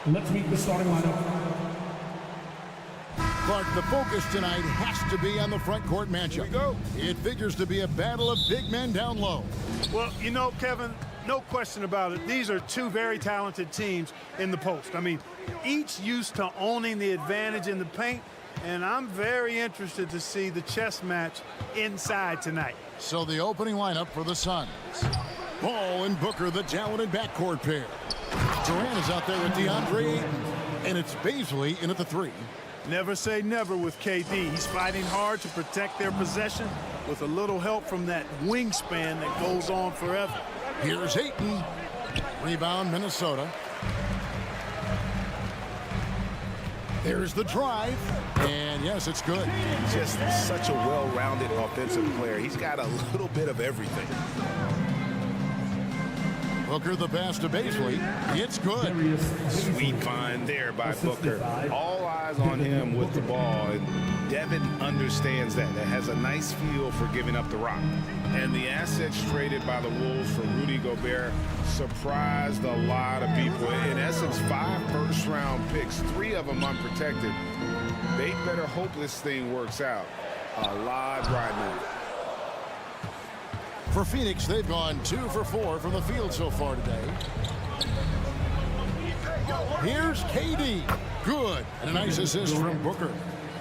Let's meet the starting lineup. Clark, the focus tonight has to be on the front court matchup. Here we go. It figures to be a battle of big men down low. Well, you know, Kevin, no question about it. These are two very talented teams in the post. I mean, each used to owning the advantage in the paint, and I'm very interested to see the chess match inside tonight. So the opening lineup for the Suns. Ball and Booker, the talented backcourt pair. Durant is out there with DeAndre Ayton, and it's Bazley in at the 3. Never say never with KD. He's fighting hard to protect their possession with a little help from that wingspan that goes on forever. Here's Ayton. Rebound, Minnesota. There's the drive. And yes, it's good. Just such a well-rounded offensive player. He's got a little bit of everything. Booker the pass to Bazley. It's good. Sweet find there by Booker. All eyes on him with the ball. And Devin understands that. That has a nice feel for giving up the rock. And the assets traded by the Wolves for Rudy Gobert surprised a lot of people. In essence, 5 first-round picks, 3 of them unprotected. They better hope this thing works out. A lot right now. For Phoenix, they've gone 2 for 4 from the field so far today. Here's KD. Good. And a nice assist from Booker.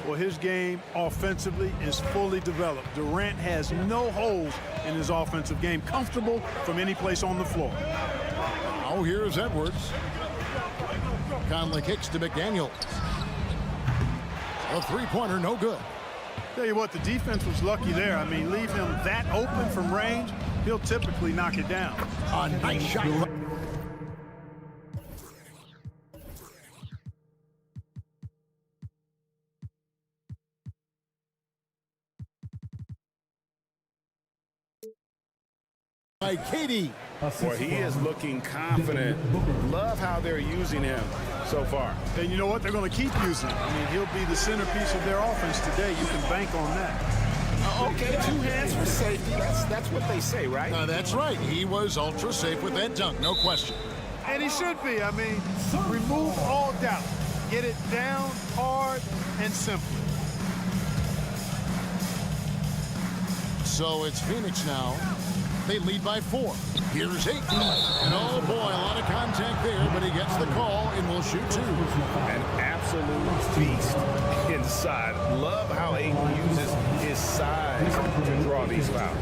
Well, his game offensively is fully developed. Durant has no holes in his offensive game. Comfortable from any place on the floor. Now here's Edwards. Conley kicks to McDaniels. A three-pointer, no good. Tell you what, the defense was lucky there. I mean, leave him that open from range, he'll typically knock it down. A nice shot. By KD. Boy, he is looking confident. Love how they're using him so far. And you know what? They're going to keep using him. I mean, he'll be the centerpiece of their offense today. You can bank on that. Okay, 2 hands for safety. That's what they say, right? That's right. He was ultra safe with that dunk, no question. And he should be. I mean, remove all doubt. Get it down, hard, and simple. So it's Phoenix now. They lead by 4. Here's Ayton. And oh boy, a lot of contact there, but he gets the call and will shoot 2. An absolute feast inside. Love how Ayton uses his size to draw these fouls.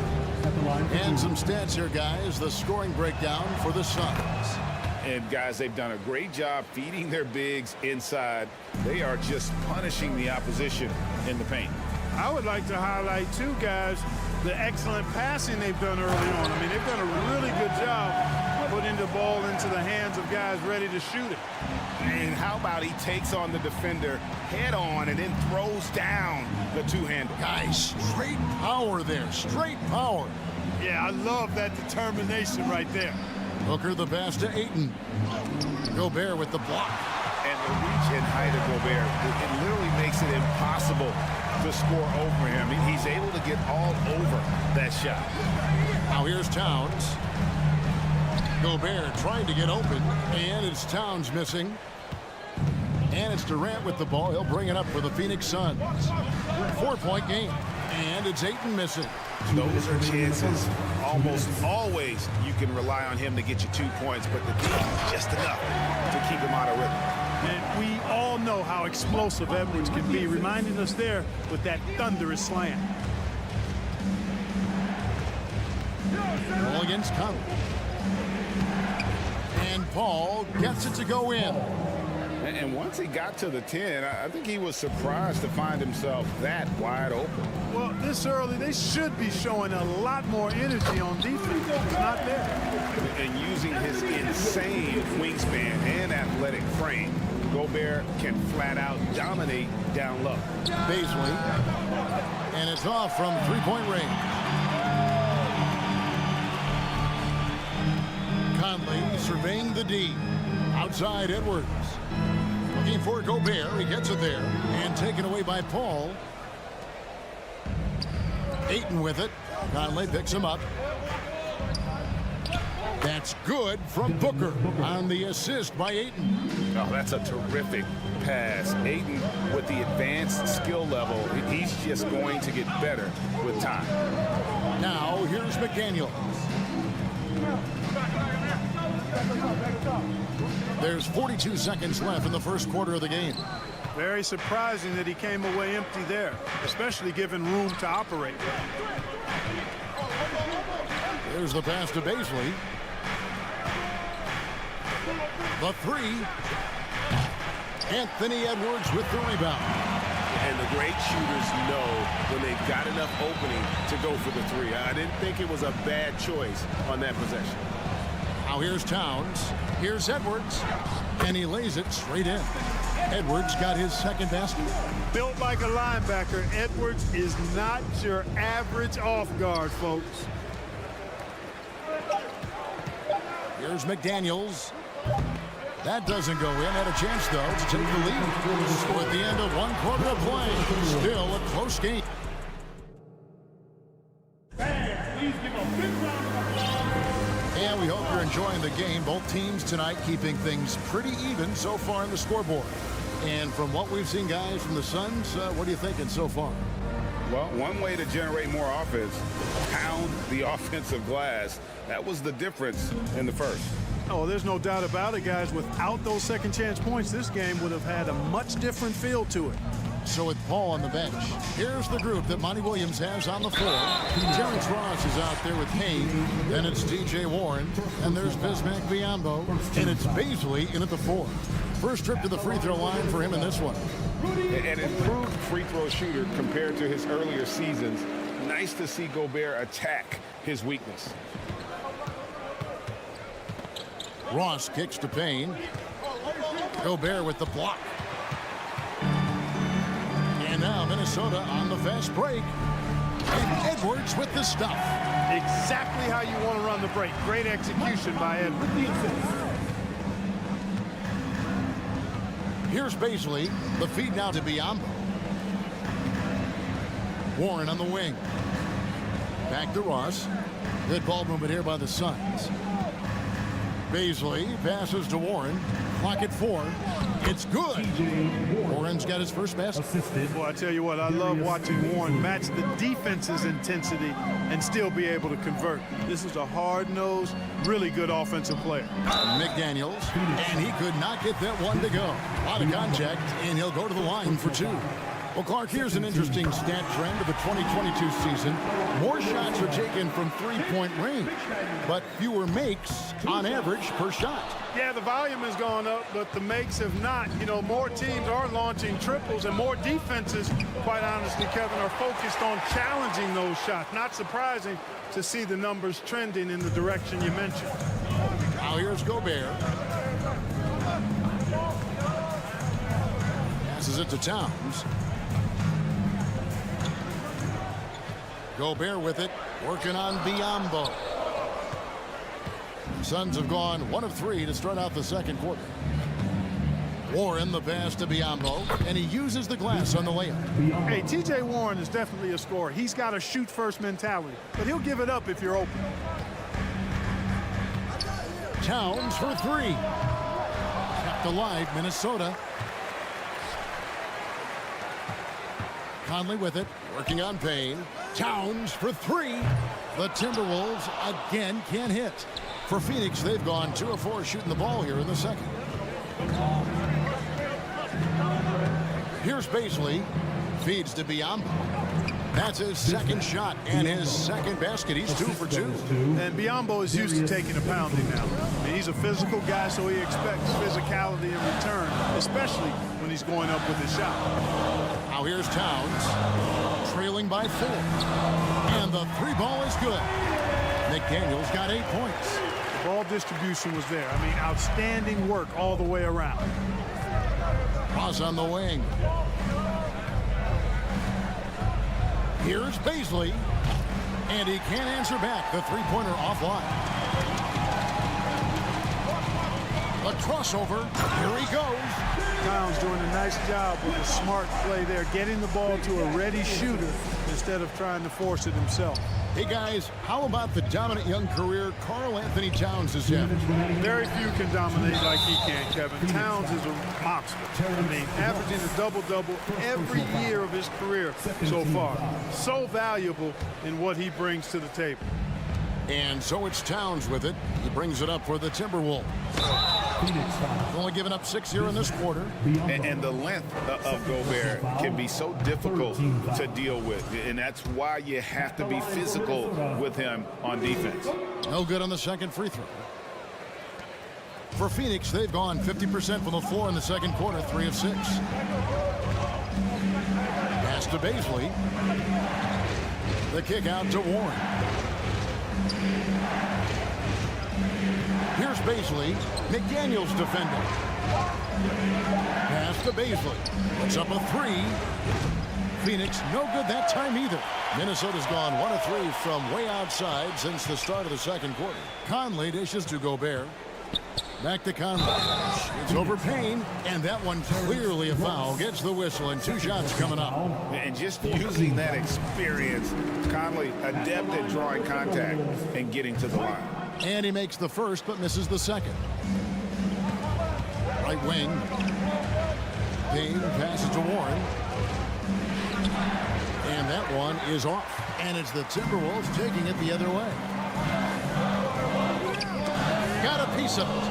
And some stats here, guys. The scoring breakdown for the Suns. And guys, they've done a great job feeding their bigs inside. They are just punishing the opposition in the paint. I would like to highlight, too, guys, the excellent passing they've done early on. I mean, they've done a really good job putting the ball into the hands of guys ready to shoot it. And how about he takes on the defender head on and then throws down the 2-handle. Guys, straight power there. Straight power. Yeah, I love that determination right there. Booker the pass to Ayton. Gobert with the block. And the reach and height of Gobert, it literally makes it impossible to score over him. He's able to get all over that shot. Now here's Towns. Gobert trying to get open, and it's Towns missing. And it's Durant with the ball. He'll bring it up for the Phoenix Suns. 4-point game, and it's Ayton missing. Those are chances. Almost always you can rely on him to get you 2 points, but the defense is just enough to keep him out of rhythm. And we all know how explosive Edwards can be, reminding us there with that thunderous slam. Ball against Conley. And Paul gets it to go in. And once he got to the 10, I think he was surprised to find himself that wide open. Well, this early, they should be showing a lot more energy on defense. It's not there. And using his insane wingspan and athletic frame, Gobert can flat out dominate down low. Bazley. And it's off from 3-point range. Conley surveying the D. Outside Edwards. Looking for Gobert. He gets it there. And taken away by Paul. Ayton with it. Conley picks him up. That's good from Booker on the assist by Ayton. Oh, that's a terrific pass. Ayton, with the advanced skill level, he's just going to get better with time. Now, here's McDaniel. There's 42 seconds left in the first quarter of the game. Very surprising that he came away empty there, especially given room to operate. There's the pass to Baisley. The three. Anthony Edwards with the rebound. And the great shooters know when they've got enough opening to go for the three. I didn't think it was a bad choice on that possession. Now here's Towns. Here's Edwards. And he lays it straight in. Edwards got his second basket. Built like a linebacker, Edwards is not your average off guard, folks. Here's McDaniels. That doesn't go in. Had a chance, though, to take the lead. So at the end of one quarter of play, still a close game. And we hope you're enjoying the game. Both teams tonight keeping things pretty even so far in the scoreboard. And from what we've seen, guys, from the Suns, what are you thinking so far? Well, one way to generate more offense, pound the offensive glass. That was the difference in the first. Oh, there's no doubt about it, guys. Without those second chance points, this game would have had a much different feel to it. So with Paul on the bench, here's the group that Monty Williams has on the floor. Terrence Ross is out there with Payne. Then it's DJ Warren. And there's Bismack Biyombo. And it's Baisley in at the 4. First trip to the free throw line for him in this one. An improved free throw shooter compared to his earlier seasons. Nice to see Gobert attack his weakness. Ross kicks to Payne. Gobert with the block. And now Minnesota on the fast break. And Edwards with the stuff. Exactly how you want to run the break. Great execution by Edwards. Here's Baisley. The feed now to Biyombo. Warren on the wing. Back to Ross. Good ball movement here by the Suns. Baisley passes to Warren. Clock at 4. It's good. Warren's got his first basket. Boy, I tell you what, I love watching Warren match the defense's intensity and still be able to convert. This is a hard-nosed, really good offensive player. McDaniels, and he could not get that one to go. A lot of contact, and he'll go to the line for 2. Well, Clark, here's an interesting stat trend of the 2022 season. More shots are taken from three-point range, but fewer makes on average per shot. Yeah, the volume has gone up, but the makes have not. You know, more teams are launching triples, and more defenses, quite honestly, Kevin, are focused on challenging those shots. Not surprising to see the numbers trending in the direction you mentioned. Now here's Gobert. Passes it to Towns. Gobert with it, working on Biyombo. Suns have gone 1 of 3 to start out the second quarter. Warren the pass to Biyombo, and he uses the glass on the layup. Hey, TJ Warren is definitely a scorer. He's got a shoot-first mentality, but he'll give it up if you're open. Towns for 3. Kept alive, Minnesota. Conley with it, working on Payne. Towns for 3. The Timberwolves again can't hit. For Phoenix, they've gone 2 of 4 shooting the ball here in the second. Here's Baisley. Feeds to Biyombo. That's his second shot and his second basket. He's 2 for 2. And Biyombo is used to taking a pounding now. I mean, he's a physical guy, so he expects physicality in return, especially when he's going up with his shot. Now here's Towns, trailing by 4. And the 3 ball is good. McDaniels got 8 points. The ball distribution was there. I mean, outstanding work all the way around. Ross on the wing. Here's Baisley. And he can't answer back. The three-pointer offline. A crossover. Here he goes. Towns doing a nice job with a smart play there, getting the ball to a ready shooter instead of trying to force it himself. Hey, guys, how about the dominant young career Karl Anthony Towns has had? Very few can dominate like he can, Kevin. Towns is a monster. I mean, averaging a double-double every year of his career so far. So valuable in what he brings to the table. And so it's Towns with it. He brings it up for the Timberwolves. Only giving up 6 here in this quarter. And the length of Gobert can be so difficult to deal with. And that's why you have to be physical with him on defense. No good on the second free throw. For Phoenix, they've gone 50% from the floor in the second quarter, 3 of 6. Pass to Bazley. The kick out to Warren. Here's Bazley. McDaniels defending. Pass to Bazley. Puts up a 3. Phoenix no good that time either. Minnesota's gone 1 of 3 from way outside since the start of the second quarter. Conley dishes to Gobert. Back to Conley. It's over Payne, and that one clearly a foul. Gets the whistle, and 2 shots coming up. And just using that experience, Conley adept at drawing contact and getting to the line. And he makes the first, but misses the second. Right wing. Payne passes to Warren. And that one is off. And it's the Timberwolves taking it the other way. Got a piece of it.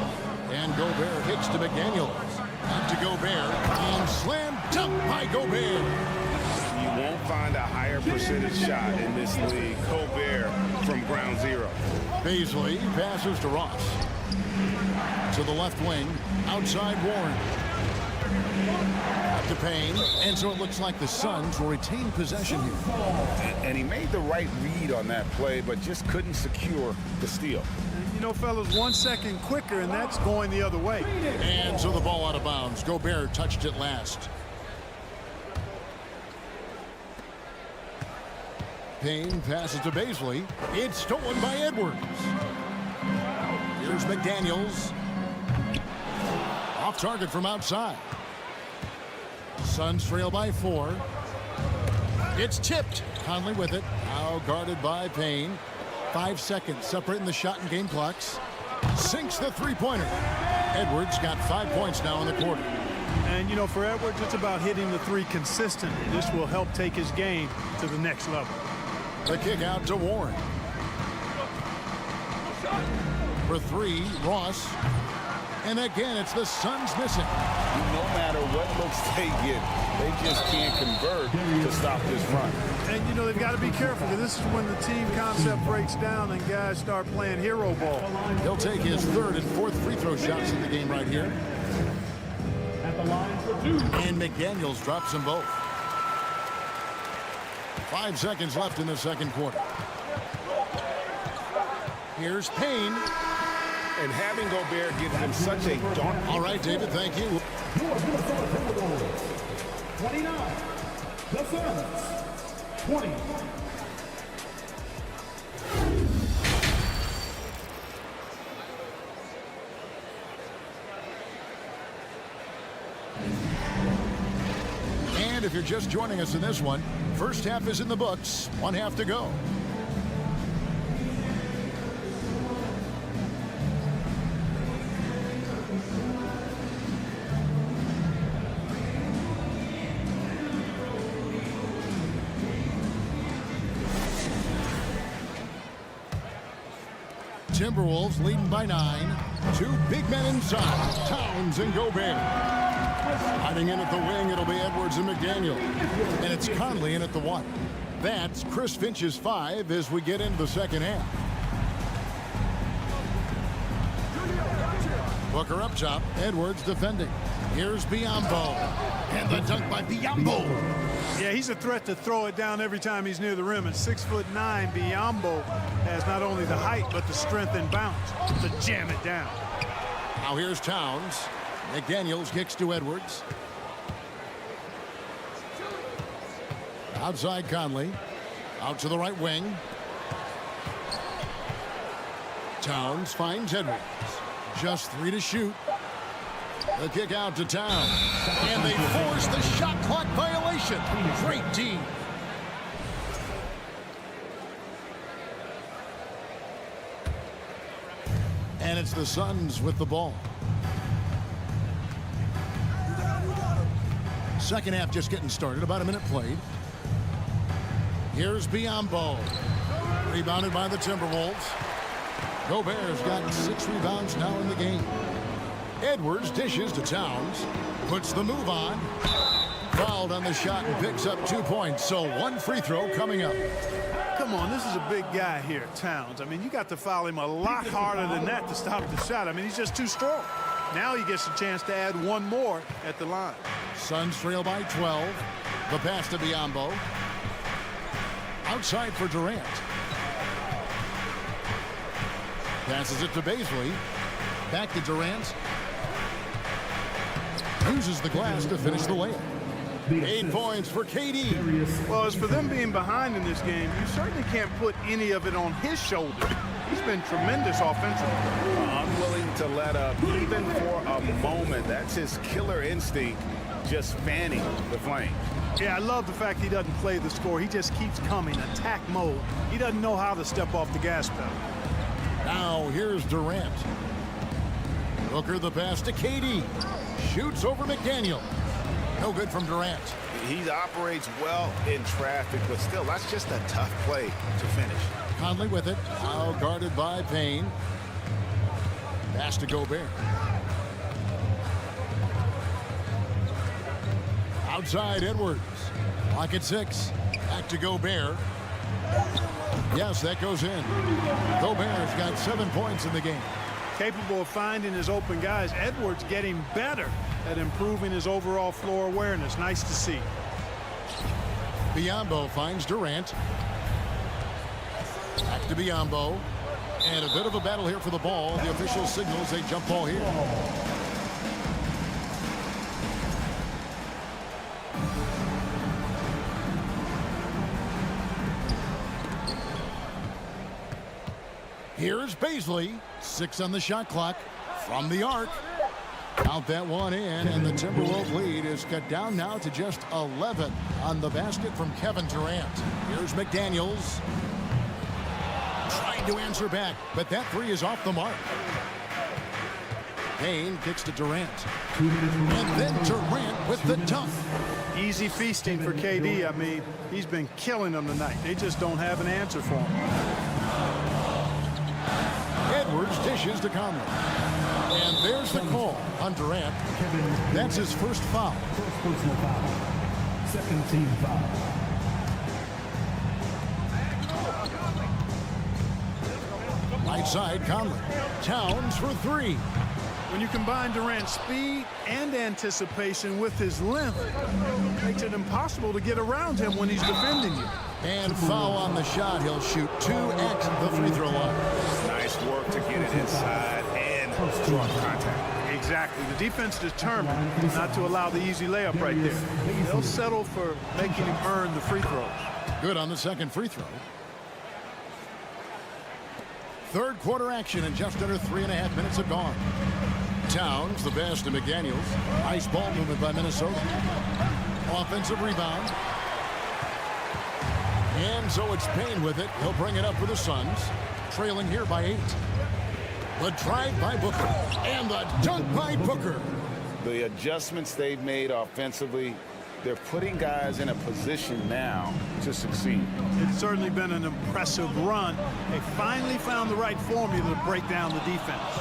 And Gobert kicks to McDaniels. Up to Gobert. And slam dunk by Gobert. You won't find a higher percentage shot in this league. Gobert from ground zero. Bazley passes to Ross. To the left wing. Outside Warren. Up to Payne. And so it looks like the Suns will retain possession here. And he made the right read on that play, but just couldn't secure the steal. You know, fellas, 1 second quicker, and that's going the other way. And so the ball out of bounds. Gobert touched it last. Payne passes to Bazley. It's stolen by Edwards. Here's McDaniels. Off target from outside. Suns trail by 4. It's tipped. Conley with it. Now guarded by Payne. 5 seconds separating the shot and game clocks. Sinks the three-pointer. Edwards got 5 points now in the quarter. And, you know, for Edwards, it's about hitting the 3 consistently. This will help take his game to the next level. The kick out to Warren. For 3, Ross. And again, it's the Suns missing. No matter what looks they get, they just can't convert to stop this run. And, you know, they've got to be careful, because this is when the team concept breaks down and guys start playing hero ball. He'll take his 3rd and 4th free throw shots in the game right here. And McDaniels drops them both. 5 seconds left in the second quarter. Here's Payne. And having Gobert give him such a daunting... All right, David, thank you. 29. The Suns. 20. And if you're just joining us in this one, first half is in the books. 1 half to go. Timberwolves leading by 9. 2 big men inside. Towns and Gobert. Hiding in at the wing, it'll be Edwards and McDaniel. And it's Conley in at the 1. That's Chris Finch's 5 as we get into the second half. Booker up top. Edwards defending. Here's Biyombo. And the dunk by Biyombo. Yeah, he's a threat to throw it down every time he's near the rim. At 6'9", Biyombo has not only the height, but the strength and bounce to jam it down. Now here's Towns. McDaniels kicks to Edwards. Outside Conley. Out to the right wing. Towns finds Edwards. Just 3 to shoot. The kick out to Towns. And they force the shot clock violation. Great team. And it's the Suns with the ball. Second half just getting started. About a minute played. Here's Biyombo. Rebounded by the Timberwolves. Gobert's got 6 rebounds now in the game. Edwards dishes to Towns. Puts the move on. Fouled on the shot and picks up 2 points. So 1 free throw coming up. Come on, this is a big guy here, Towns. I mean, you got to foul him a lot harder than that to stop the shot. I mean, he's just too strong. Now he gets a chance to add 1 more at the line. Suns trail by 12. The pass to Biyombo. Outside for Durant. Passes it to Bazley. Back to Durant. Uses the glass to finish the layup. 8 points for KD. Well, as for them being behind in this game, you certainly can't put any of it on his shoulders. He's been tremendous offensively. Unwilling to let up even for a moment. That's his killer instinct, just fanning the flame. Yeah, I love the fact he doesn't play the score. He just keeps coming, attack mode. He doesn't know how to step off the gas pedal. Now here's Durant. Booker the pass to KD. Shoots over McDaniel. No good from Durant. He operates well in traffic, but still, that's just a tough play to finish. Conley with it. Now guarded by Payne. Pass to Gobert. Outside Edwards. Lock at 6. Back to Gobert. Yes, that goes in. Gobert's got 7 points in the game. Capable of finding his open guys. Edwards getting better at improving his overall floor awareness. Nice to see. Biyombo finds Durant. Back to Biyombo. And a bit of a battle here for the ball. The official signals a jump ball here. Here's Bazley. 6 on the shot clock from the arc. Count that one in, and the Timberwolves lead is cut down now to just 11 on the basket from Kevin Durant. Here's McDaniels. Trying to answer back, but that 3 is off the mark. Payne kicks to Durant. And then Durant with the dunk. Easy feasting for KD. I mean, he's been killing them tonight. They just don't have an answer for him. Edwards dishes to Conley. And there's the call on Durant. That's his first foul. First personal foul. Second team foul. Right side, Conley. Towns for 3. When you combine Durant's speed and anticipation with his length, it makes it impossible to get around him when he's defending you. And foul on the shot. He'll shoot 2 at the free throw line. Nice work to get it inside and draw contact. Exactly. The defense determined not to allow the easy layup right there. They'll settle for making him earn the free throws. Good on the second free throw. Third quarter action, and just under 3.5 minutes have gone. Towns, the best to McDaniels. Nice ball movement by Minnesota. Offensive rebound. And so it's Payne with it. He'll bring it up for the Suns. Trailing here by 8. The drive by Booker. And the dunk by Booker. The adjustments they've made offensively, they're putting guys in a position now to succeed. It's certainly been an impressive run. They finally found the right formula to break down the defense.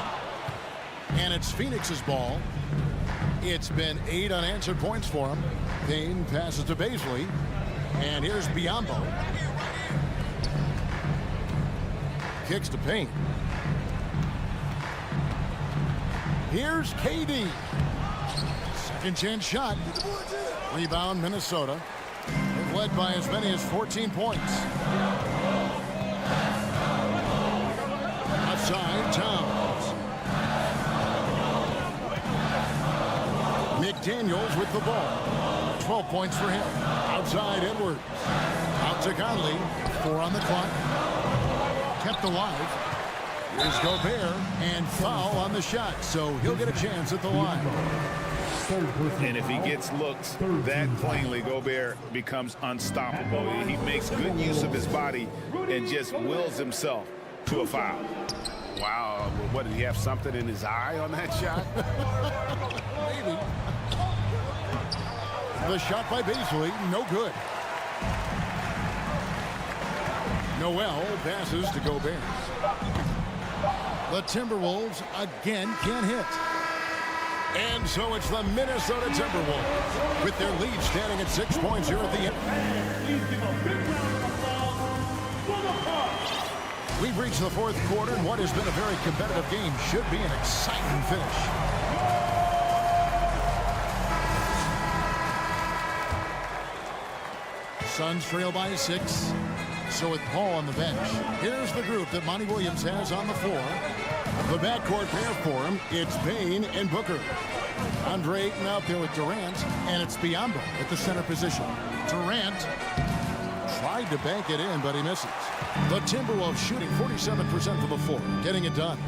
And it's Phoenix's ball. It's been 8 unanswered points for him. Payne passes to Bazley. And here's Biyombo. Kicks to Payne. Here's KD. Second chance shot. Rebound Minnesota. They've led by as many as 14 points. Outside Towns. McDaniels with the ball. 12 points for him. Outside Edwards. Out to Conley. 4 on the clock. Kept alive. Here's Gobert. And foul on the shot. So he'll get a chance at the line. And if he gets looks that plainly, Gobert becomes unstoppable. He makes good use of his body and just wills himself to a foul. Wow, what, did he have something in his eye on that shot? Maybe. The shot by Beasley, no good. Noel passes to Gobert. The Timberwolves again can't hit. And so it's the Minnesota Timberwolves with their lead standing at 6 points here at the end. We've reached the fourth quarter, and what has been a very competitive game should be an exciting finish. Suns trail by 6. So with Paul on the bench, here's the group that Monty Williams has on the floor. The backcourt pair for him, it's Payne and Booker. Andre Ayton out there with Durant, and it's Biyombo at the center position. Durant tried to bank it in, but he misses. The Timberwolves shooting 47% from the floor, getting it done.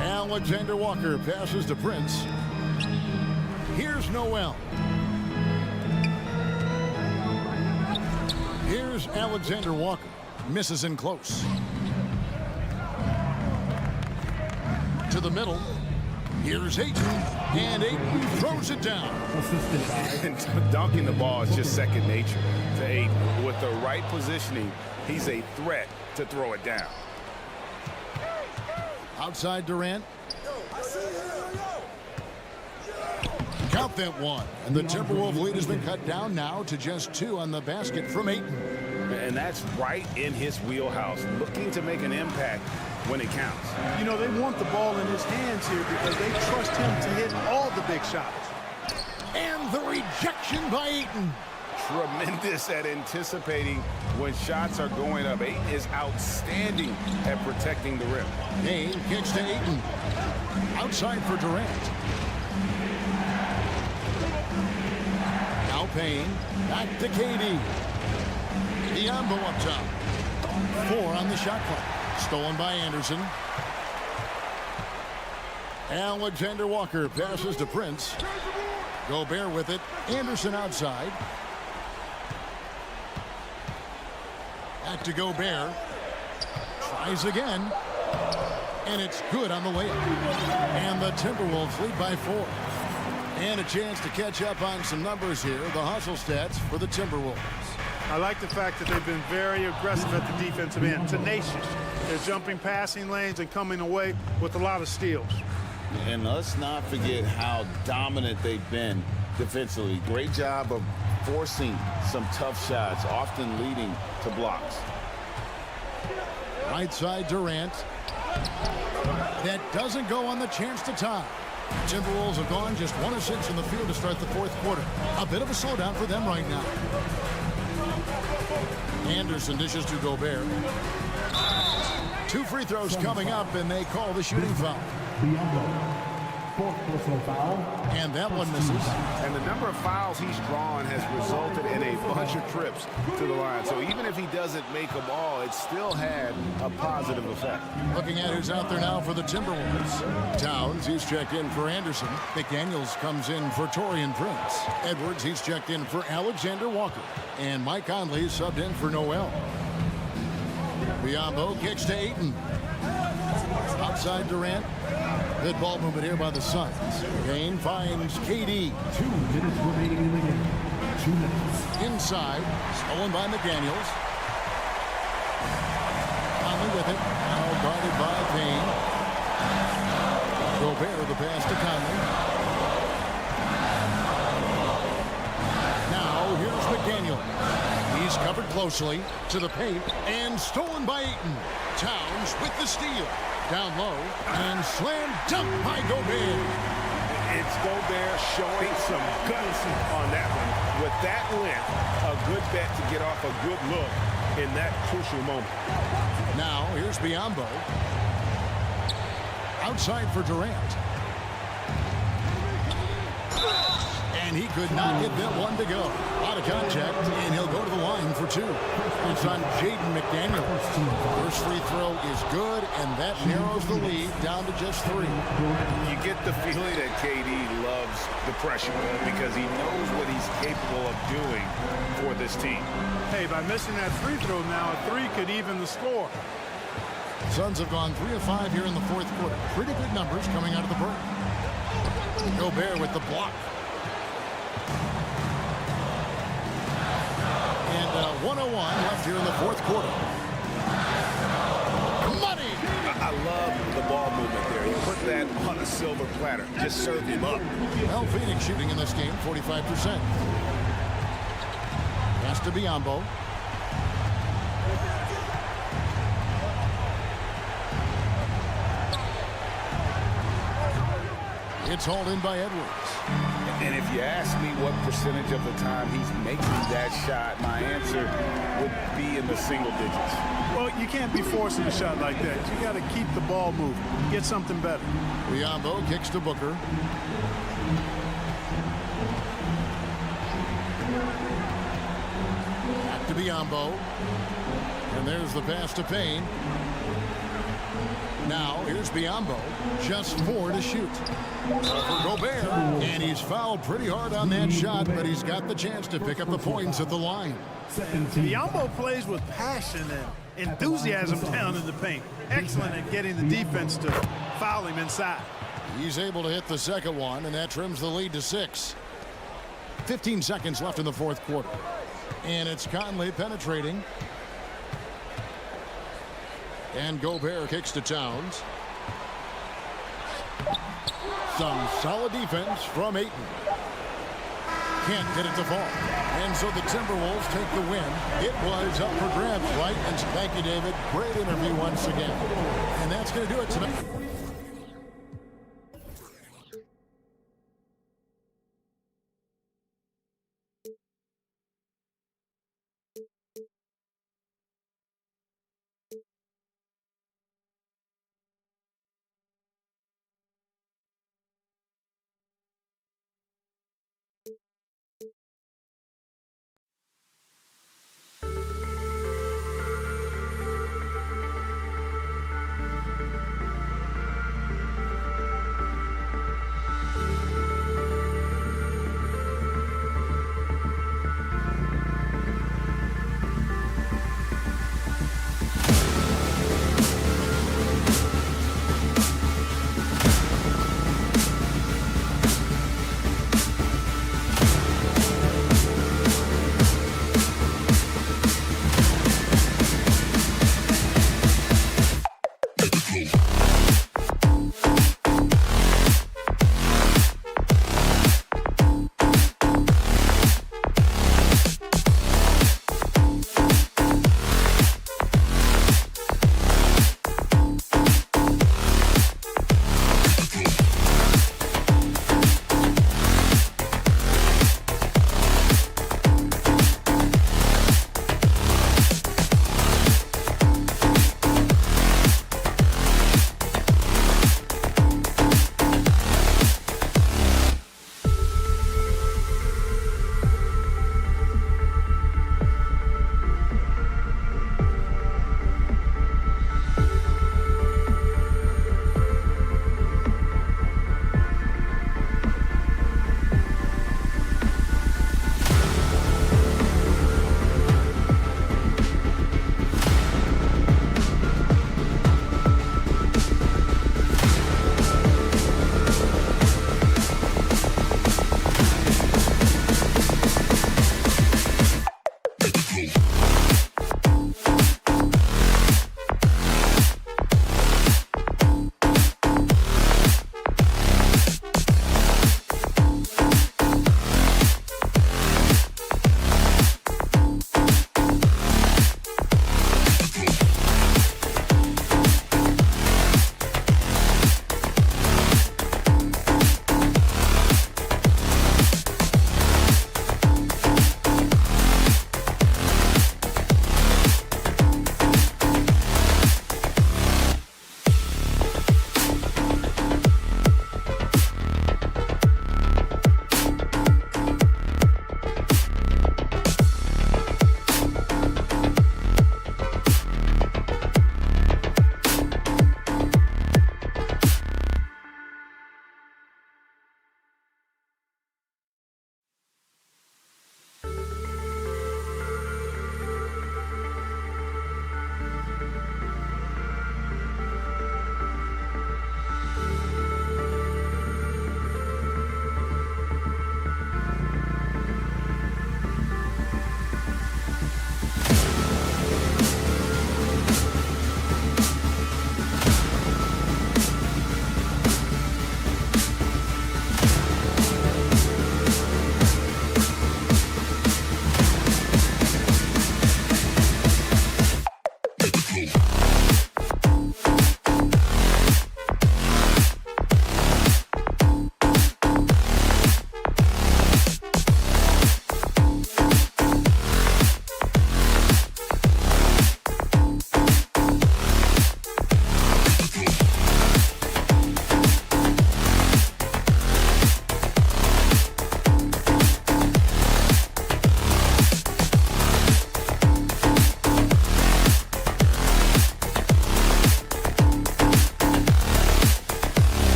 Alexander Walker passes to Prince. Here's Noel. Here's Alexander Walker. Misses in close. To the middle. Here's Ayton. And Ayton throws it down. Dunking the ball is just second nature to Ayton. With the right positioning, he's a threat to throw it down. Outside Durant. Count that one. And the Timberwolves lead has been cut down now to just 2 on the basket from Ayton. And that's right in his wheelhouse, looking to make an impact when it counts. You know, they want the ball in his hands here because they trust him to hit all the big shots. And the rejection by Ayton. Tremendous at anticipating when shots are going up. Ayton is outstanding at protecting the rim. Payne kicks to Ayton. Outside for Durant. Now Payne. Back to KD. Biyombo up top. 4 on the shot clock. Stolen by Anderson. Alexander Walker passes to Prince. Gobert with it. Anderson outside. Back to Gobert. Tries again. And it's good on the layup. And the Timberwolves lead by 4. And a chance to catch up on some numbers here. The hustle stats for the Timberwolves. I like the fact that they've been very aggressive at the defensive end. Tenacious. They're jumping passing lanes and coming away with a lot of steals. And let's not forget how dominant they've been defensively. Great job of forcing some tough shots, often leading to blocks. Right side Durant. That doesn't go on the chance to tie. Timberwolves have gone just 1 of 6 in the field to start the fourth quarter. A bit of a slowdown for them right now. Anderson dishes to Gobert. 2 free throws coming up, and they call the shooting foul. Fourth personal foul. And that one misses. And the number of fouls he's drawn has resulted in a bunch of trips to the line. So even if he doesn't make them all, it still had a positive effect. Looking at who's out there now for the Timberwolves. Towns, he's checked in for Anderson. McDaniels comes in for Taurean Prince. Edwards, he's checked in for Alexander Walker. And Mike Conley is subbed in for Noel. Biyombo kicks to Ayton. Outside Durant. Good ball movement here by the Suns. Payne finds KD. 2 minutes remaining in the game. 2 minutes. Inside. Stolen by McDaniels. Conley with it. Now guarded by Payne. Gobert the pass to Conley. Now here's McDaniel. He's covered closely to the paint and stolen by Ayton. Towns with the steal. Down low and slam dunk by Gobert. It's Gobert showing some guts on that one. With that length, a good bet to get off a good look in that crucial moment. Now here's Biyombo. Outside for Durant. And he could not get that one to go. Out of contact, and he'll go to the line for 2. It's on Jaden McDaniel. First free throw is good, and that narrows the lead down to just 3. You get the feeling that KD loves the pressure because he knows what he's capable of doing for this team. Hey, by missing that free throw now, a 3 could even the score. Suns have gone 3 of 5 here in the fourth quarter. Pretty good numbers coming out of the break. Gobert with the block. And 101 left here in the fourth quarter. Money! I love the ball movement there. He put that on a silver platter. Just served him up. Well, Phoenix shooting in this game 45%. Pass to Biyombo. It's hauled in by Edwards. And if you ask me what percentage of the time he's making that shot, my answer would be in the single digits. Well, you can't be forcing a shot like that. You got to keep the ball moving. Get something better. Biyombo kicks to Booker. Back to Biyombo. And there's the pass to Payne. Now, here's Biyombo. Just 4 to shoot. For Gobert. And he's fouled pretty hard on that shot, but he's got the chance to pick up the points at the line. Biyombo plays with passion and enthusiasm down in the paint. Excellent at getting the defense to foul him inside. He's able to hit the second one, and that trims the lead to 6. 15 seconds left in the fourth quarter. And it's Conley penetrating. And Gobert kicks to Towns. Some solid defense from Ayton. Can't get it to fall. And so the Timberwolves take the win. It was up for grabs, right? And thank you, David. Great interview once again. And that's going to do it tonight.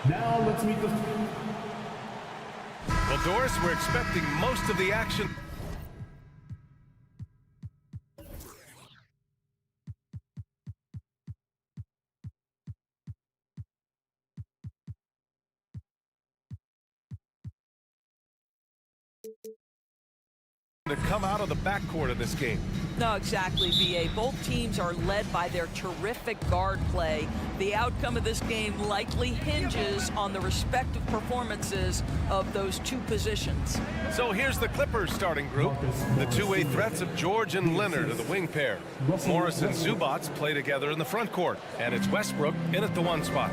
Now let's meet the... Well, Doris, we're expecting most of the action. To come out of the backcourt of this game. No, exactly, VA. Both teams are led by their terrific guard play. The outcome of this game likely hinges on the respective performances of those two positions. So here's the Clippers starting group. The two-way threats of George and Leonard are the wing pair. Morris and Zubats play together in the front court. And it's Westbrook in at the 1 spot.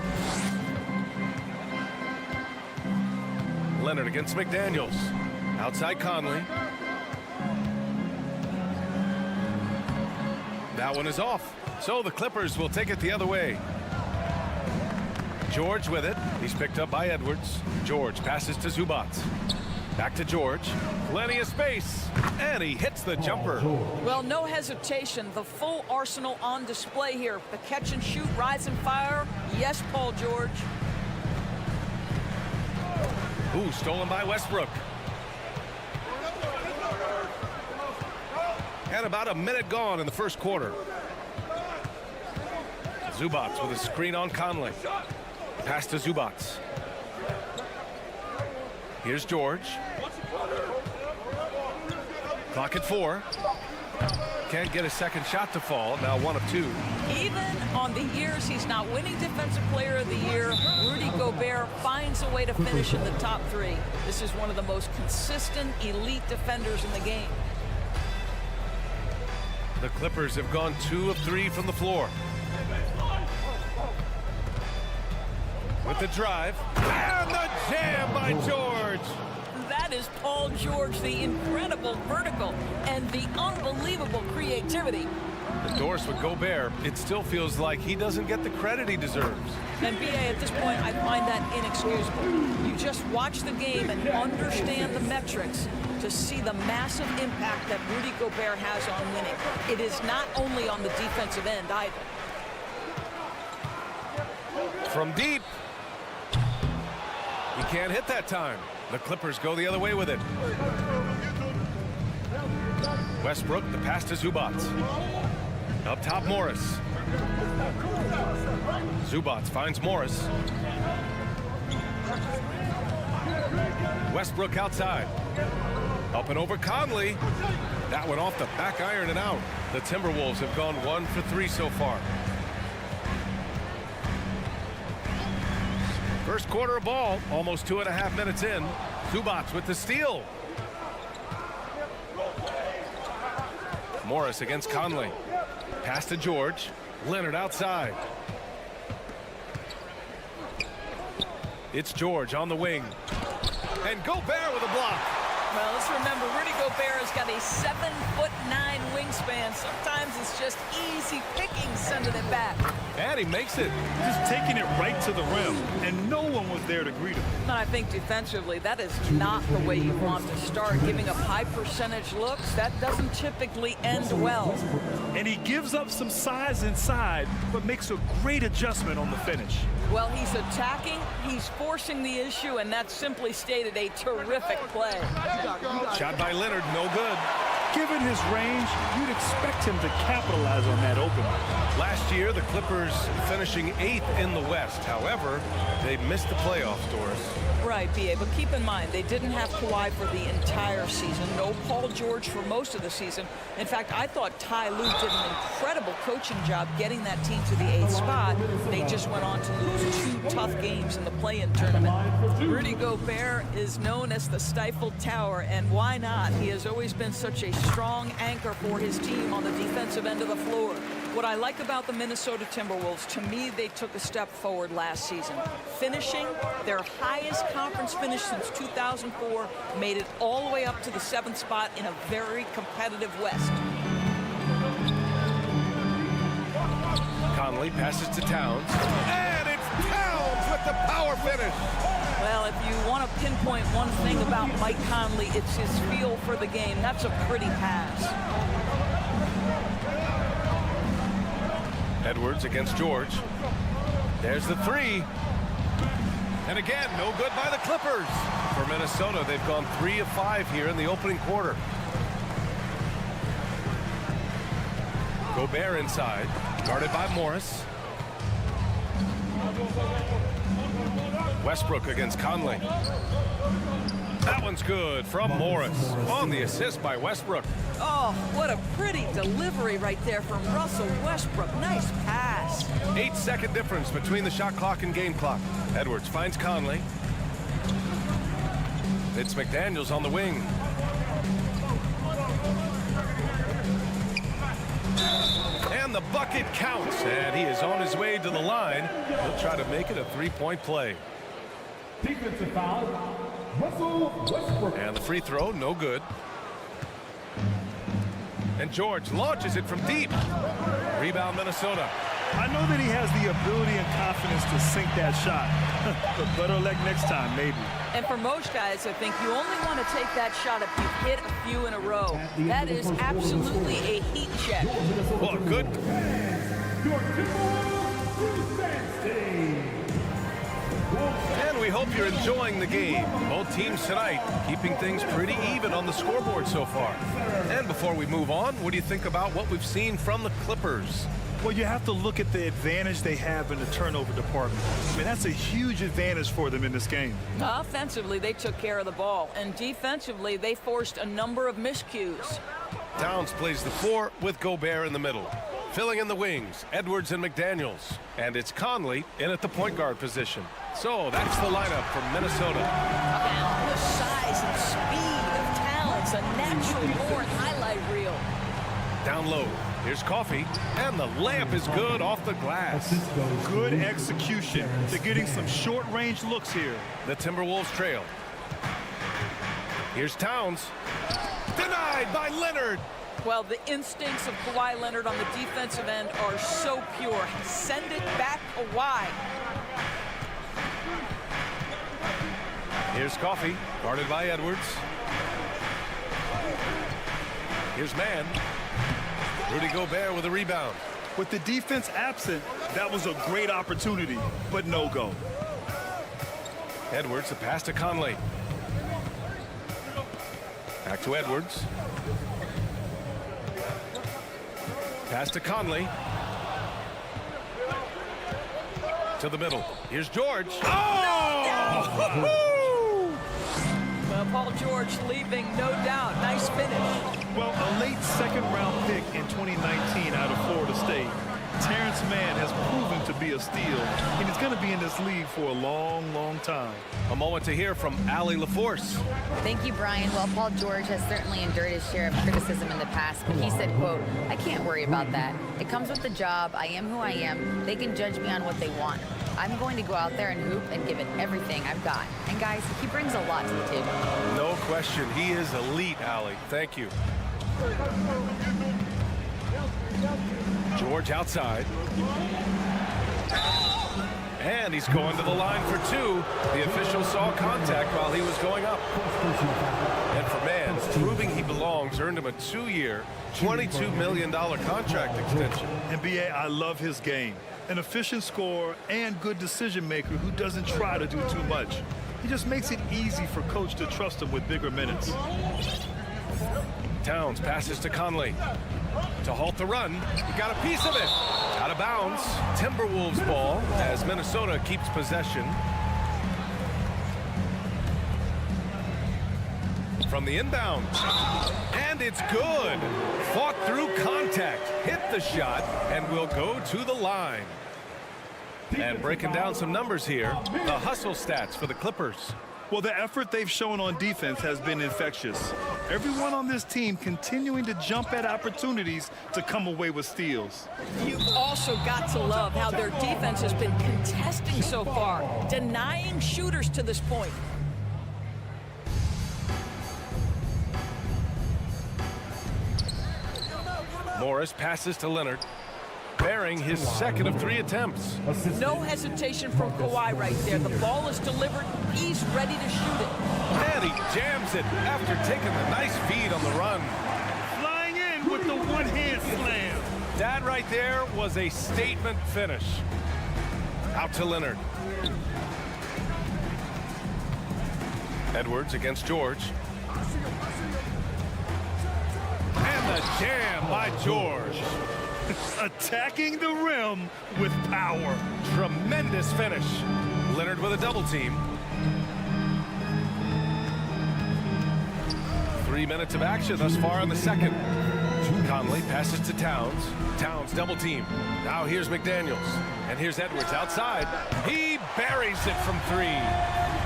Leonard against McDaniels. Outside Conley. That one is off. So the Clippers will take it the other way. George with it. He's picked up by Edwards. George passes to Zubats. Back to George. Plenty of space. And he hits the jumper. Well, no hesitation. The full arsenal on display here. The catch and shoot, rise and fire. Yes, Paul George. Ooh, stolen by Westbrook. And about a minute gone in the first quarter. Zubats with a screen on Conley. Pass to Zubats. Here's George. Clock at 4. Can't get a second shot to fall. Now 1 of 2. Even on the years he's not winning Defensive Player of the Year, Rudy Gobert finds a way to finish in the top 3. This is one of the most consistent elite defenders in the game. The Clippers have gone 2 of 3 from the floor. With the drive. And the jam by George. That is Paul George, the incredible vertical and the unbelievable creativity. The Doris with Gobert, it still feels like he doesn't get the credit he deserves. And BA, at this point, I find that inexcusable. You just watch the game and understand the metrics to see the massive impact that Rudy Gobert has on winning. It is not only on the defensive end either. From deep. He can't hit that time. The Clippers go the other way with it. Westbrook, the pass to Zubats. Up top, Morris. Zubats finds Morris. Westbrook outside. Up and over Conley. That one off the back iron and out. The Timberwolves have gone 1 for 3 so far. First quarter of ball, almost 2.5 minutes in. Zubats with the steal. Morris against Conley. Pass to George. Leonard outside. It's George on the wing. And Gobert with a block. Well, let's remember, Rudy Gobert has got a 7'9" wingspan. Sometimes it's just easy picking sending it back. And he makes it. Just taking it right to the rim, and no one was there to greet him. And I think defensively, that is not the way you want to start. Giving up high percentage looks, that doesn't typically end well. And he gives up some size inside, but makes a great adjustment on the finish. Well, he's attacking, he's forcing the issue, and that's simply stated a terrific play. Shot by Leonard, no good. Given his range, you'd expect him to capitalize on that opening. Last year, the Clippers finishing 8th in the West. However, they missed the playoffs, Doris. Right, B.A., but keep in mind, they didn't have Kawhi for the entire season. No Paul George for most of the season. In fact, I thought Ty Lue did an incredible coaching job getting that team to the 8th spot. They just went on to lose 2 tough games in the play-in tournament. Rudy Gobert is known as the Stifled Tower, and why not? He has always been such a strong anchor for his team on the defensive end of the floor. What I like about the Minnesota Timberwolves, to me, they took a step forward last season. Finishing their highest conference finish since 2004, made it all the way up to the 7th spot in a very competitive West. Conley passes to Towns. And it's Towns with the power finish. Well, if you want to pinpoint one thing about Mike Conley, it's his feel for the game. That's a pretty pass. Edwards against George. There's the 3. And again, no good by the Clippers. For Minnesota, they've gone 3 of 5 here in the opening quarter. Gobert inside, guarded by Morris. Westbrook against Conley. That one's good from Morris on the assist by Westbrook. Oh, what a pretty delivery right there from Russell Westbrook. Nice pass. 8-second difference between the shot clock and game clock. Edwards finds Conley. It's McDaniels on the wing. And the bucket counts, and he is on his way to the line. He'll try to make it a three-point play. Defensive foul, Russell Westbrook. And the free throw, no good. And George launches it from deep. Rebound, Minnesota. I know that he has the ability and confidence to sink that shot. But better luck next time, maybe. And for most guys, I think you only want to take that shot if you've hit a few in a row. That is absolutely a heat check. Well, good. Your And we hope you're enjoying the game. Both teams tonight keeping things pretty even on the scoreboard so far. And before we move on, what do you think about what we've seen from the Clippers? Well, you have to look at the advantage they have in the turnover department. I mean, that's a huge advantage for them in this game. Offensively, they took care of the ball. And defensively, they forced a number of miscues. Towns plays the 4 with Gobert in the middle. Filling in the wings, Edwards and McDaniels. And it's Conley in at the point guard position. So that's the lineup from Minnesota. And the size and speed of Towns, a natural-born highlight reel. Down low, here's Coffee, and the layup is good off the glass. Good execution. They're getting some short-range looks here. The Timberwolves trail. Here's Towns. Denied by Leonard. Well, the instincts of Kawhi Leonard on the defensive end are so pure. Send it back Kawhi. Here's Coffee, guarded by Edwards. Here's Mann. Rudy Gobert with a rebound. With the defense absent, that was a great opportunity, but no go. Edwards, a pass to Conley. Back to Edwards. Pass to Conley. To the middle. Here's George. Oh! Well, Paul George leaving, no doubt. Nice finish. Well, a late second-round pick in 2019 out of Florida State. Terrence Mann has proven to be a steal, and he's going to be in this league for a long, long time. A moment to hear from Allie LaForce. Thank you, Brian. Well, Paul George has certainly endured his share of criticism in the past, but he said, quote, "I can't worry about that. It comes with the job. I am who I am. They can judge me on what they want. I'm going to go out there and hoop and give it everything I've got." And guys, he brings a lot to the table. No question. He is elite, Allie. Thank you. George outside. And he's going to the line for 2. The official saw contact while he was going up. And for Mann, proving he belongs, earned him a 2-year, $22 million contract extension. NBA, I love his game. An efficient scorer and good decision maker who doesn't try to do too much. He just makes it easy for coach to trust him with bigger minutes. Towns passes to Conley. To halt the run, he got a piece of it. Out of bounds. Timberwolves ball as Minnesota keeps possession. From the inbound. And it's good. Fought through contact. Hit the shot and will go to the line. And breaking down some numbers here, the hustle stats for the Clippers. Well, the effort they've shown on defense has been infectious. Everyone on this team continuing to jump at opportunities to come away with steals. You've also got to love how their defense has been contesting so far, denying shooters to this point. Morris passes to Leonard, bearing his second of 3 attempts. No hesitation from Kawhi right there. The ball is delivered. He's ready to shoot it. And he jams it after taking the nice feed on the run. Flying in with the one-hand slam. That right there was a statement finish. Out to Leonard. Edwards against George. And the jam by George. Attacking the rim with power. Tremendous finish. Leonard with a double team. 3 minutes of action thus far in the second. Conley passes to Towns. Towns double team. Now here's McDaniels. And here's Edwards outside. He buries it from 3.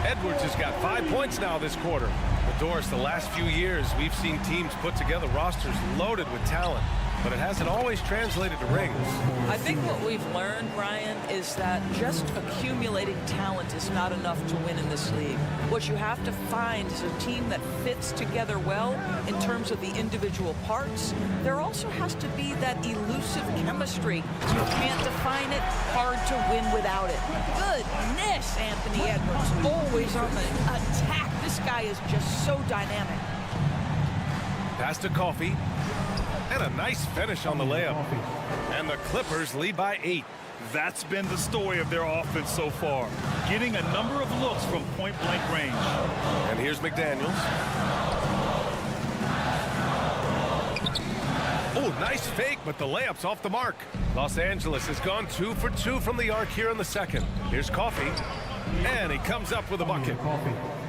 Edwards has got 5 points now this quarter. But Doris, the last few years, we've seen teams put together rosters loaded with talent, but it hasn't always translated to rings. I think what we've learned, Brian, is that just accumulating talent is not enough to win in this league. What you have to find is a team that fits together well in terms of the individual parts. There also has to be that elusive chemistry. You can't define it, hard to win without it. Goodness, Anthony Edwards, always on the attack. This guy is just so dynamic. Pass to Coffee. And a nice finish on the layup. And the Clippers lead by 8. That's been the story of their offense so far. Getting a number of looks from point-blank range. And here's McDaniels. Oh, nice fake, but the layup's off the mark. Los Angeles has gone 2 for 2 from the arc here in the second. Here's Coffee. And he comes up with a bucket.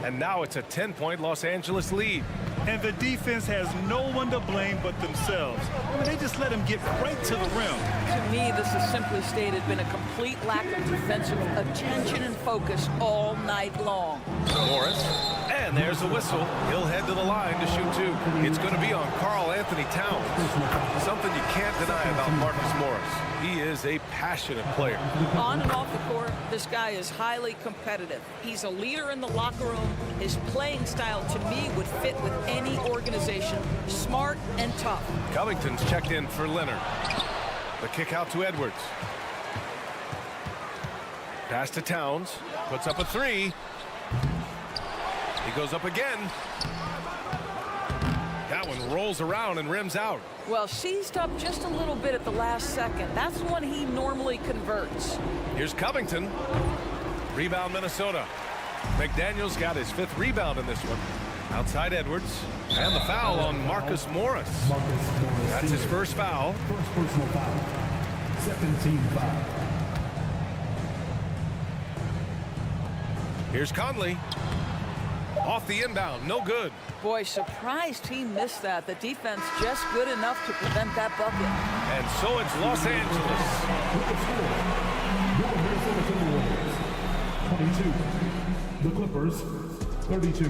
And now it's a 10-point Los Angeles lead. And the defense has no one to blame but themselves. I mean, they just let him get right to the rim. To me, this has simply stated been a complete lack of defensive attention and focus all night long. Morris, and there's a whistle. He'll head to the line to shoot 2. It's going to be on Karl Anthony Towns. Something you can't deny about Marcus Morris. He is a passionate player. On and off the court, this guy is highly competitive. He's a leader in the locker room. His playing style, to me, would fit with any organization. Smart and tough. Covington's checked in for Leonard. The kick out to Edwards. Pass to Towns. Puts up a 3. He goes up again. That one rolls around and rims out. Well, seized up just a little bit at the last second. That's when he normally converts. Here's Covington. Rebound Minnesota. McDaniels got his 5th rebound in this one. Outside Edwards. And the foul on Marcus Morris. That's his first foul. First personal foul. Second team foul. Here's Conley. Off the inbound, no good. Boy, surprised he missed that. The defense just good enough to prevent that bucket. And so it's Los Angeles. With the score, your Minnesota Timberwolves 22. The Clippers 32.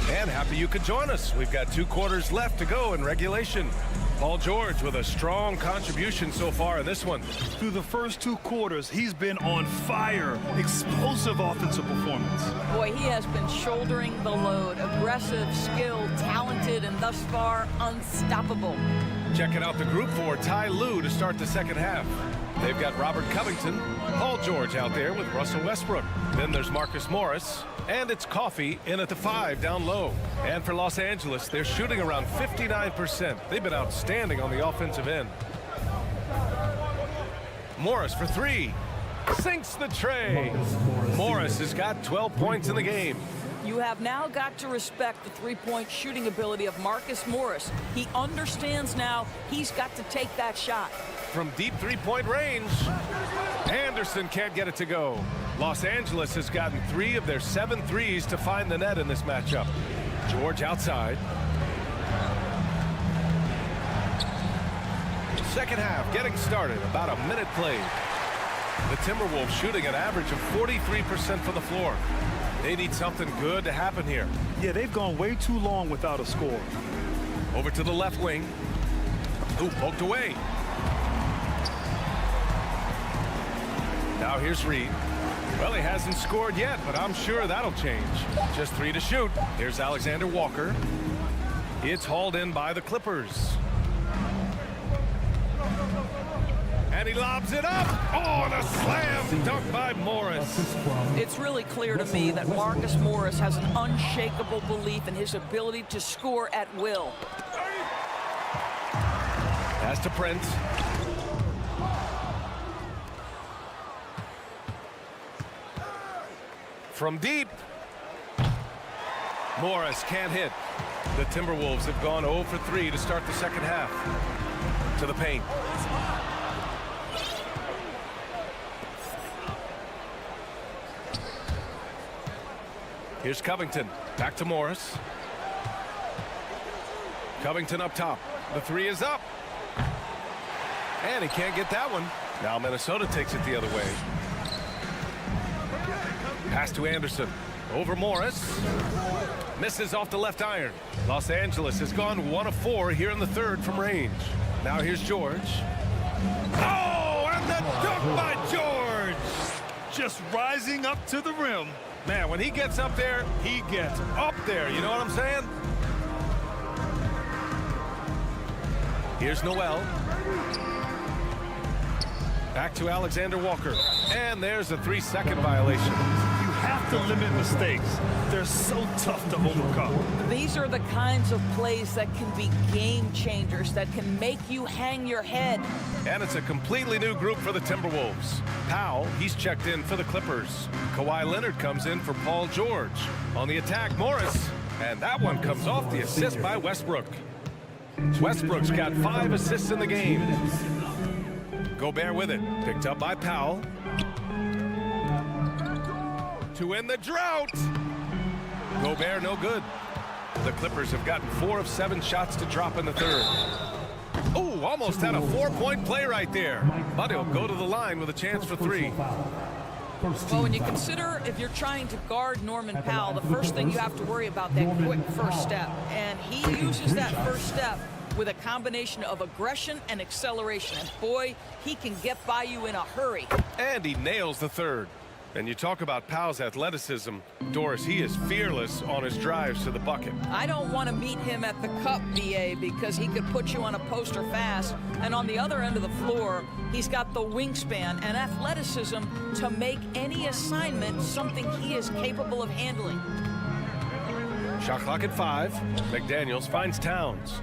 And happy you could join us. We've got 2 quarters left to go in regulation. Paul George with a strong contribution so far in this one. Through the first 2 quarters, he's been on fire. Explosive offensive performance. Boy, he has been shouldering the load. Aggressive, skilled, talented, and thus far unstoppable. Checking out the group for Ty Lue to start the second half. They've got Robert Covington, Paul George out there with Russell Westbrook. Then there's Marcus Morris, and it's Coffee in at the 5 down low. And for Los Angeles, they're shooting around 59%. They've been outstanding on the offensive end. Morris for 3. Sinks the tray. Morris has got 12 points in the game. You have now got to respect the three-point shooting ability of Marcus Morris. He understands now he's got to take that shot. From deep 3-point range, Anderson can't get it to go. Los Angeles has gotten 3 of their 7 threes to find the net in this matchup. George outside. Second half getting started, about a minute played. The Timberwolves shooting an average of 43% from the floor. They need something good to happen here. Yeah, they've gone way too long without a score. Over to the left wing. Ooh, poked away. Now here's Reed. Well, he hasn't scored yet, but I'm sure that'll change. Just 3 to shoot. Here's Alexander Walker. It's hauled in by the Clippers. And he lobs it up. Oh, and a slam dunk by Morris. It's really clear to me that Marcus Morris has an unshakable belief in his ability to score at will. Pass to Prince. From deep. Morris can't hit. The Timberwolves have gone 0 for 3 to start the second half. To the paint. Here's Covington. Back to Morris. Covington up top. The three is up. And he can't get that one. Now Minnesota takes it the other way. Pass to Anderson. Over Morris. Misses off the left iron. Los Angeles has gone 1 of 4 here in the third from range. Now here's George. Oh, and the dunk by George. Just rising up to the rim. Man, when he gets up there, he gets up there. You know what I'm saying? Here's Noel. Back to Alexander Walker. And there's a 3-second violation. You have to limit mistakes. They're so tough to overcome. These are the kinds of plays that can be game changers, that can make you hang your head. And it's a completely new group for the Timberwolves. Powell, he's checked in for the Clippers. Kawhi Leonard comes in for Paul George. On the attack, Morris. And that one comes off the assist by Westbrook. Westbrook's got 5 assists in the game. Gobert with it. Picked up by Powell. To end the drought. Gobert no good. The Clippers have gotten 4 of 7 shots to drop in the third. Oh, almost had a 4-point play right there. But he'll go to the line with a chance for 3. Well, when you consider if you're trying to guard Norman Powell, the first thing you have to worry about that quick first step. And he uses that first step with a combination of aggression and acceleration. And boy, he can get by you in a hurry. And he nails the third. And you talk about Powell's athleticism. Doris, he is fearless on his drives to the bucket. I don't want to meet him at the cup, BA, because he could put you on a poster fast. And on the other end of the floor, he's got the wingspan and athleticism to make any assignment something he is capable of handling. Shot clock at 5. McDaniels finds Towns.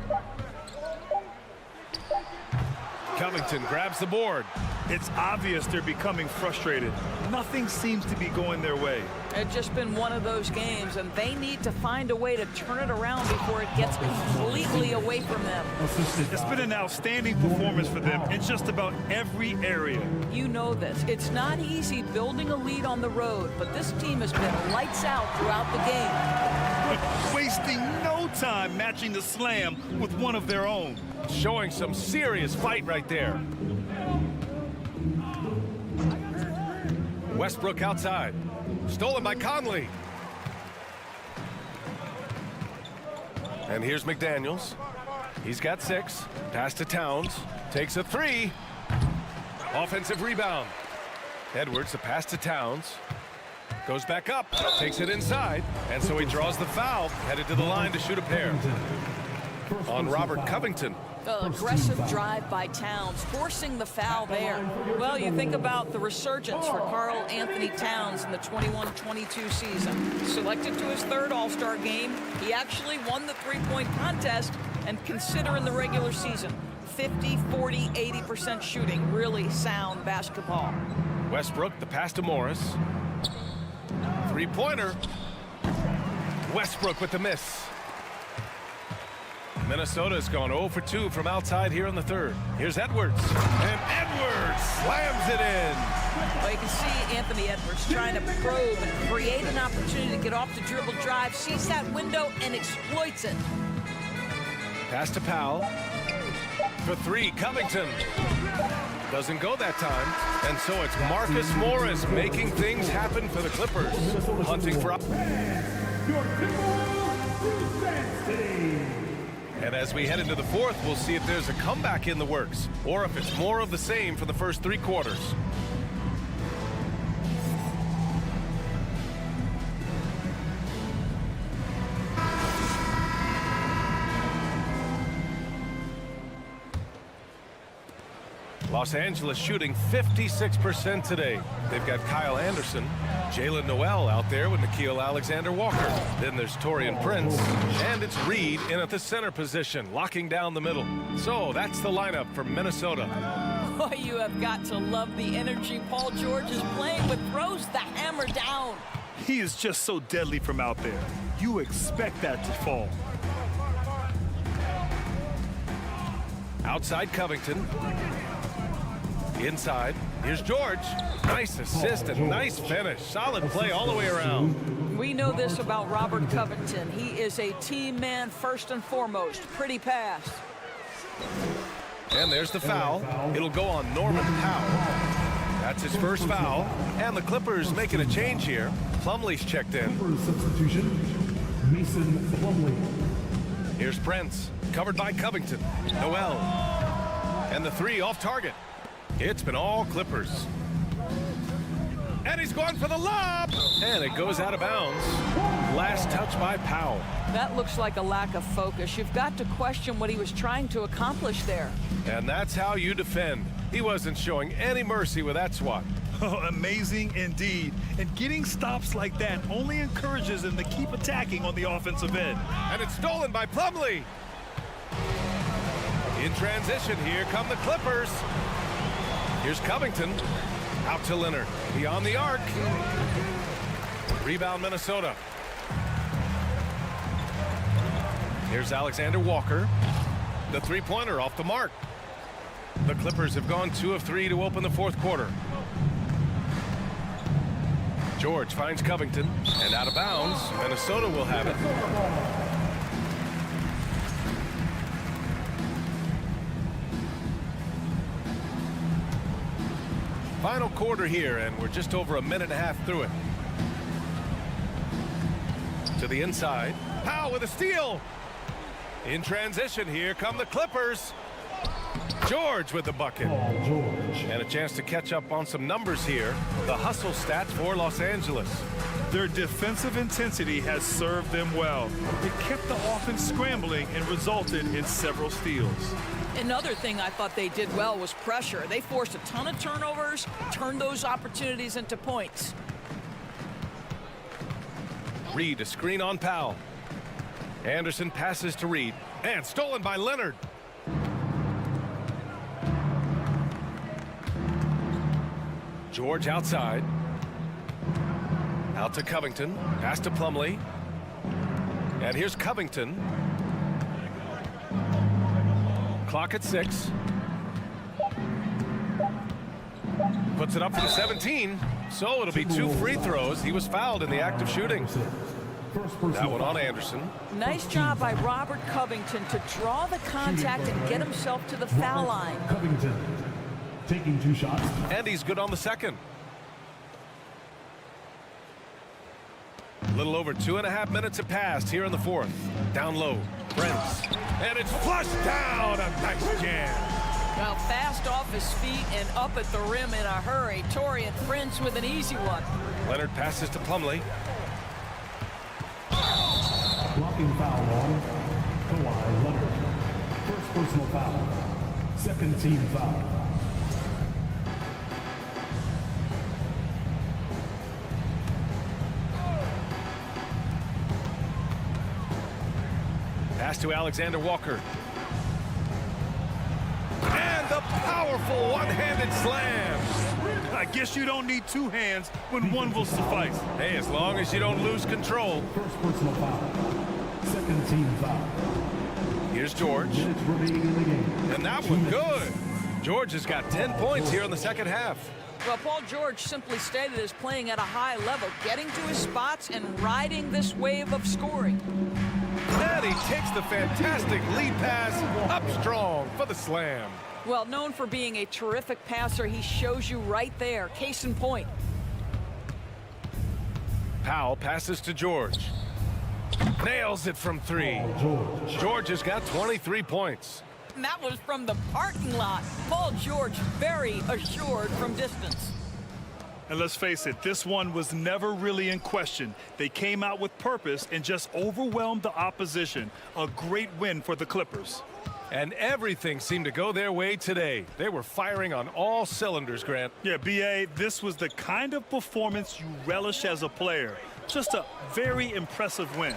Covington grabs the board. It's obvious they're becoming frustrated. Nothing seems to be going their way. It's just been one of those games, and they need to find a way to turn it around before it gets completely away from them. It's been an outstanding performance for them in just about every area. You know this. It's not easy building a lead on the road, but this team has been lights out throughout the game. Wasting no time matching the slam with one of their own. Showing some serious fight right there. Westbrook outside. Stolen by Conley. And here's McDaniels. He's got 6. Pass to Towns. Takes a 3. Offensive rebound. Edwards, the pass to Towns. Goes back up. Takes it inside. And so he draws the foul. Headed to the line to shoot a pair. On Robert Covington. Aggressive drive by Towns, forcing the foul there. Well, you think about the resurgence for Karl Anthony Towns in the 21-22 season. Selected to his 3rd All-Star game, he actually won the 3-point contest, and consider in the regular season, 50, 40, 80% shooting. Really sound basketball. Westbrook, the pass to Morris. 3-pointer. Westbrook with the miss. Minnesota has gone 0 for 2 from outside here in the third. Here's Edwards. And Edwards slams it in. Well, you can see Anthony Edwards trying to probe and create an opportunity to get off the dribble drive, sees that window and exploits it. Pass to Powell. For 3, Covington. Doesn't go that time. And so it's Marcus Morris making things happen for the Clippers. Hunting for... And as we head into the fourth, we'll see if there's a comeback in the works or if it's more of the same for the first 3 quarters. Los Angeles shooting 56% today. They've got Kyle Anderson, Jalen Noel out there with Nickeil Alexander-Walker. Then there's Taurean Prince, and it's Reed in at the center position, locking down the middle. So that's the lineup for Minnesota. Boy, you have got to love the energy Paul George is playing with. Throws the hammer down. He is just so deadly from out there. You expect that to fall. Outside Covington. Inside. Here's George. Nice assist and nice finish. Solid play all the way around. We know this about Robert Covington. He is a team man first and foremost. Pretty pass. And there's the foul. It'll go on Norman Powell. That's his first foul. And the Clippers making a change here. Plumlee's checked in. Substitution, Mason Plumlee. Here's Prince. Covered by Covington. Noel. And the three off target. It's been all Clippers. And he's going for the lob. And it goes out of bounds. Last touch by Powell. That looks like a lack of focus. You've got to question what he was trying to accomplish there. And that's how you defend. He wasn't showing any mercy with that swat. Oh, amazing indeed. And getting stops like that only encourages them to keep attacking on the offensive end. And it's stolen by Plumlee. In transition, here come the Clippers. Here's Covington. Out to Leonard. Beyond the arc. Rebound Minnesota. Here's Alexander Walker. The three-pointer off the mark. The Clippers have gone 2 of 3 to open the fourth quarter. George finds Covington. And out of bounds. Minnesota will have it. Final quarter here, and we're just over a minute and a half through it. To the inside. Powell with a steal. In transition, here come the Clippers. George with the bucket. And a chance to catch up on some numbers here. The hustle stats for Los Angeles. Their defensive intensity has served them well. It kept the offense scrambling and resulted in several steals. Another thing I thought they did well was pressure. They forced a ton of turnovers, turned those opportunities into points. Reed, a screen on Powell. Anderson passes to Reed. And stolen by Leonard. George outside. Out to Covington. Pass to Plumlee. And here's Covington. Clock at 6. Puts it up from 17. So it'll be 2 free throws. He was fouled in the act of shooting. That one on Anderson. Nice job by Robert Covington to draw the contact and get himself to the foul line. Covington taking 2 shots. And he's good on the second. A little over 2.5 minutes have passed here in the fourth. Down low. Prince. And it's flushed down. A nice jam. Well, fast off his feet and up at the rim in a hurry. Taurean Prince with an easy one. Leonard passes to Plumlee. Blocking foul on Kawhi Leonard. First personal foul. Second team foul. Pass to Alexander Walker. And the powerful one-handed slam. I guess you don't need 2 hands when one will suffice. Hey, as long as you don't lose control. First personal foul. Second team foul. Here's George. Minutes remaining in the game. And that one good. George has got 10 points here in the second half. Well, Paul George simply stated as playing at a high level, getting to his spots and riding this wave of scoring. And he takes the fantastic lead pass up strong for the slam. Well, known for being a terrific passer, he shows you right there. Case in point. Powell passes to George. Nails it from 3. George has got 23 points. And that was from the parking lot. Paul George very assured from distance. And let's face it, this one was never really in question. They came out with purpose and just overwhelmed the opposition. A great win for the Clippers. And everything seemed to go their way today. They were firing on all cylinders, Grant. Yeah, B.A., this was the kind of performance you relish as a player. Just a very impressive win.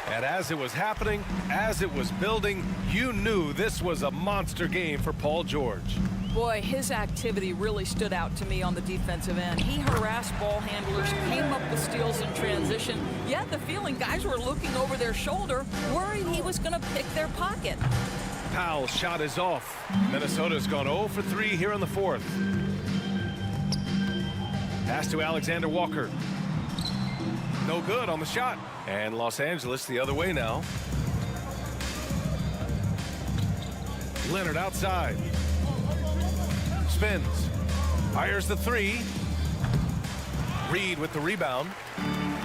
And as it was happening, as it was building, you knew this was a monster game for Paul George. Boy, his activity really stood out to me on the defensive end. He harassed ball handlers, came up with steals in transition. You had the feeling guys were looking over their shoulder, worried he was going to pick their pocket. Powell's shot is off. Minnesota's gone 0 for 3 here in the fourth. Pass to Alexander Walker. No good on the shot. And Los Angeles the other way now. Leonard outside. Spins. Fires the three. Reed with the rebound.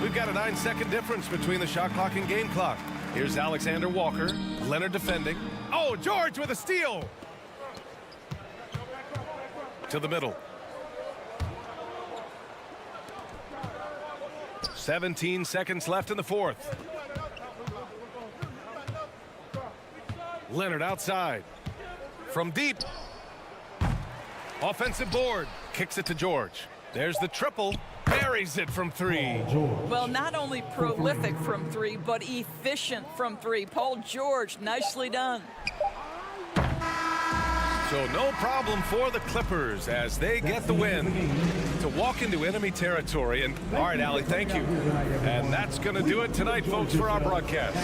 We've got a 9-second difference between the shot clock and game clock. Here's Alexander Walker. Leonard defending. Oh, George with a steal. To the middle. 17 seconds left in the fourth. Leonard outside. From deep. Offensive board. Kicks it to George. There's the triple. Buries it from three. Well, not only prolific from three, but efficient from three. Paul George, nicely done. So no problem for the Clippers as they get the win to walk into enemy territory. And all right, Allie, thank you. And that's going to do it tonight, folks, for our broadcast.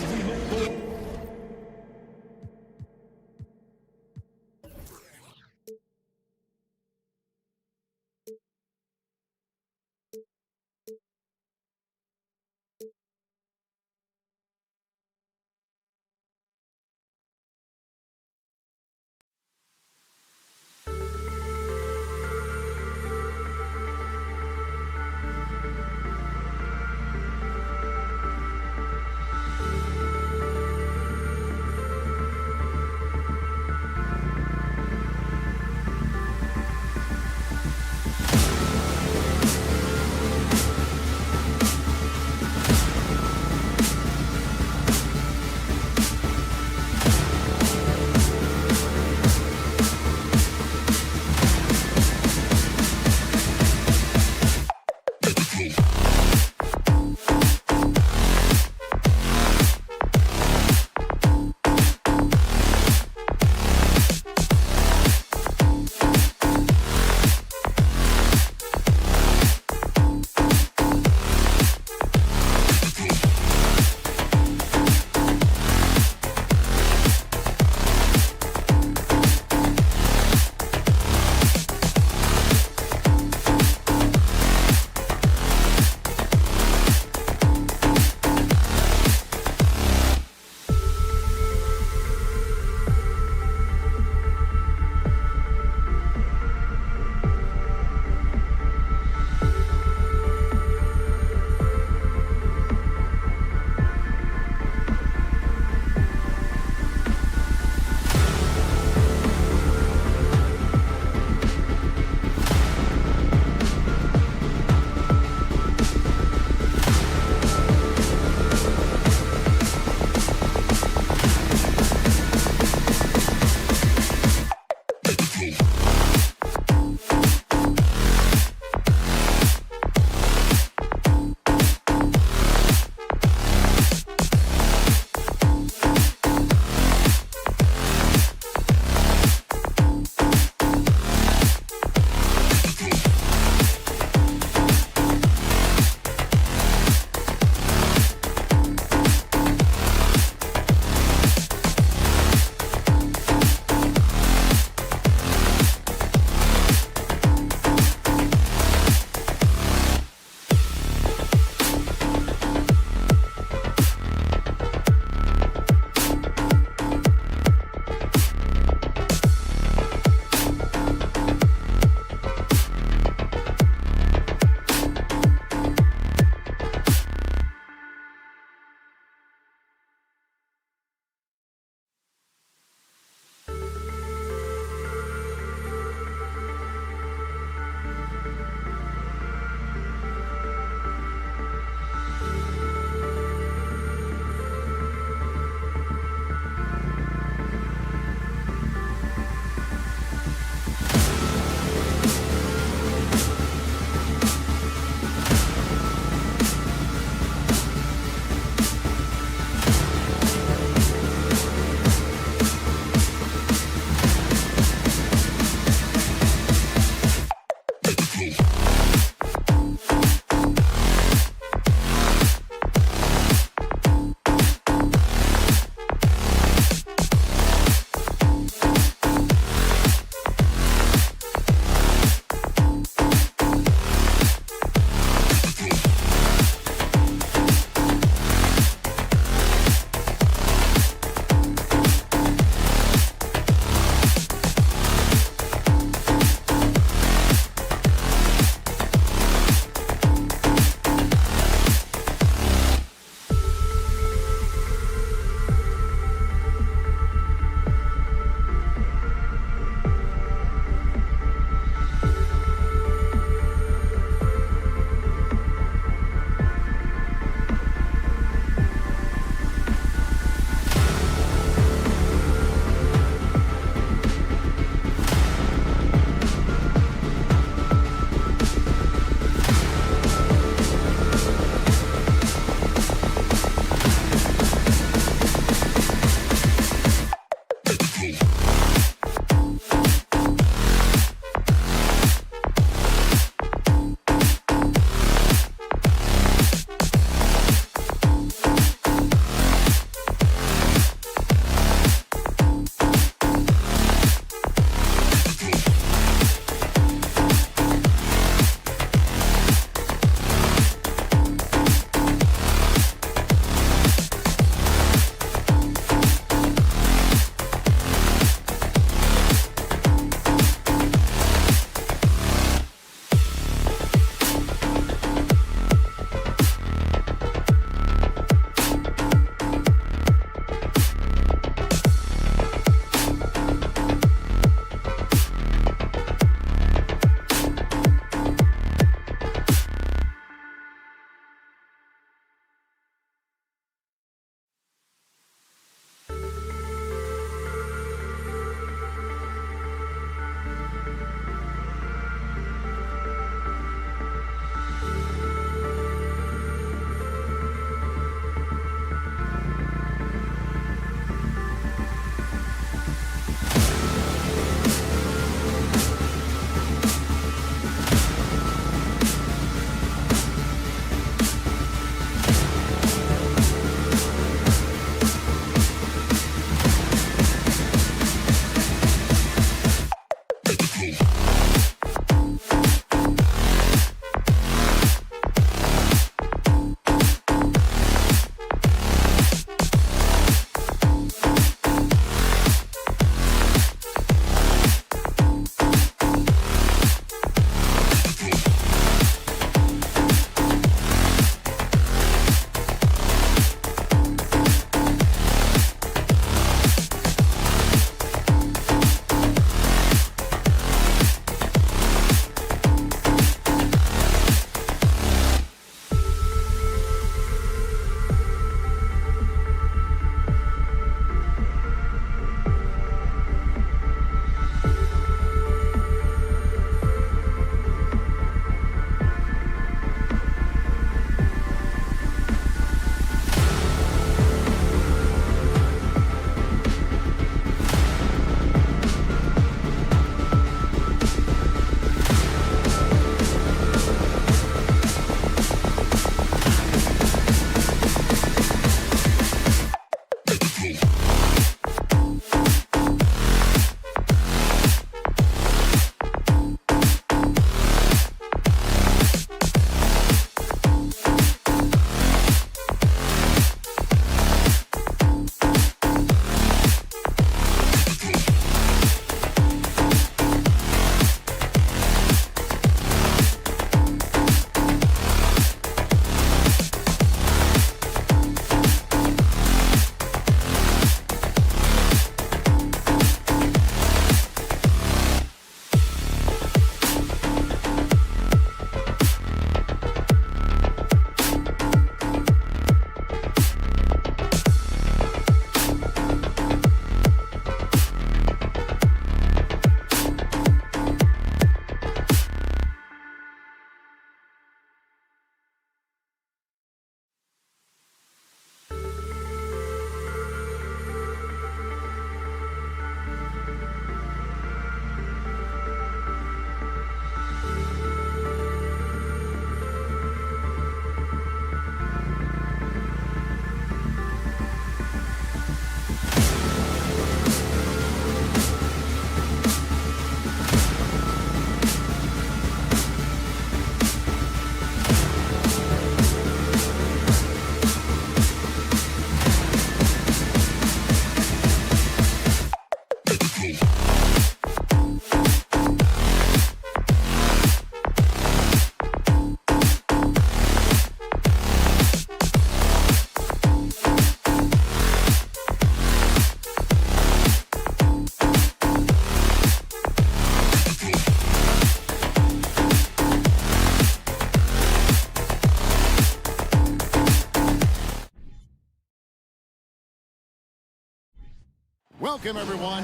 Welcome, everyone.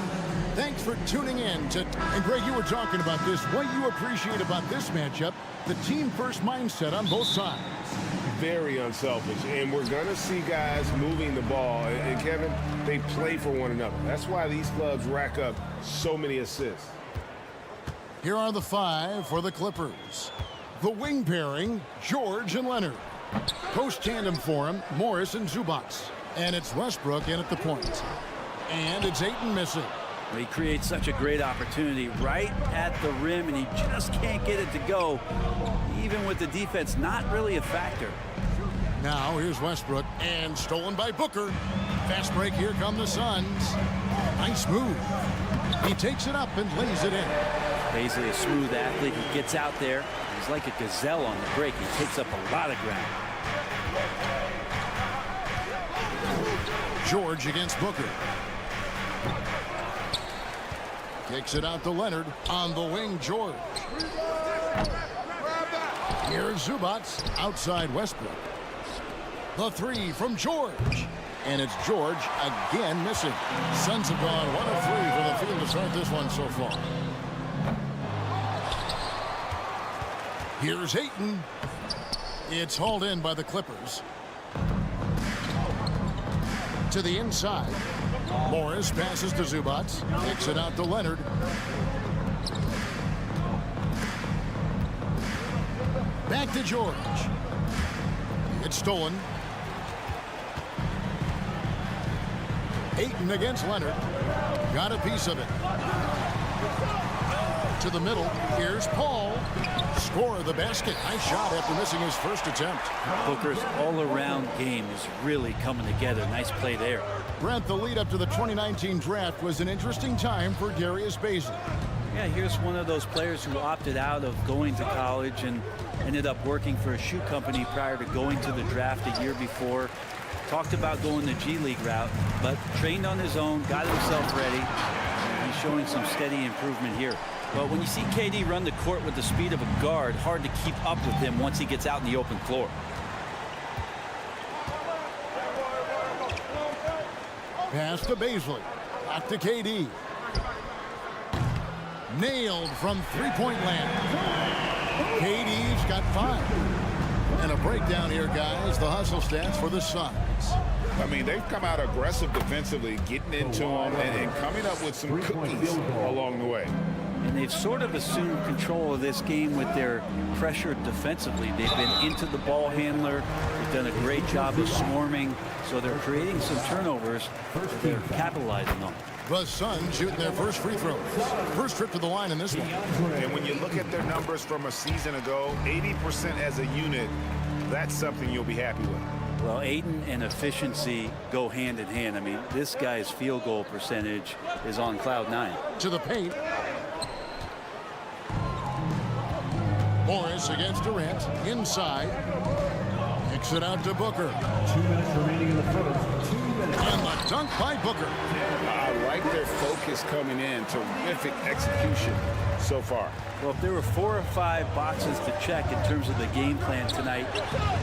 Thanks for tuning in to... And, Greg, you were talking about this. What you appreciate about this matchup, the team-first mindset on both sides. Very unselfish, and we're going to see guys moving the ball. And, Kevin, they play for one another. That's why these clubs rack up so many assists. Here are the 5 for the Clippers. The wing pairing, George and Leonard. Post tandem for him, Morris and Zubac. And it's Westbrook in at the point. And it's Ayton missing. He creates such a great opportunity right at the rim, and he just can't get it to go, even with the defense not really a factor. Now here's Westbrook, and stolen by Booker. Fast break, here come the Suns. Nice move. He takes it up and lays it in. Basically a smooth athlete. He gets out there. He's like a gazelle on the break. He takes up a lot of ground. George against Booker. Kicks it out to Leonard. On the wing, George. Here's Zubac outside Westbrook. The 3 from George. And it's George again missing. Suns have gone 1 of 3 for the field to start this one so far. Here's Ayton. It's hauled in by the Clippers. To the inside. Morris passes to Zubac. Kicks it out to Leonard. Back to George. It's stolen. Ayton against Leonard. Got a piece of it. To the middle. Here's Paul. Score the basket. Nice shot after missing his first attempt. Booker's all-around game is really coming together. Nice play there. Brent, the lead up to the 2019 draft was an interesting time for Darius Bazley. Yeah, here's one of those players who opted out of going to college and ended up working for a shoe company prior to going to the draft a year before. Talked about going the G League route, but trained on his own, got himself ready. He's showing some steady improvement here. But when you see KD run the court with the speed of a guard, hard to keep up with him once he gets out in the open floor. Pass to Bazley. Back to KD. Nailed from three-point land. KD's got 5. And a breakdown here, guys. The hustle stats for the Suns. I mean, they've come out aggressive defensively, getting into them and coming up with some cookies along the way. And they've sort of assumed control of this game with their pressure defensively. They've been into the ball handler. They've done a great job of swarming. So they're creating some turnovers that they're capitalizing on. The Suns shooting their first free throws. First trip to the line in this one. And when you look at their numbers from a season ago, 80% as a unit, that's something you'll be happy with. Well, Ayton and efficiency go hand in hand. I mean, this guy's field goal percentage is on cloud 9. To the paint. Morris against Durant. Inside. Kicks it out to Booker. 2 minutes remaining in the first. 2 minutes. And the dunk by Booker. I like their focus coming in. Terrific execution so far. Well, if there were 4 or 5 boxes to check in terms of the game plan tonight,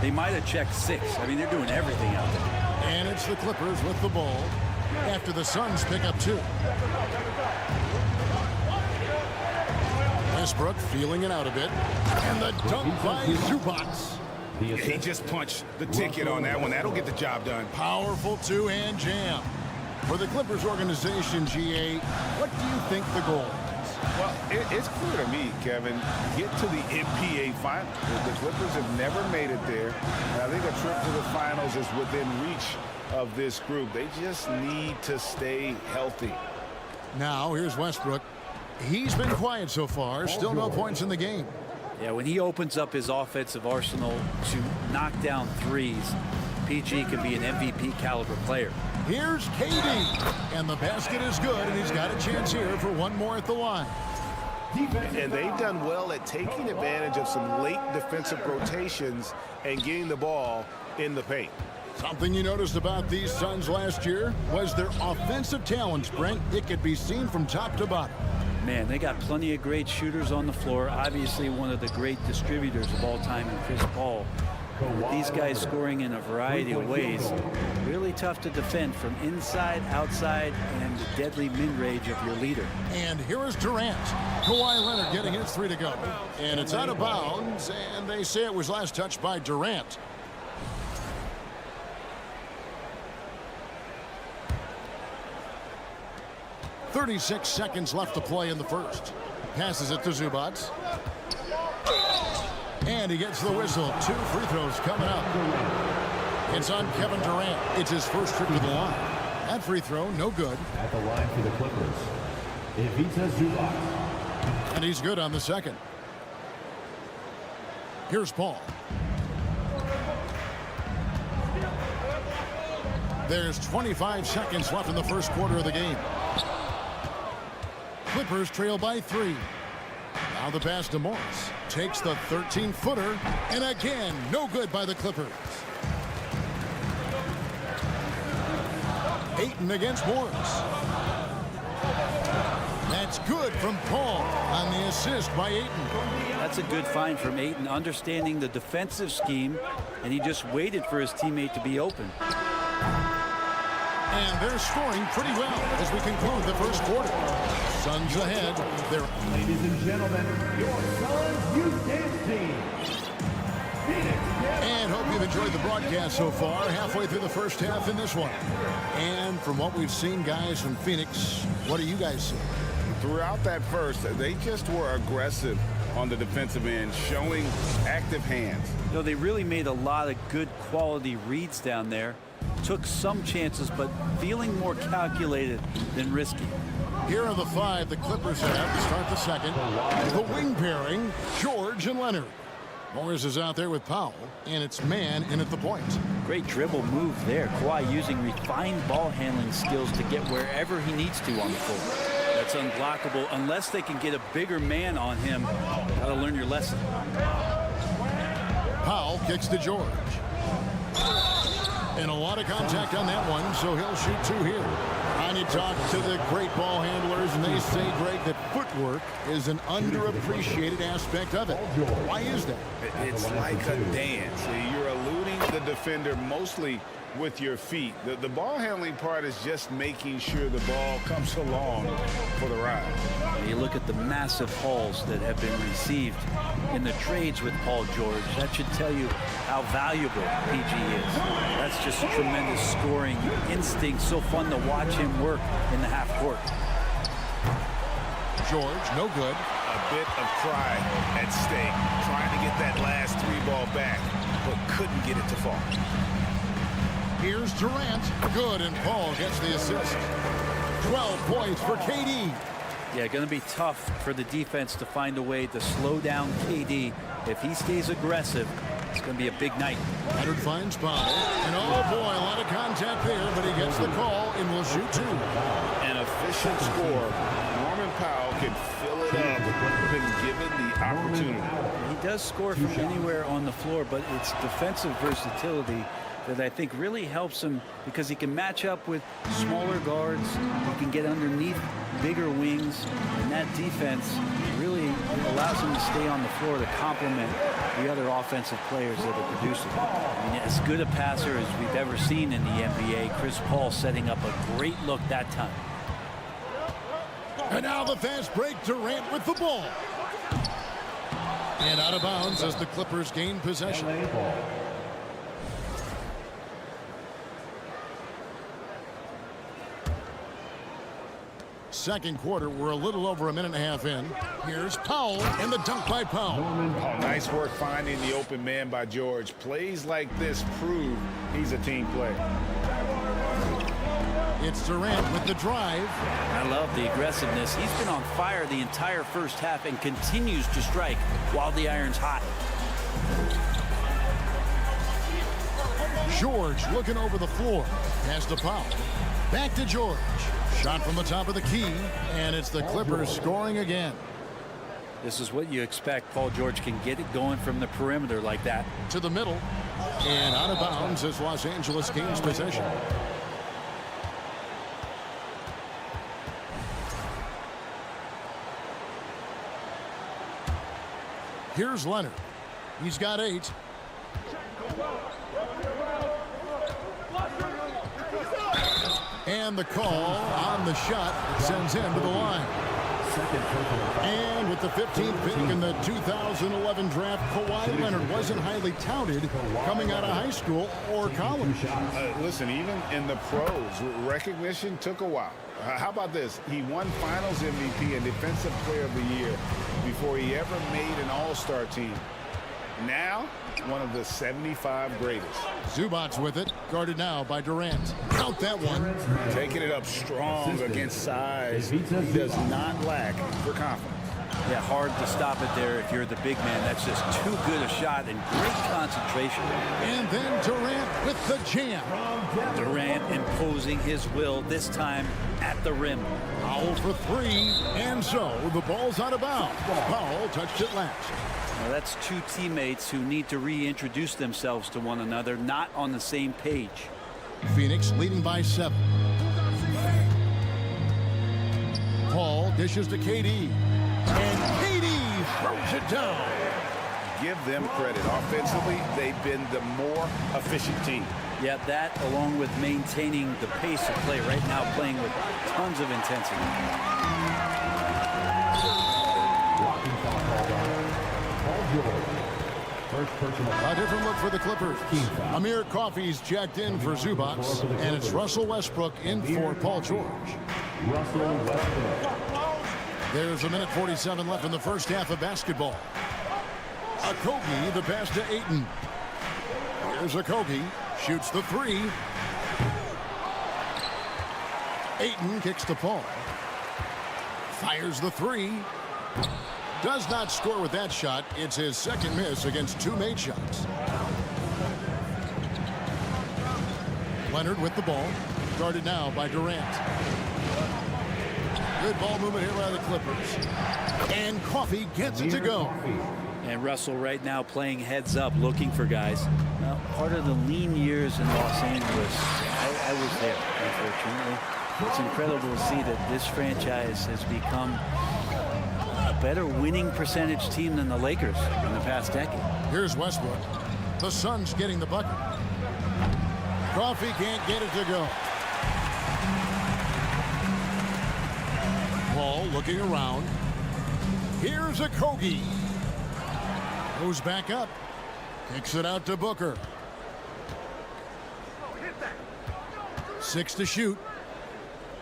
they might have checked 6. I mean, they're doing everything out there. And it's the Clippers with the ball after the Suns pick up 2. Westbrook feeling it out a bit. And the dunk by Zubac. He just punched the ticket on that one. That'll get the job done. Powerful two-hand jam. For the Clippers organization, GA, what do you think the goal is? Well, it's clear to me, Kevin, get to the NBA Finals. The Clippers have never made it there. I think a trip to the Finals is within reach of this group. They just need to stay healthy. Now, here's Westbrook. He's been quiet so far. Still no points in the game. Yeah, when he opens up his offensive arsenal to knock down threes, PG can be an MVP caliber player. Here's KD. And the basket is good, and he's got a chance here for one more at the line. And they've done well at taking advantage of some late defensive rotations and getting the ball in the paint. Something you noticed about these Suns last year was their offensive talents, Brent. It could be seen from top to bottom. Man, they got plenty of great shooters on the floor. Obviously, one of the great distributors of all time in Chris Paul. With these guys scoring in a variety of ways, really tough to defend from inside, outside, and the deadly mid-range of your leader. And here is Durant. Kawhi Leonard getting his 3 to go. And it's out of bounds, and they say it was last touched by Durant. "36 seconds left to play in the first." Passes it to Zubac. And he gets the whistle. 2 free throws coming up. It's on Kevin Durant. It's his first trip to the line. That free throw, no good. At the line for the Clippers, Ivica Zubac. And he's good on the second. Here's Paul. There's 25 seconds left in the first quarter of the game. Clippers trail by 3. Now the pass to Morris. Takes the 13-footer. And again, no good by the Clippers. Ayton against Morris. That's good from Paul on the assist by Ayton. That's a good find from Ayton, understanding the defensive scheme, and he just waited for his teammate to be open. And they're scoring pretty well as we conclude the first quarter. Suns ahead. They're Ladies and gentlemen, your Suns Youth Dance Team. And hope you've enjoyed the broadcast so far. Halfway through the first half in this one. And from what we've seen, guys, from Phoenix, what do you guys see? Throughout that first, they just were aggressive on the defensive end, showing active hands. You know, they really made a lot of good quality reads down there. Took some chances, but feeling more calculated than risky. Here are the 5 the Clippers have to start the second. The wing pairing, George and Leonard. Morris is out there with Powell, and it's man in at the point. Great dribble move there. Kawhi using refined ball handling skills to get wherever he needs to on the floor. That's unblockable unless they can get a bigger man on him. Gotta learn your lesson. Powell kicks to George. And a lot of contact on that one, so he'll shoot 2 here. And you talk to the great ball handlers, and they say, Greg, that footwork is an underappreciated aspect of it. Why is that? It's like a dance. You're eluding the defender mostly with your feet. The ball handling part is just making sure the ball comes along for the ride. You look at the massive hauls that have been received in the trades with Paul George. That should tell you how valuable PG is. That's just tremendous scoring instinct. So fun to watch him work in the half court. George, no good. A bit of pride at stake, trying to get that last 3-ball back, but couldn't get it to fall. Here's Durant. Good, and Paul gets the assist. 12 points for KD. Yeah, going to be tough for the defense to find a way to slow down KD. If he stays aggressive, it's going to be a big night. Leonard finds Powell. And oh boy, a lot of contact there, but he gets the call and will shoot 2. An efficient score. Norman Powell can fill it up when given the opportunity. He does score from anywhere on the floor, but it's defensive versatility that I think really helps him because he can match up with smaller guards. He can get underneath bigger wings, and that defense really allows him to stay on the floor to complement the other offensive players that are producing. I mean, as good a passer as we've ever seen in the NBA. Chris Paul setting up a great look that time. And now the fast break. Durant with the ball. And out of bounds as the Clippers gain possession. Second quarter, we're a little over a minute and a half in. Here's Powell, and the dunk by Powell. Oh, nice work finding the open man by George. Plays like this prove he's a team player. It's Durant with the drive. I love the aggressiveness. He's been on fire the entire first half and continues to strike while the iron's hot. George looking over the floor. Pass to Powell. Back to George. Shot from the top of the key, and it's the Clippers scoring again. This is what you expect. Paul George can get it going from the perimeter like that. To the middle, and out of bounds as Los Angeles gains possession. Here's Leonard. He's got 8. And the call on the shot sends him to the line. And with the 15th pick in the 2011 draft, Kawhi Leonard wasn't highly touted coming out of high school or college. Listen, even in the pros, recognition took a while. How about this? He won Finals MVP and Defensive Player of the Year before he ever made an All-Star team. Now, one of the 75 greatest. Zubac's with it, guarded now by Durant. Count that one. Taking it up strong against size. He does not lack for confidence. Yeah, hard to stop it there if you're the big man. That's just too good a shot and great concentration. And then Durant with the jam. Durant imposing his will, this time at the rim. Powell for three, and so the ball's out of bounds. Powell touched it last. Now that's two teammates who need to reintroduce themselves to one another, not on the same page. Phoenix leading by 7. Paul dishes to KD. And KD throws it down. Give them credit. Offensively, they've been the more efficient team. Yeah, that along with maintaining the pace of play right now, playing with tons of intensity. A different look for the Clippers. Amir Coffey's checked in for Zubac, and it's Russell Westbrook in for Paul George. Russell Westbrook. There's 1:47 left in the first half of basketball. Okogie, the pass to Ayton. Here's Okogie, shoots the three. Ayton kicks to Paul. Fires the three. Does not score with that shot. It's his second miss against 2 made shots. Leonard with the ball. Guarded now by Durant. Good ball movement here by the Clippers. And Coffey gets it to go. And Russell right now playing heads up, looking for guys. Now, part of the lean years in Los Angeles, I was there, unfortunately. It's incredible to see that this franchise has become a better winning percentage team than the Lakers in the past decade. Here's Westbrook. The Suns getting the bucket. Coffey can't get it to go. Paul looking around. Here's Okogie. Goes back up. Kicks it out to Booker. 6 to shoot.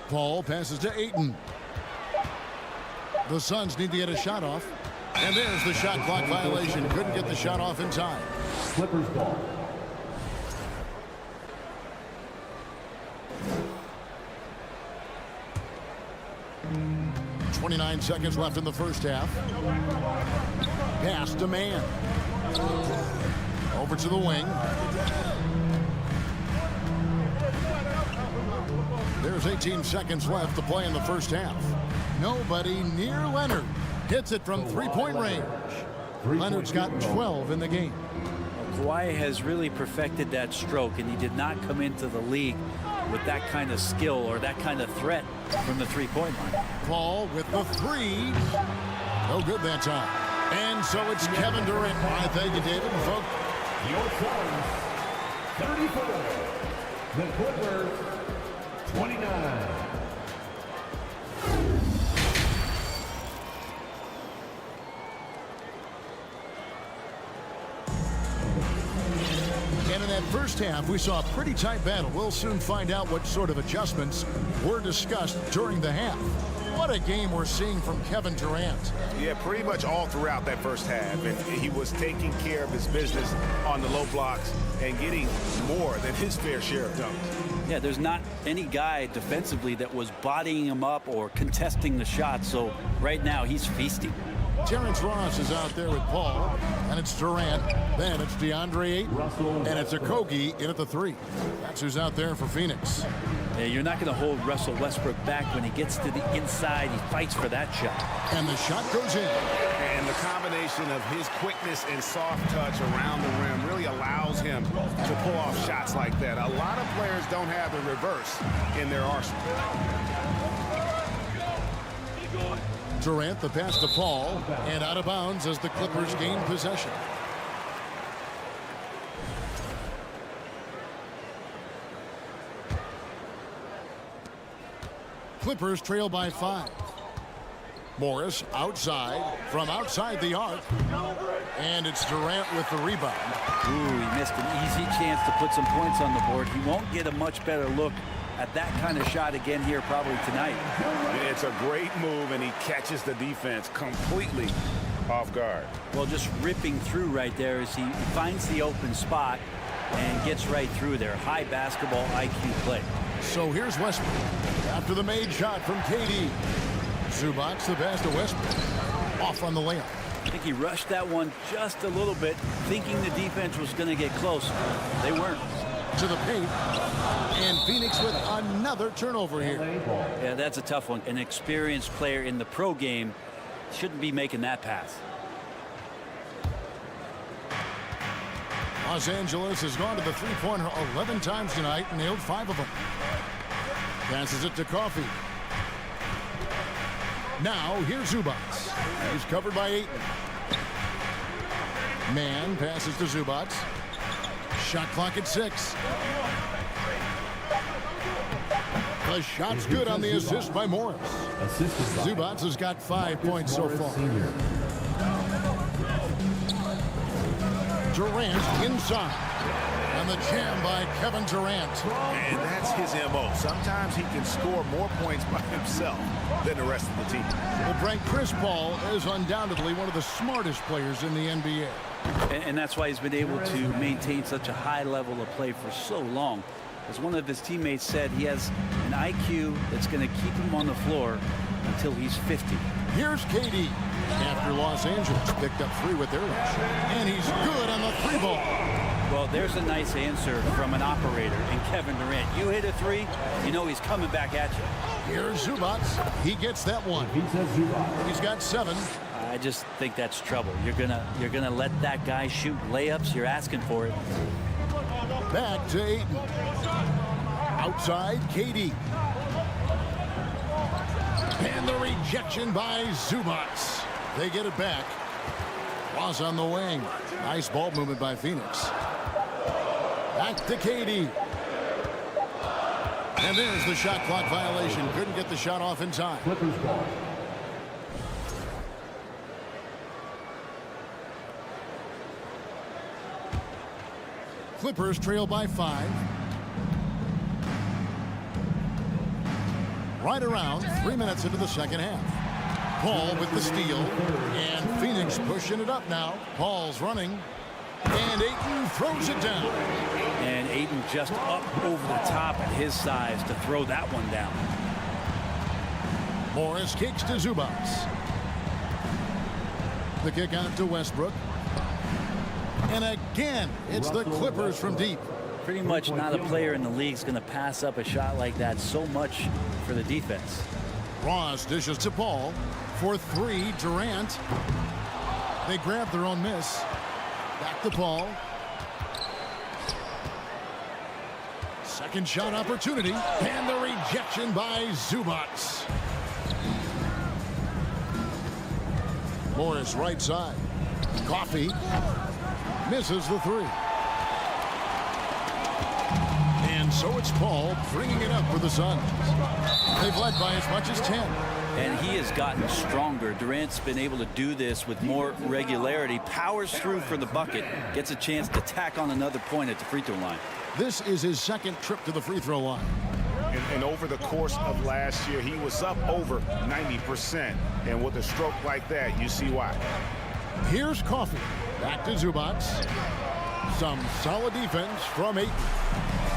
Paul passes to Ayton. The Suns need to get a shot off. And there's the shot clock violation. Couldn't get the shot off in time. Clippers ball. 29 seconds left in the first half. Pass to man. Over to the wing. There's 18 seconds left to play in the first half. Nobody near Leonard. Hits it from three-point range. Leonard's got 12 in the game. Kawhi has really perfected that stroke, and he did not come into the league with that kind of skill or that kind of threat from the three-point line. Paul with the three. No good that time. And so it's Kevin Durant. I thank you, David and folks. Your Suns, 34. The Clippers, 29. And in that first half, we saw a pretty tight battle. We'll soon find out what sort of adjustments were discussed during the half. What a game we're seeing from Kevin Durant. Yeah, pretty much all throughout that first half. And he was taking care of his business on the low blocks and getting more than his fair share of dunks. Yeah, there's not any guy defensively that was bodying him up or contesting the shot. So right now he's feasting. Terrence Ross is out there with Paul, and it's Durant. Then it's DeAndre Ayton, and it's Okogie in at the three. That's who's out there for Phoenix. Yeah, you're not going to hold Russell Westbrook back when he gets to the inside. He fights for that shot. And the shot goes in. And the combination of his quickness and soft touch around the rim really allows him to pull off shots like that. A lot of players don't have the reverse in their arsenal. Durant, the pass to Paul, and out of bounds as the Clippers gain possession. Clippers trail by 5. Morris outside, from outside the arc. And it's Durant with the rebound. Ooh, he missed an easy chance to put some points on the board. He won't get a much better look at that kind of shot again here probably tonight. It's a great move, and he catches the defense completely off guard. Well, just ripping through right there as he finds the open spot and gets right through there. High basketball IQ play. So here's Westbrook after the made shot from KD. Zubac the pass to Westbrook. Off on the layup. I think he rushed that one just a little bit, thinking the defense was going to get close. They weren't. To the paint. And Phoenix with another turnover here. Yeah, that's a tough one. An experienced player in the pro game shouldn't be making that pass. Los Angeles has gone to the three-pointer 11 times tonight and nailed 5 of them. Passes it to Coffey. Now here's Zubac. He's covered by Ayton. Man passes to Zubac. Shot clock at 6. The shot's good on the assist by Morris. Zubac has got 5 points so far. Durant inside. And the jam by Kevin Durant. And that's his MO. Sometimes he can score more points by himself than the rest of the team. Well, Frank, Chris Paul is undoubtedly one of the smartest players in the NBA. And that's why he's been able to maintain such a high level of play for so long. As one of his teammates said, he has an IQ that's going to keep him on the floor until he's 50. Here's KD after Los Angeles picked up 3 with their rush. And he's good on the 3 ball. Well, there's a nice answer from an operator in Kevin Durant. You hit a 3, you know he's coming back at you. Here's Zubac. He gets that one. He's got 7. I just think that's trouble. You're gonna let that guy shoot layups. You're asking for it. Back to Ayton. Outside, KD. And the rejection by Zubac. They get it back. Was on the wing. Nice ball movement by Phoenix. Back to KD. And there's the shot clock violation. Couldn't get the shot off in time. Clippers ball. Clippers trail by 5. Right around 3 minutes into the second half. Paul with the steal. And Phoenix pushing it up now. Paul's running. And Ayton throws it down. And Ayton just up over the top at his size to throw that one down. Morris kicks to Zubac. The kick out to Westbrook. And again, it's the Clippers from deep. Pretty much not a player in the league is going to pass up a shot like that so much for the defense. Ross dishes to Paul for 3. Durant. They grab their own miss. Back to Paul. Second shot opportunity. And the rejection by Zubac. Morris right side. Coffey misses the 3. And so it's Paul bringing it up for the Suns. They've led by as much as 10. And he has gotten stronger. Durant's been able to do this with more regularity. Powers through for the bucket. Gets a chance to tack on another point at the free throw line. This is his second trip to the free throw line. And over the course of last year, he was up over 90%. And with a stroke like that, you see why. Here's Coffey. Back to Zubac. Some solid defense from Ayton.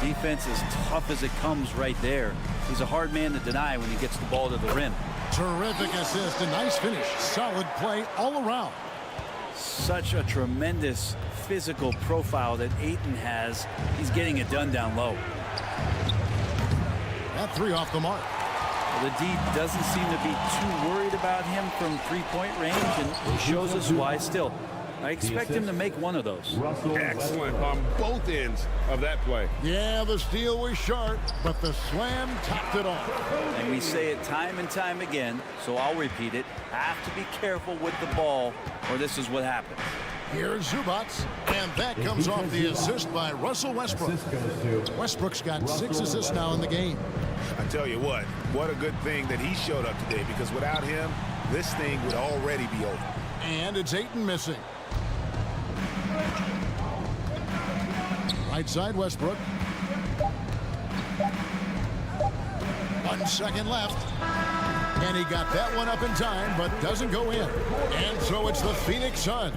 Defense as tough as it comes right there. He's a hard man to deny when he gets the ball to the rim. Terrific assist and nice finish. Solid play all around. Such a tremendous physical profile that Ayton has. He's getting it done down low. That 3 off the mark. The D doesn't seem to be too worried about him from three-point range, and shows us why still. I expect him to make one of those. Excellent on both ends of that play. Yeah, the steal was sharp, but the slam topped it off. And we say it time and time again, so I'll repeat it. Have to be careful with the ball, or this is what happens. Here's Zubac, and that comes off the assist by Russell Westbrook. Westbrook's got 6 assists now in the game. I tell you what a good thing that he showed up today, because without him, this thing would already be over. And it's Ayton missing. Right side, Westbrook. 1 second left. And he got that one up in time, but doesn't go in. And so it's the Phoenix Suns.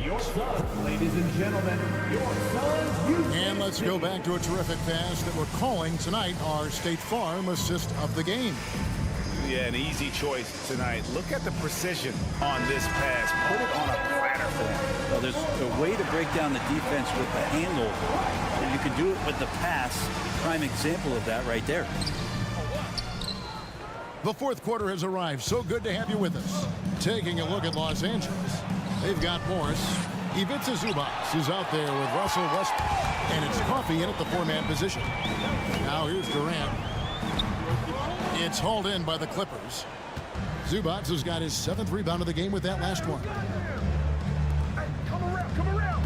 Ladies and gentlemen, your Suns. And let's go back to a terrific pass that we're calling tonight our State Farm assist of the game. Yeah, an easy choice tonight. Look at the precision on this pass. Put it on a platter for him. Well, there's a way to break down the defense with the handle, and you can do it with the pass. Prime example of that right there. The fourth quarter has arrived. So good to have you with us. Taking a look at Los Angeles. They've got Morris. Ivica Zubac is out there with Russell Westbrook. And it's Coffee in at the four-man position. Now here's Durant. It's hauled in by the Clippers. Zubac has got his 7th rebound of the game with that last one. Come around.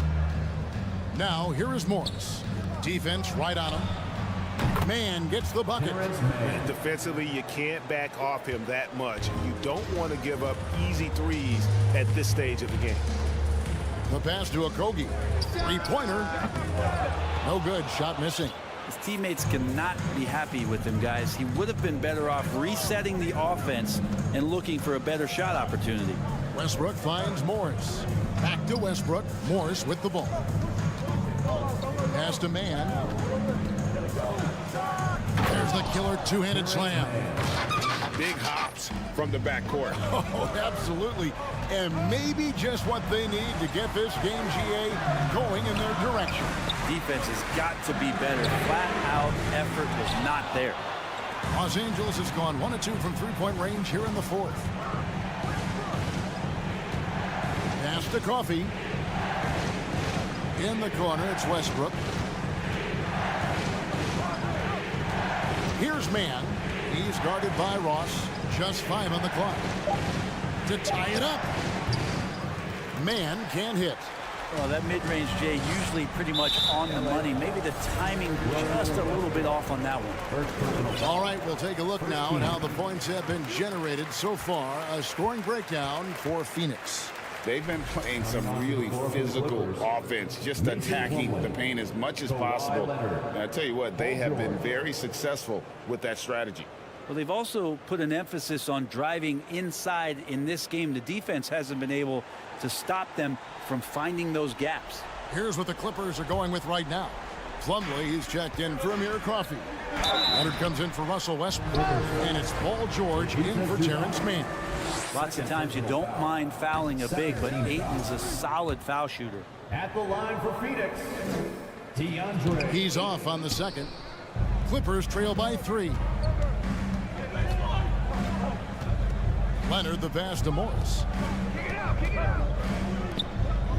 Now here is Morris. Defense right on him. Man gets the bucket. Defensively, you can't back off him that much. You don't want to give up easy threes at this stage of the game. The pass to Okogie. Three-pointer. No good. Shot missing. His teammates cannot be happy with him, guys. He would have been better off resetting the offense and looking for a better shot opportunity. Westbrook finds Morris. Back to Westbrook. Morris with the ball. Pass to Man. There's the killer two-handed slam. Big hops from the backcourt. Oh, absolutely. And maybe just what they need to get this game, GA, going in their direction. Defense has got to be better. Flat-out effort was not there. Los Angeles has gone 1 of 2 from three-point range here in the fourth. Pass to Coffee. In the corner, it's Westbrook. Here's Man. He's guarded by Ross. Just 5 on the clock. To tie it up. Man can't hit. Well, that mid-range, Jay, usually pretty much on the money. Maybe the timing just a little bit off on that one. All right, we'll take a look now at how the points have been generated so far. A scoring breakdown for Phoenix. They've been playing some really physical offense, just attacking the paint as much as possible. And I tell you what, they have been very successful with that strategy. Well, they've also put an emphasis on driving inside in this game. The defense hasn't been able to stop them from finding those gaps. Here's what the Clippers are going with right now. Plumlee, he's checked in for Amir Coffee. Leonard comes in for Russell Westbrook. And it's Paul George in for Terrence Mann. Lots of times you don't mind fouling a big, but Ayton's a solid foul shooter. At the line for Phoenix, DeAndre. He's off on the second. Clippers trail by 3. Leonard the pass to Morris.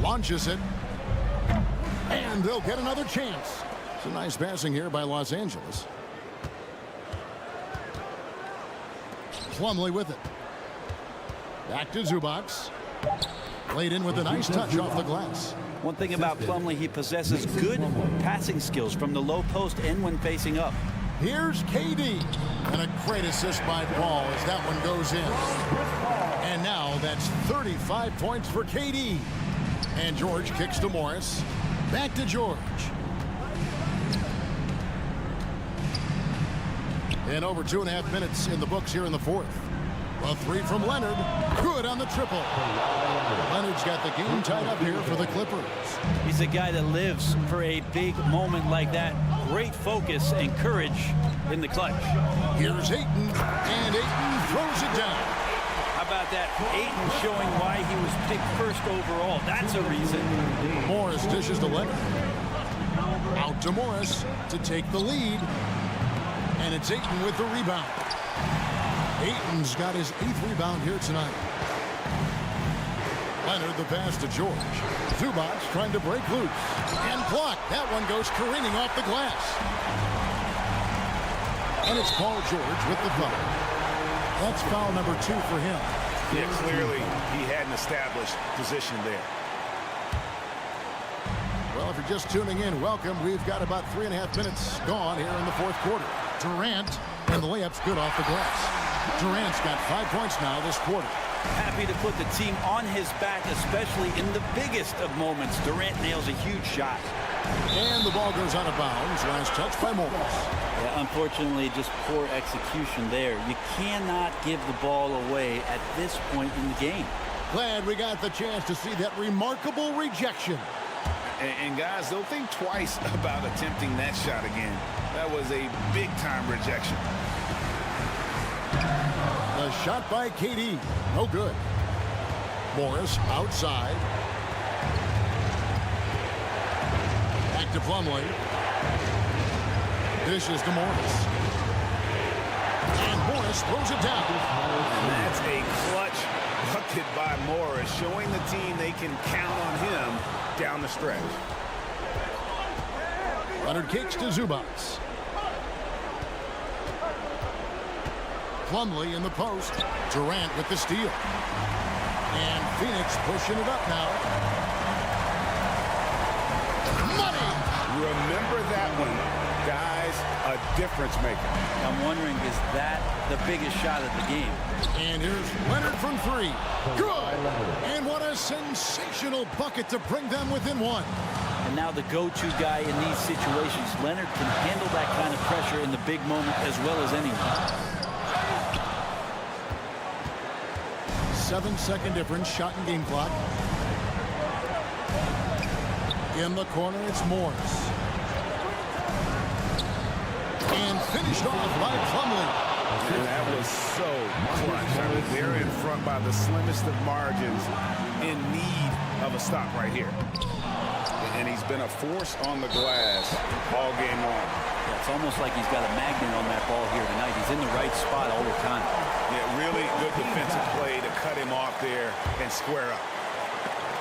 Launches it. And they'll get another chance. It's a nice passing here by Los Angeles. Plumlee with it. Back to Zubac. Laid in with a nice touch off the glass. One thing about Plumlee, he possesses good passing skills from the low post and when facing up. Here's KD. And a great assist by Paul as that one goes in. And now that's 35 points for KD. And George kicks to Morris. Back to George. And over 2.5 minutes in the books here in the fourth. A 3 from Leonard. Good on the triple. Leonard's got the game tied up here for the Clippers. He's a guy that lives for a big moment like that. Great focus and courage in the clutch. Here's Ayton. And Ayton throws it down. How about that? Ayton showing why he was picked first overall. That's a reason. Morris dishes to Leonard. Out to Morris to take the lead. And it's Ayton with the rebound. Ayton's got his 8th rebound here tonight. Leonard the pass to George. Zubac trying to break loose. And blocked. That one goes careening off the glass. And it's Paul George with the foul. That's foul number 2 for him. Yeah, clearly he had an established position there. Well, if you're just tuning in, welcome. We've got about 3.5 minutes gone here in the fourth quarter. Durant And the layup's good off the glass. Durant's got 5 points now this quarter. Happy to put the team on his back, especially in the biggest of moments. Durant nails a huge shot. And the ball goes out of bounds. Last touch by Morris. Yeah, unfortunately, just poor execution there. You cannot give the ball away at this point in the game. Glad we got the chance to see that remarkable rejection. And guys, don't think twice about attempting that shot again. That was a big-time rejection. The shot by KD. No good. Morris outside. Back to Plumlee. Dishes to Morris. And Morris throws it down. And that's a clutch bucket by Morris, showing the team they can count on him down the stretch. Leonard kicks to Zubac. Plumlee in the post. Durant with the steal. And Phoenix pushing it up now. Money! Remember that one, guys, a difference maker. I'm wondering, is that the biggest shot of the game? And here's Leonard from 3. Good! And what a sensational bucket to bring them within 1. And now the go-to guy in these situations. Leonard can handle that kind of pressure in the big moment as well as anyone. 7-second difference, shot and game clock. In the corner, it's Morris. And finished off by Plumlee. And that was so clutch. I mean, they're in front by the slimmest of margins, in need of a stop right here. And he's been a force on the glass all game long. Yeah, it's almost like he's got a magnet on that ball here tonight. He's in the right spot all the time. Yeah, really good defensive play to cut him off there and square up.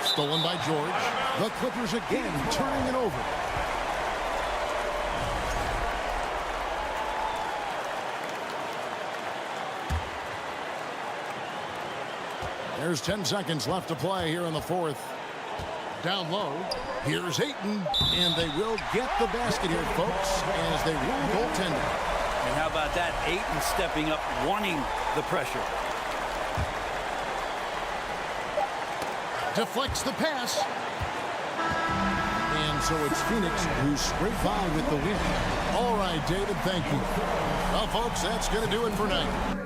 Stolen by George. The Clippers again turning it over. There's 10 seconds left to play here in the 4th. Down low, here's Ayton, and they will get the basket here, folks, as they rule goaltending. And how about that? Ayton stepping up, wanting the pressure. Deflects the pass. And so it's Phoenix who scraped by with the win. All right, David, thank you. Well, folks, that's going to do it for tonight.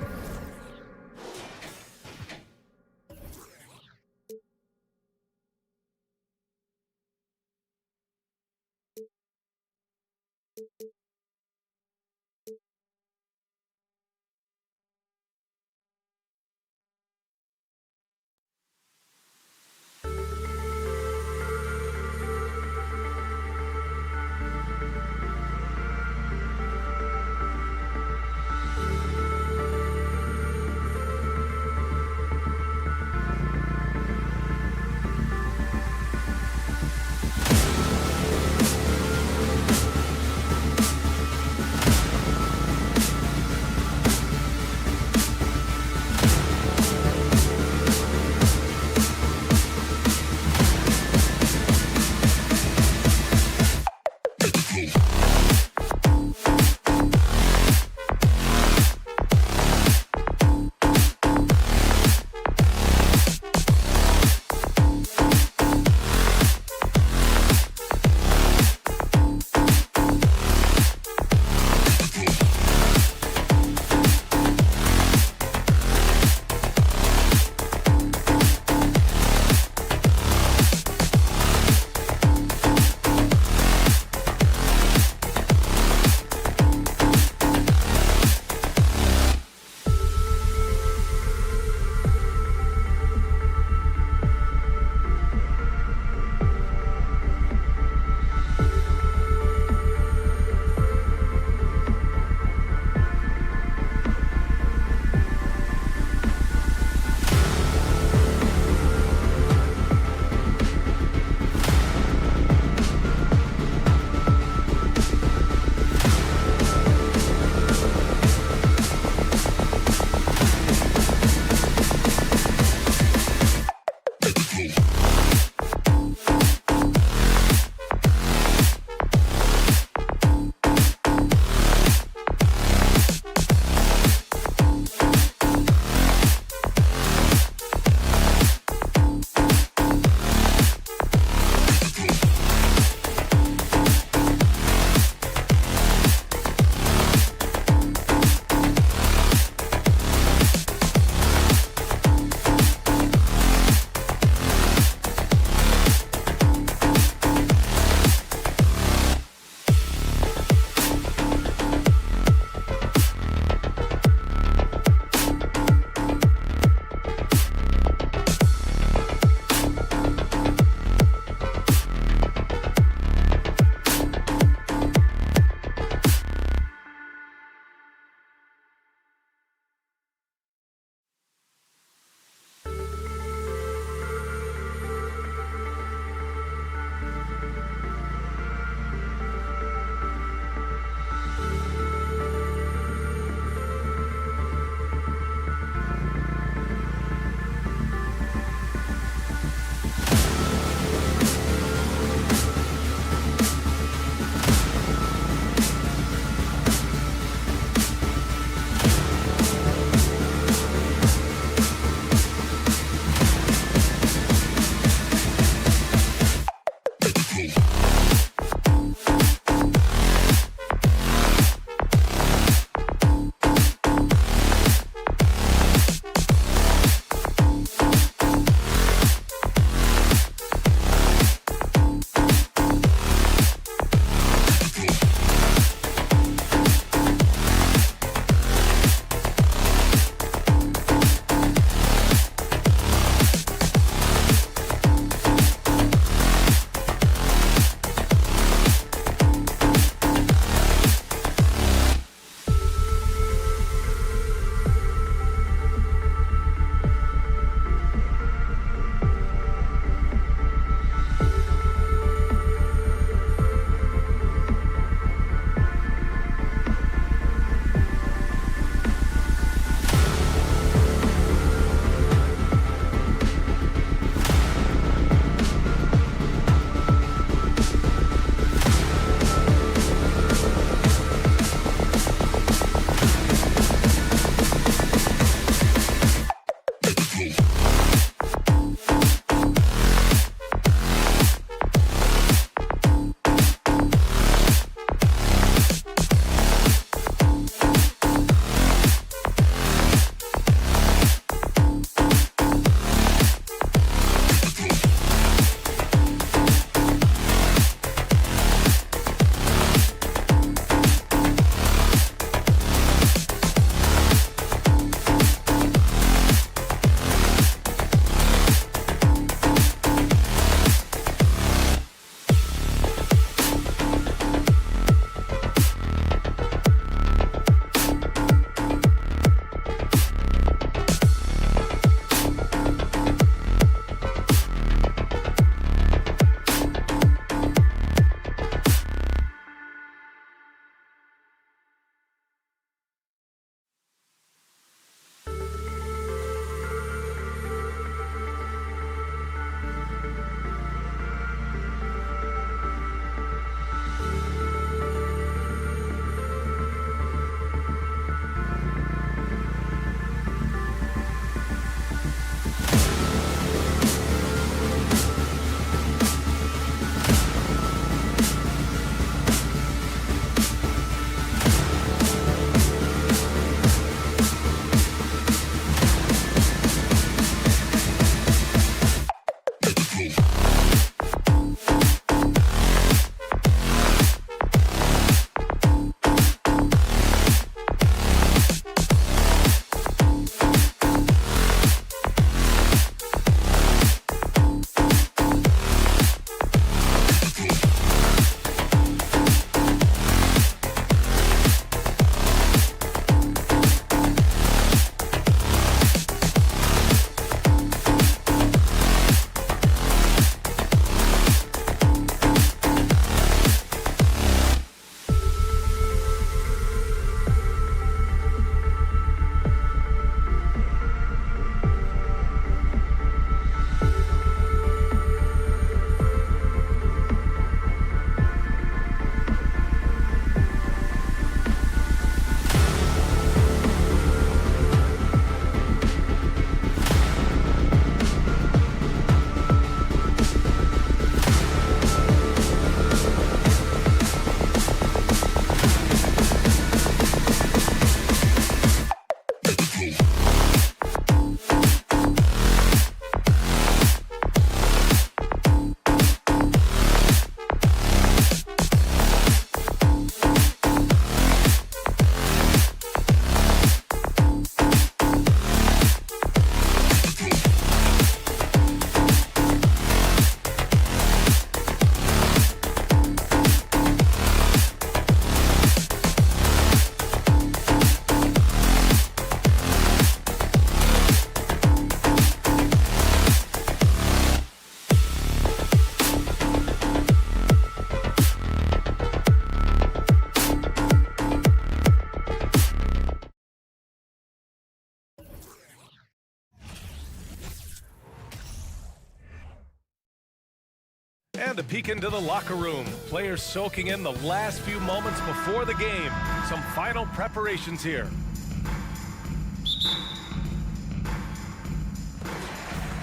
And a peek into the locker room. Players soaking in the last few moments before the game. Some final preparations here.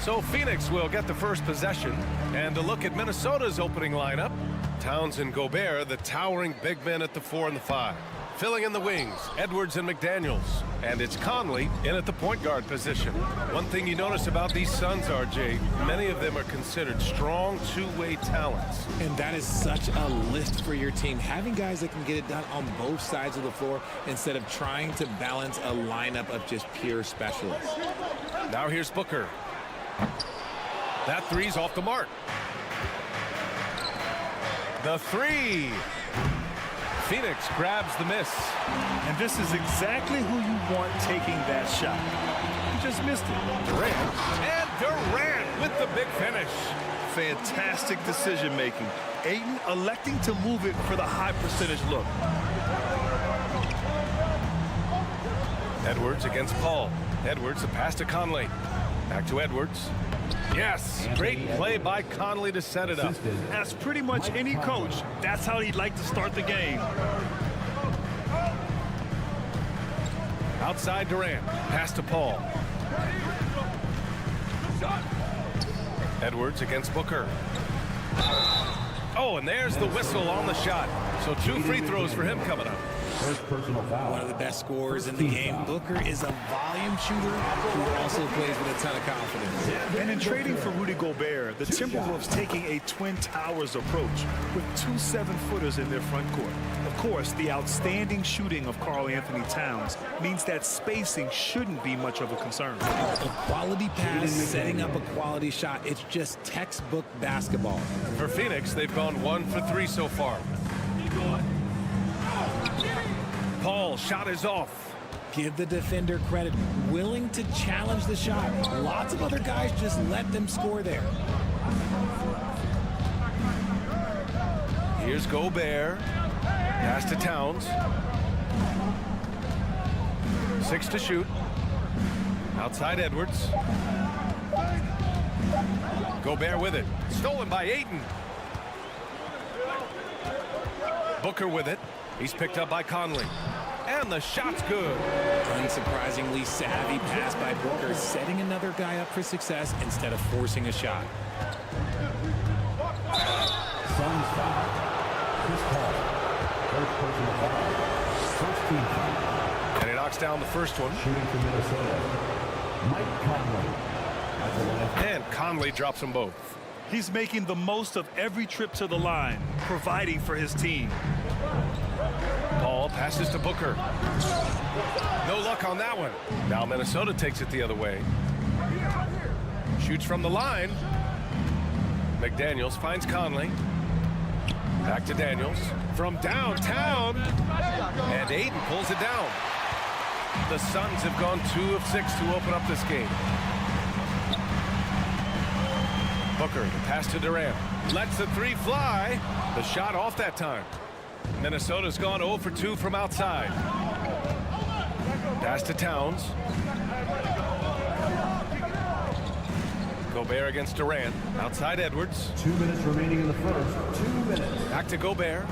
So Phoenix will get the first possession. And a look at Minnesota's opening lineup. Towns and Gobert, the towering big men at the 4 and the 5. Filling in the wings, Edwards and McDaniels. And it's Conley in at the point guard position. One thing you notice about these Suns, RJ, many of them are considered strong two-way talents. And that is such a lift for your team. Having guys that can get it done on both sides of the floor instead of trying to balance a lineup of just pure specialists. Now here's Booker. That three's off the mark. The three. Phoenix grabs the miss. And this is exactly who you want taking that shot. He just missed it. Durant. And Durant with the big finish. Fantastic decision making. Ayton electing to move it for the high percentage look. Edwards against Paul. Edwards, a pass to Conley. Back to Edwards. Yes, great play by Conley to set it up. As pretty much any coach, that's how he'd like to start the game. Outside Durant, pass to Paul. Edwards against Booker. Oh, and there's the whistle on the shot. So 2 free throws for him coming up. First personal foul. One of the best scorers in the game. Booker is a volume shooter who also plays with a ton of confidence. And in trading for Rudy Gobert, the Timberwolves taking a Twin Towers approach with 2 7-footers in their front court. Of course, the outstanding shooting of Karl Anthony Towns means that spacing shouldn't be much of a concern. A quality pass, setting up a quality shot. It's just textbook basketball. For Phoenix, they've gone 1 for 3 so far. Paul, shot is off. Give the defender credit. Willing to challenge the shot. Lots of other guys just let them score there. Here's Gobert. Pass to Towns. 6 to shoot. Outside Edwards. Gobert with it. Stolen by Ayton. Booker with it. He's picked up by Conley. And the shot's good. Unsurprisingly savvy pass by Booker, setting another guy up for success instead of forcing a shot. Suns foul. Chris Paul. First personal foul. First team foul. And he knocks down the first one. Shooting for Minnesota. Mike Conley. At the left. And Conley drops them both. He's making the most of every trip to the line, providing for his team. Paul passes to Booker. No luck on that one. Now Minnesota takes it the other way. Shoots from the line. McDaniels finds Conley. Back to Daniels. From downtown. And Ayton pulls it down. The Suns have gone 2 of 6 to open up this game. Booker, the pass to Durant. Lets the three fly. The shot off that time. Minnesota's gone 0 for 2 from outside. Pass to Towns. Gobert against Durant. Outside Edwards. 2 minutes remaining in the first. 2 minutes. Back to Gobert.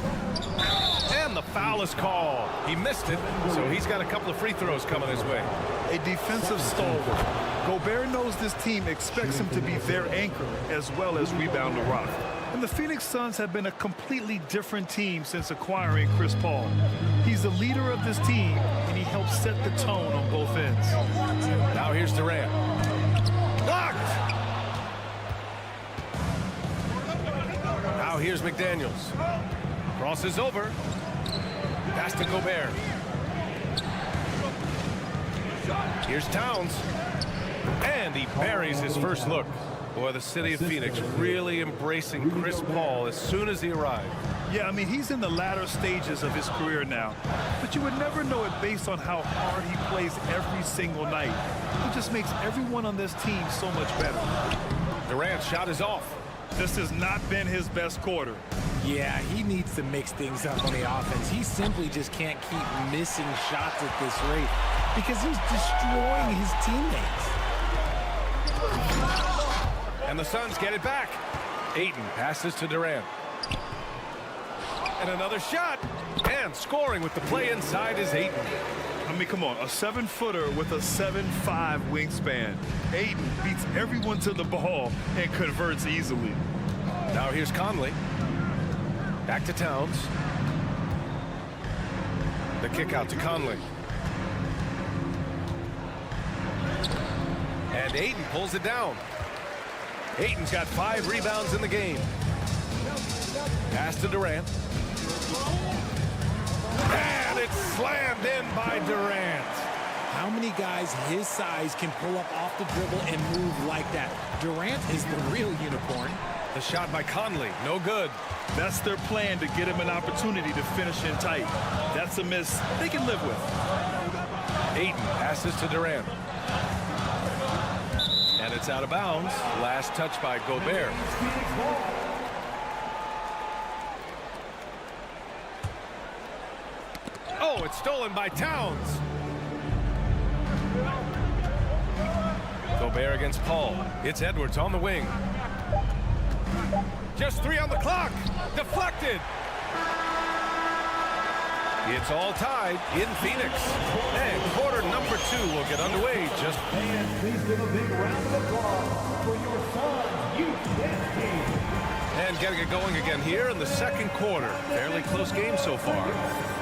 And the foul is called. He missed it, so he's got a couple of free throws coming his way. A defensive stalwart. Gobert knows this team expects him to be their anchor as well as rebound the rock. And the Phoenix Suns have been a completely different team since acquiring Chris Paul. He's the leader of this team, and he helps set the tone on both ends. Now here's Durant. Blocked! Now here's McDaniels. Crosses over. Pass to Gobert. Here's Towns. And he buries his first look. Boy, the city of Phoenix really embracing Chris Paul as soon as he arrived. Yeah, I mean, he's in the latter stages of his career now. But you would never know it based on how hard he plays every single night. He just makes everyone on this team so much better. Durant's shot is off. This has not been his best quarter. Yeah, he needs to mix things up on the offense. He simply just can't keep missing shots at this rate because he's destroying his teammates. And the Suns get it back. Ayton passes to Durant. And another shot. And scoring with the play inside is Ayton. I mean, come on, a 7-footer with a 7'5" wingspan. Ayton beats everyone to the ball and converts easily. Now here's Conley. Back to Towns. The kick out to Conley. And Ayton pulls it down. Ayton's got 5 rebounds in the game. Pass to Durant. And it's slammed in by Durant. How many guys his size can pull up off the dribble and move like that? Durant is the real unicorn. The shot by Conley, no good. That's their plan, to get him an opportunity to finish in tight. That's a miss they can live with. Ayton passes to Durant. And it's out of bounds. Last touch by Gobert. Oh, it's stolen by Towns. Gobert against Paul. It's Edwards on the wing. Just 3 on the clock. Deflected. It's all tied in Phoenix. And quarter number 2 will get underway. Just Please give a big round of applause for your Suns youth dance team. and getting it going again here in the second quarter. Fairly close game so far.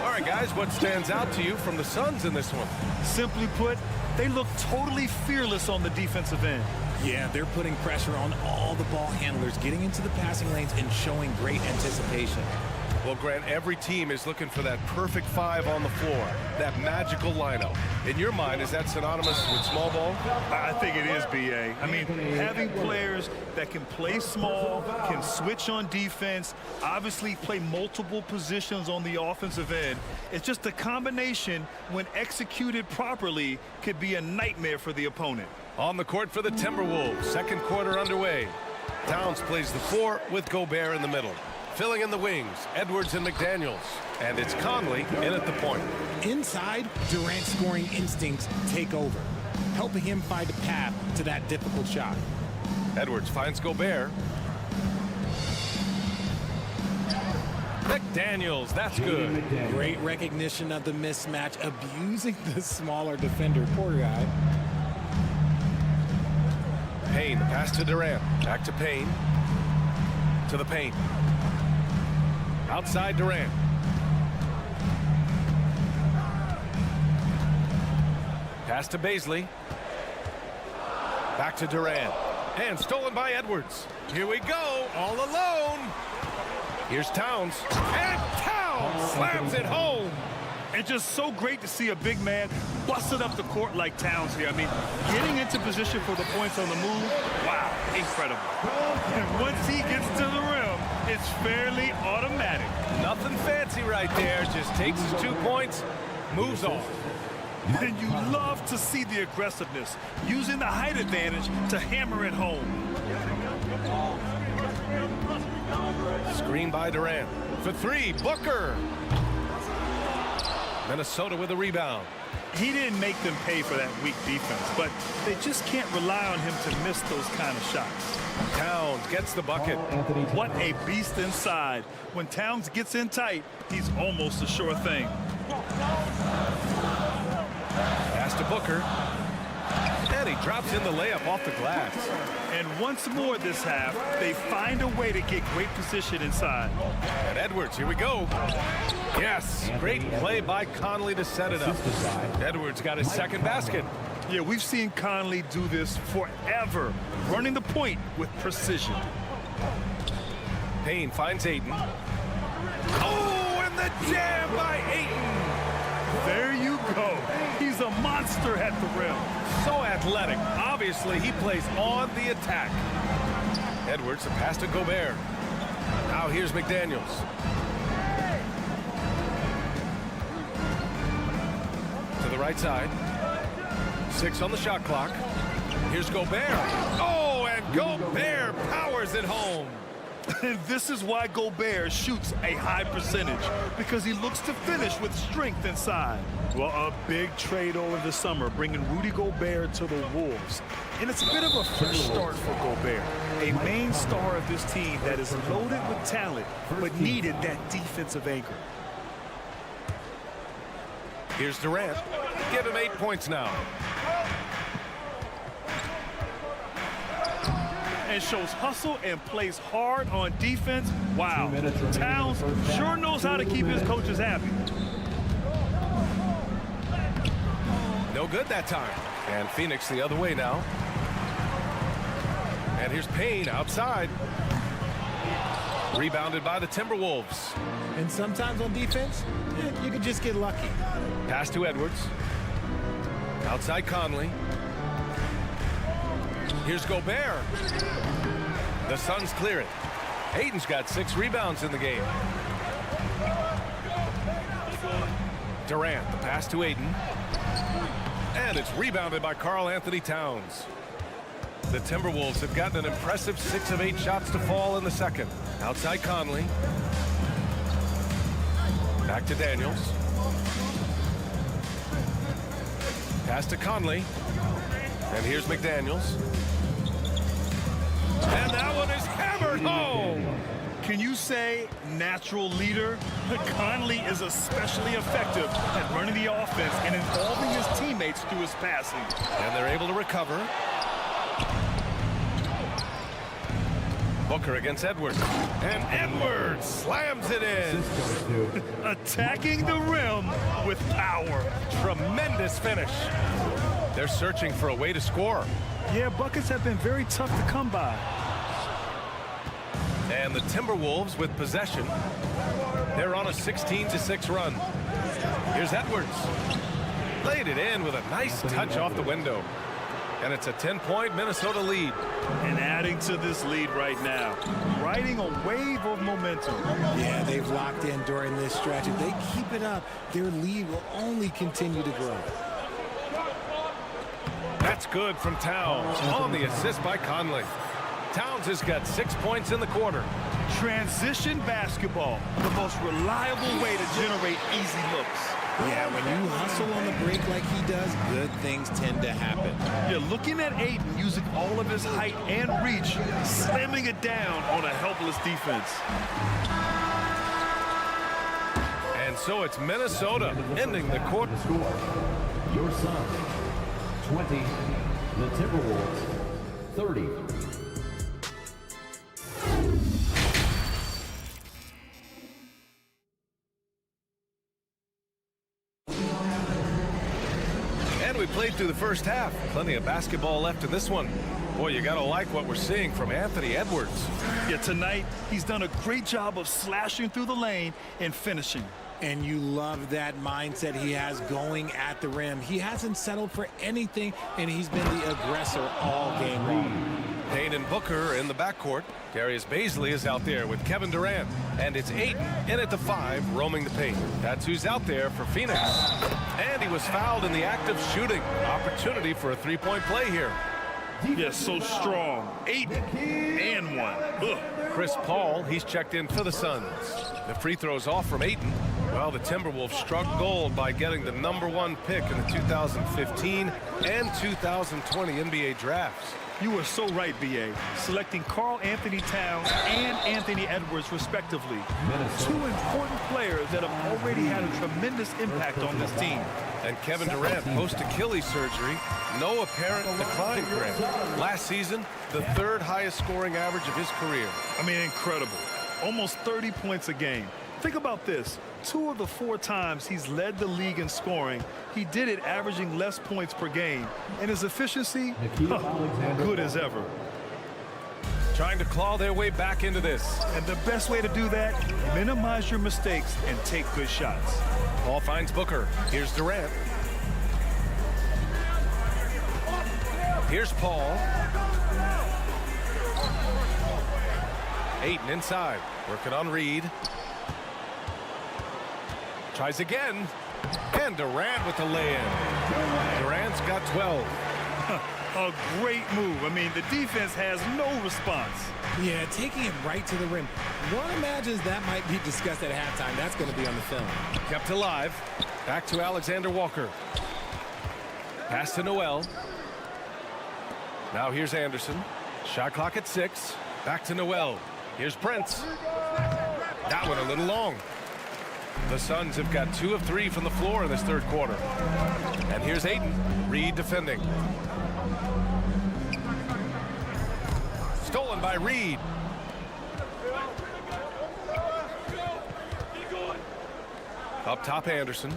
All right, guys, what stands out to you from the Suns in this one? Simply put, they look totally fearless on the defensive end. Yeah, they're putting pressure on all the ball handlers, getting into the passing lanes and showing great anticipation. Well, Grant, every team is looking for that perfect 5 on the floor, that magical lineup. In your mind, is that synonymous with small ball? I think it is, B.A. I mean, having players that can play small, can switch on defense, obviously play multiple positions on the offensive end. It's just a combination, when executed properly, could be a nightmare for the opponent. On the court for the Timberwolves, second quarter underway. Towns plays the 4 with Gobert in the middle. Filling in the wings, Edwards and McDaniels. And it's Conley in at the point. Inside, Durant's scoring instincts take over, helping him find a path to that difficult shot. Edwards finds Gobert. McDaniels, that's good. Great recognition of the mismatch, abusing the smaller defender. Poor guy. Payne, the pass to Durant. Back to Payne. To the paint. Outside Durant. Pass to Baisley. Back to Durant. And stolen by Edwards. Here we go, all alone. Here's Towns. And Towns slams it home. And just so great to see a big man busting up the court like Towns here. I mean, getting into position for the points on the move, wow, incredible. And once he gets to the rim, it's fairly automatic. Nothing fancy right there. Just takes his 2 points, moves on. And you love to see the aggressiveness, using the height advantage to hammer it home. Screen by Durant. For 3, Booker. Minnesota with a rebound. He didn't make them pay for that weak defense, but they just can't rely on him to miss those kind of shots. Towns gets the bucket. What a beast inside. When Towns gets in tight, he's almost a sure thing. Pass to Booker. And he drops in the layup off the glass. And once more this half, they find a way to get great position inside. And Edwards, here we go. Yes, great play by Conley to set it up. Edwards got his second basket. Yeah, we've seen Conley do this forever, running the point with precision. Payne finds Ayton. Oh, and the jam by Ayton. There you go. He's a monster at the rim. So athletic. Obviously, he plays on the attack. Edwards, a pass to Gobert. Now here's McDaniels. To the right side. 6 on the shot clock. Here's Gobert. Oh, and Gobert powers it home. And this is why Gobert shoots a high percentage, because he looks to finish with strength inside. Well, a big trade over the summer, bringing Rudy Gobert to the Wolves. And it's a bit of a fresh start for Gobert, a main star of this team that is loaded with talent, but needed that defensive anchor. Here's Durant. Give him 8 points now. And shows hustle and plays hard on defense. Wow, Towns sure knows how to keep his coaches happy. No good that time. And Phoenix the other way now. And here's Payne outside. Rebounded by the Timberwolves. And sometimes on defense, you can just get lucky. Pass to Edwards. Outside Conley. Here's Gobert. The Suns clear it. Hayden's got 6 rebounds in the game. Durant, the pass to Aiden. And it's rebounded by Karl Anthony Towns. The Timberwolves have gotten an impressive 6 of 8 shots to fall in the second. Outside Conley. Back to Daniels. Pass to Conley. And here's McDaniels. And that one is hammered home. Can you say natural leader? Conley is especially effective at running the offense and involving his teammates through his passing. And they're able to recover. Booker against Edwards. And Edwards slams it in. Attacking the rim with power. Tremendous finish. They're searching for a way to score. Yeah, buckets have been very tough to come by. And the Timberwolves with possession. They're on a 16-6 run. Here's Edwards. Laid it in with a nice touch off the window. And it's a 10-point Minnesota lead. And adding to this lead right now, riding a wave of momentum. Yeah, they've locked in during this stretch. If they keep it up, their lead will only continue to grow. That's good from Towns on the assist by Conley. Towns has got 6 points in the quarter. Transition basketball, the most reliable way to generate easy looks. Yeah, when you hustle on the break like he does, good things tend to happen. You're looking at Aiden using all of his height and reach, slamming it down on a helpless defense. And so it's Minnesota ending the quarter. Your Suns, 20. The Timberwolves, 30. We played through the first half. Plenty of basketball left in this one. Boy, you gotta like what we're seeing from Anthony Edwards. Yeah, tonight he's done a great job of slashing through the lane and finishing. And you love that mindset he has going at the rim. He hasn't settled for anything, and he's been the aggressor all game long. Payne and Booker in the backcourt. Darius Bazley is out there with Kevin Durant. And it's Ayton in at the 5, roaming the paint. That's who's out there for Phoenix. And he was fouled in the act of shooting. Opportunity for a 3-point play here. Yes, so strong. 8 and 1. Ugh. Chris Paul, he's checked in for the Suns. The free throw's off from Ayton. Well, the Timberwolves struck gold by getting the #1 pick in the 2015 and 2020 NBA drafts. You were so right, B.A. Selecting Karl Anthony Towns and Anthony Edwards, respectively. 2 important players that have already had a tremendous impact on this team. And Kevin Durant, post-Achilles surgery, no apparent decline for him. Last season, the 3rd highest scoring average of his career. I mean, incredible. Almost 30 points a game. Think about this. 2 of the 4 times he's led the league in scoring, he did it averaging less points per game. And his efficiency, good as ever. Trying to claw their way back into this. And the best way to do that, minimize your mistakes and take good shots. Paul finds Booker. Here's Durant. Here's Paul. Ayton inside. Working on Reed. Tries again. And Durant with the lay-in. Durant's got 12. A great move. I mean, the defense has no response. Yeah, taking it right to the rim. One imagines that might be discussed at halftime. That's going to be on the film. Kept alive. Back to Alexander Walker. Pass to Noel. Now here's Anderson. Shot clock at 6. Back to Noel. Here's Prince. That one a little long. The Suns have got 2 of 3 from the floor in this third quarter. And here's Ayton. Reed defending. Stolen by Reed. Up top, Anderson.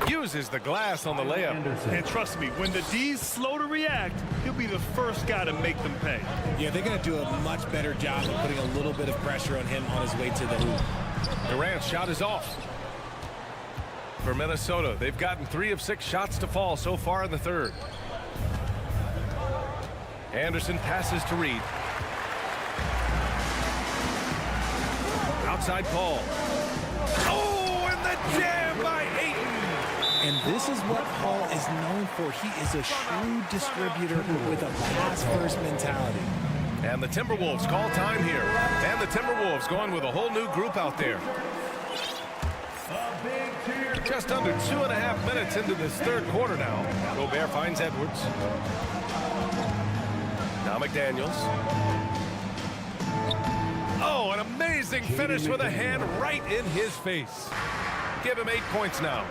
Uses the glass on the layup. And trust me, when the D's slow to react, he'll be the first guy to make them pay. Yeah, they're going to do a much better job of putting a little bit of pressure on him on his way to the hoop. Durant's shot is off. For Minnesota, they've gotten 3 of 6 shots to fall so far in the third. Anderson passes to Reed. Outside Paul. Oh, and the jam by Ayton. And this is what Paul is known for. He is a shrewd distributor with a pass-first mentality. And the Timberwolves call time here. And the Timberwolves going with a whole new group out there. Just under 2.5 minutes into this third quarter now. Gobert finds Edwards. Now McDaniels. Oh, an amazing finish with a hand right in his face. Give him 8 points now.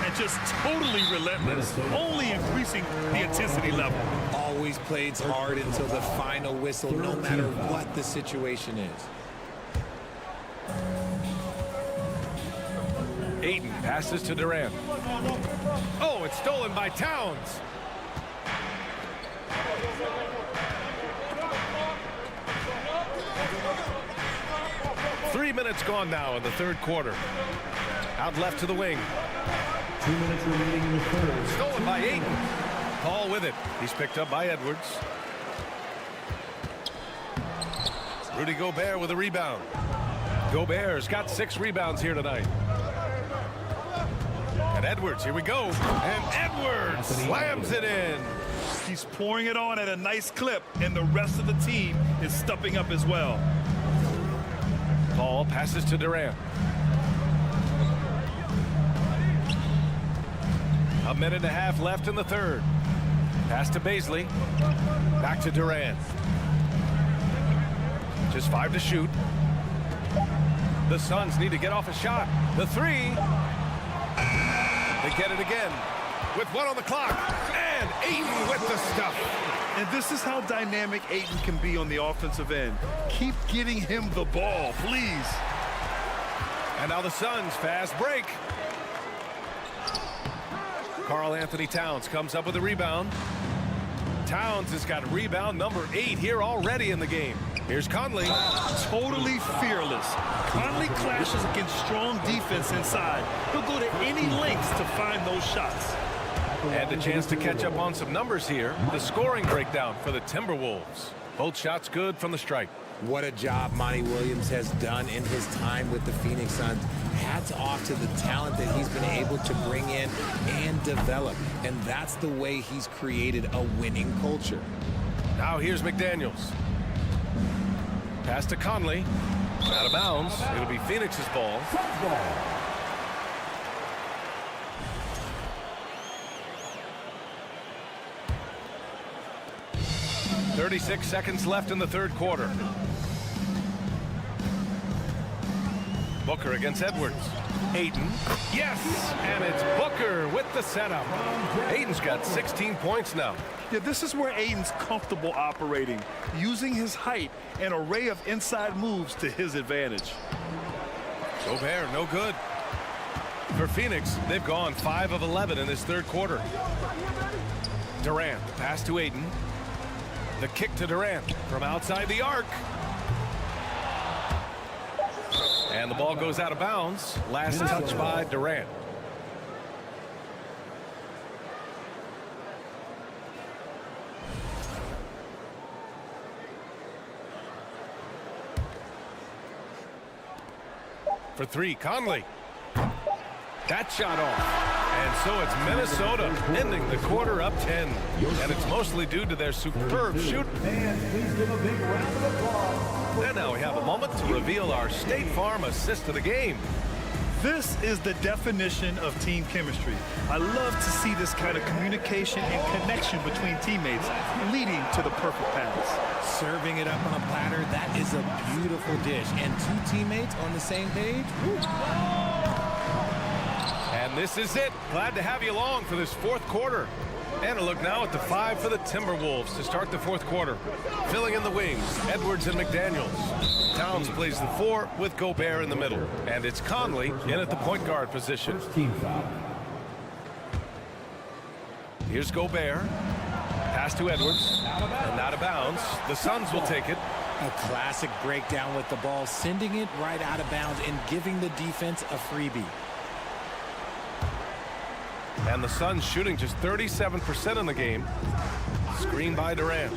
And just totally relentless, only increasing the intensity level. Always plays hard until the final whistle, no matter what the situation is. Ayton passes to Durant. Oh, it's stolen by Towns. Three minutes gone now in the third quarter. Out left to the wing. 2 minutes remaining in the third. Stolen by Ayton. Paul with it. He's picked up by Edwards. Rudy Gobert with a rebound. Gobert's got 6 rebounds here tonight. And Edwards, here we go. And Edwards slams it in. He's pouring it on at a nice clip, and the rest of the team is stepping up as well. Paul passes to Durant. A minute and a half left in the third. Pass to Baisley. Back to Durant. Just 5 to shoot. The Suns need to get off a shot. The 3. They get it again with 1 on the clock. And Ayton with the stuff. And this is how dynamic Ayton can be on the offensive end. Keep getting him the ball, please. And now the Suns fast break. Karl Anthony Towns comes up with a rebound. Towns has got rebound number 8 here already in the game. Here's Conley. Totally fearless. Conley clashes against strong defense inside. He'll go to any lengths to find those shots. And a chance to catch up on some numbers here. The scoring breakdown for the Timberwolves. Both shots good from the stripe. What a job Monty Williams has done in his time with the Phoenix Suns. Hats off to the talent that he's been able to bring in and develop. And that's the way he's created a winning culture. Now here's McDaniels. Pass to Conley. Out of bounds. It'll be Phoenix's ball. 36 seconds left in the third quarter. Booker against Edwards. Ayton. Yes! And it's Booker with the setup. Ayton's got 16 points now. Yeah, this is where Ayton's comfortable operating, using his height and array of inside moves to his advantage. Gobert, no good. For Phoenix, they've gone 5 of 11 in this third quarter. Durant, the pass to Ayton. The kick to Durant from outside the arc. And the ball goes out of bounds. Last touch by Durant. For 3, Conley. That shot off. And so it's Minnesota ending the quarter up 10. And it's mostly due to their superb shoot. And please give a big round of applause. And now we have a moment to reveal our State Farm assist of the game. This is the definition of team chemistry. I love to see this kind of communication and connection between teammates leading to the perfect pass. Serving it up on a platter, that is a beautiful dish. And two teammates on the same page. Woo. And this is it. Glad to have you along for this fourth quarter. And a look now at the 5 for the Timberwolves to start the fourth quarter. Filling in the wings, Edwards and McDaniels. Towns plays the 4 with Gobert in the middle. And it's Conley in at the point guard position. Team foul. Here's Gobert. Pass to Edwards. And out of bounds. The Suns will take it. A classic breakdown with the ball, sending it right out of bounds and giving the defense a freebie. And the Suns shooting just 37% in the game. Screen by Durant.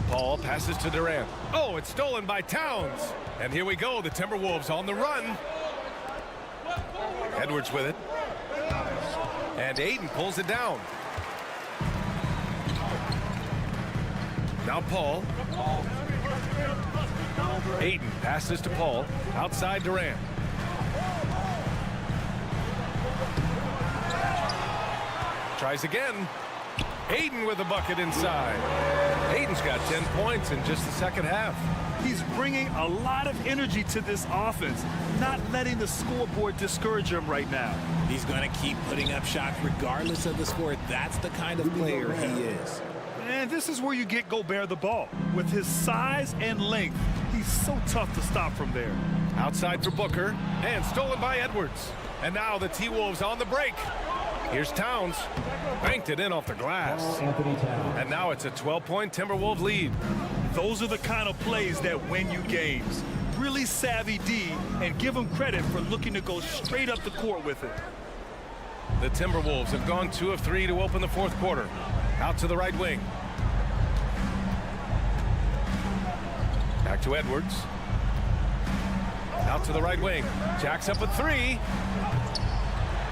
Paul passes to Durant. Oh, it's stolen by Towns. And here we go, the Timberwolves on the run. Edwards with it. And Ayton pulls it down. Now Paul. Ayton passes to Paul. Outside Durant. Tries again. Ayton with a bucket inside. Ayton's got 10 points in just the second half. He's bringing a lot of energy to this offense, not letting the scoreboard discourage him right now. He's going to keep putting up shots regardless of the score. That's the kind of player he is. And this is where you get Gobert the ball. With his size and length, he's so tough to stop from there. Outside for Booker, and stolen by Edwards. And now the T-Wolves on the break. Here's Towns. Banked it in off the glass. And now it's a 12-point Timberwolves lead. Those are the kind of plays that win you games. Really savvy D, and give him credit for looking to go straight up the court with it. The Timberwolves have gone 2 of 3 to open the fourth quarter. Out to the right wing. Back to Edwards. Out to the right wing. Jacks up a 3.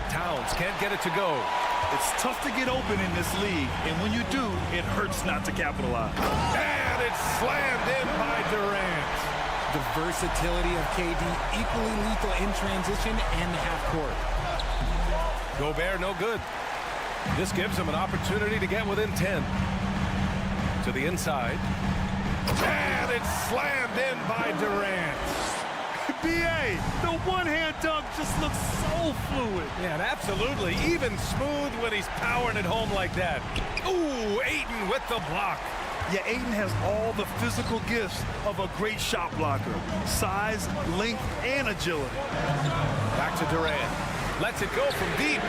Towns can't get it to go. It's tough to get open in this league, and when you do, it hurts not to capitalize. And it's slammed in by Durant. The versatility of KD, equally lethal in transition and half court. Gobert no good. This gives him an opportunity to get within 10. To the inside. And it's slammed in by Durant. B.A., the one-hand dunk just looks so fluid. Yeah, and absolutely even smooth when he's powering it home like that. Ooh, Ayton with the block. Yeah, Ayton has all the physical gifts of a great shot blocker. Size, length, and agility. Back to Durant. Lets it go from deep.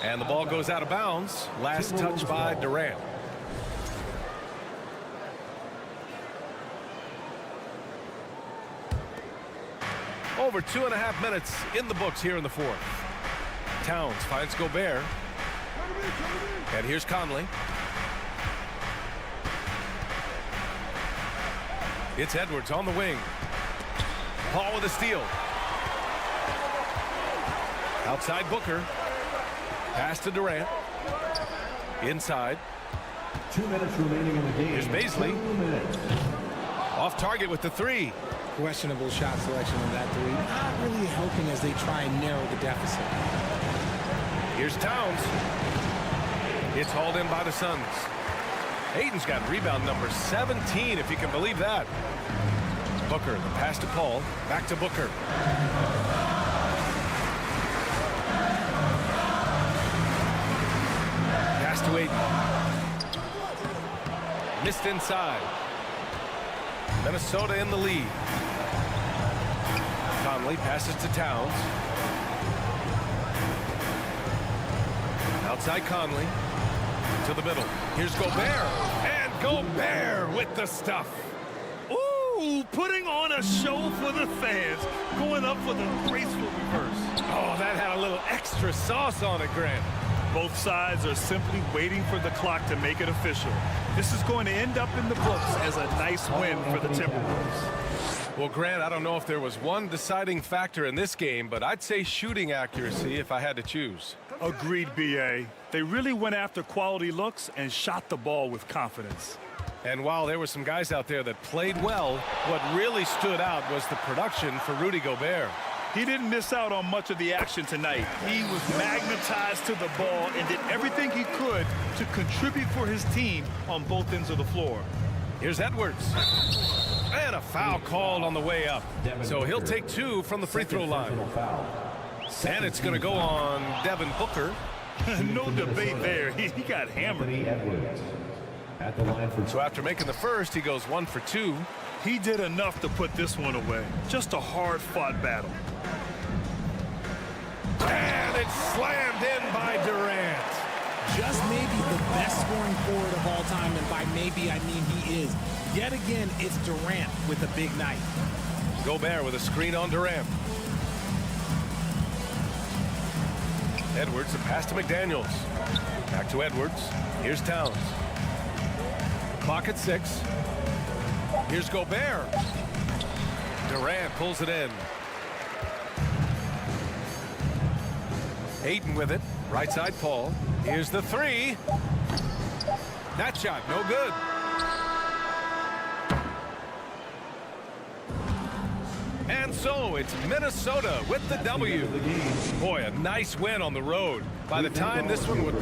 And the ball goes out of bounds. Last touch by Durant. Over 2.5 minutes in the books here in the fourth. Towns finds Gobert. And here's Conley. It's Edwards on the wing. Paul with a steal. Outside Booker. Pass to Durant. Inside. 2 minutes remaining in the game. Here's Baisley. 2 minutes. Off target with the 3. Questionable shot selection on that 3. Not really helping as they try and narrow the deficit. Here's Towns. It's hauled in by the Suns. Ayton's got rebound number 17, if you can believe that. Booker, the pass to Paul. Back to Booker. Pass to Ayton. Missed inside. Minnesota in the lead. Conley passes to Towns. Outside Conley. To the middle. Here's Gobert. And Gobert with the stuff. Ooh, putting on a show for the fans. Going up for the graceful reverse. Oh, that had a little extra sauce on it, Grant. Both sides are simply waiting for the clock to make it official. This is going to end up in the books as a nice win for the Timberwolves. Well, Grant, I don't know if there was one deciding factor in this game, but I'd say shooting accuracy if I had to choose. Agreed, B.A. They really went after quality looks and shot the ball with confidence. And while there were some guys out there that played well, what really stood out was the production for Rudy Gobert. He didn't miss out on much of the action tonight. He was magnetized to the ball and did everything he could to contribute for his team on both ends of the floor. Here's Edwards. And a foul called on the way up. So he'll take 2 from the free throw line. And it's going to go on Devin Booker. No debate there. He got hammered. So after making the first, he goes 1 for 2. He did enough to put this one away. Just a hard-fought battle. And it's slammed in by Durant. Just maybe the best scoring forward of all time, and by maybe I mean he is. Yet again, it's Durant with a big night. Gobert with a screen on Durant. Edwards, a pass to McDaniels. Back to Edwards. Here's Towns. Clock at 6. Here's Gobert. Durant pulls it in. Ayton with it. Right side, Paul. Here's the 3. That shot, no good. And so it's Minnesota with the W. Boy, a nice win on the road. By the time this one would...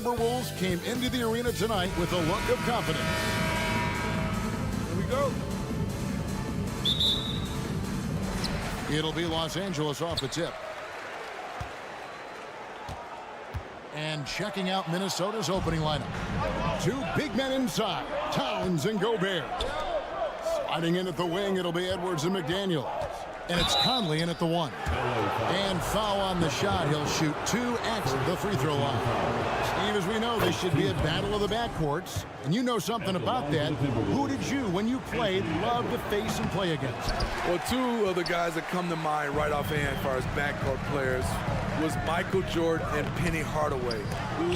Timberwolves came into the arena tonight with a look of confidence. Here we go. It'll be Los Angeles off the tip. And checking out Minnesota's opening lineup. Two big men inside, Towns and Gobert. Sliding in at the wing, it'll be Edwards and McDaniels. And it's Conley in at the 1. And foul on the shot. He'll shoot 2 at the free throw line. Steve, as we know, this should be a battle of the backcourts. And you know something about that. Who did you, when you played, love to face and play against? Well, 2 of the guys that come to mind right offhand as far as backcourt players was Michael Jordan and Penny Hardaway.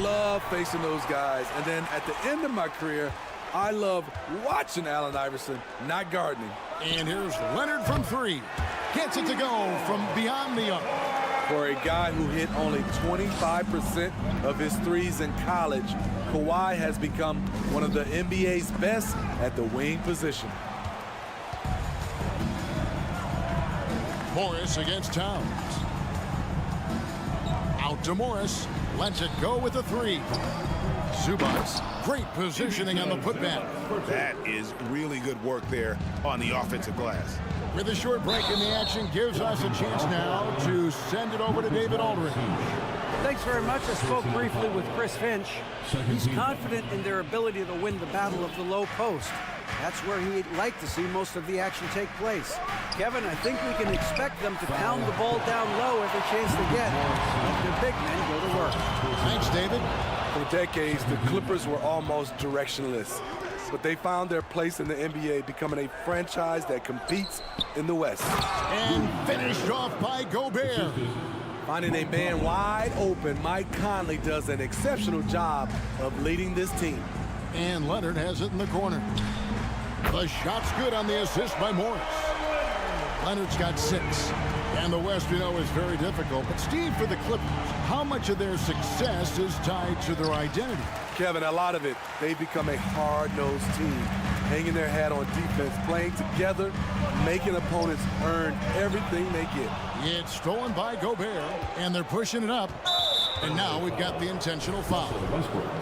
Love facing those guys. And then at the end of my career, I love watching Allen Iverson, not gardening. And here's Leonard from 3. Gets it to go from beyond the arc. For a guy who hit only 25% of his threes in college, Kawhi has become one of the NBA's best at the wing position. Morris against Towns. Out to Morris. Lets it go with a 3. Zubac, great positioning on the putback. That is really good work there on the offensive glass. With a short break in the action, gives us a chance now to send it over to David Aldridge. Thanks very much. I spoke briefly with Chris Finch. He's confident in their ability to win the battle of the low post. That's where he'd like to see most of the action take place. Kevin, I think we can expect them to pound the ball down low every chance they get. Let their big men go to work. Thanks, David. For decades, the Clippers were almost directionless, but they found their place in the NBA, becoming a franchise that competes in the West. And finished off by Gobert. Finding a man wide open, Mike Conley does an exceptional job of leading this team. And Leonard has it in the corner. The shot's good on the assist by Morris. Leonard's got 6. And the West, you know, is very difficult. But Steve, for the Clippers, how much of their success is tied to their identity? Kevin, a lot of it. They've become a hard-nosed team, hanging their hat on defense, playing together, making opponents earn everything they get. It's stolen by Gobert, and they're pushing it up. And now we've got the intentional foul.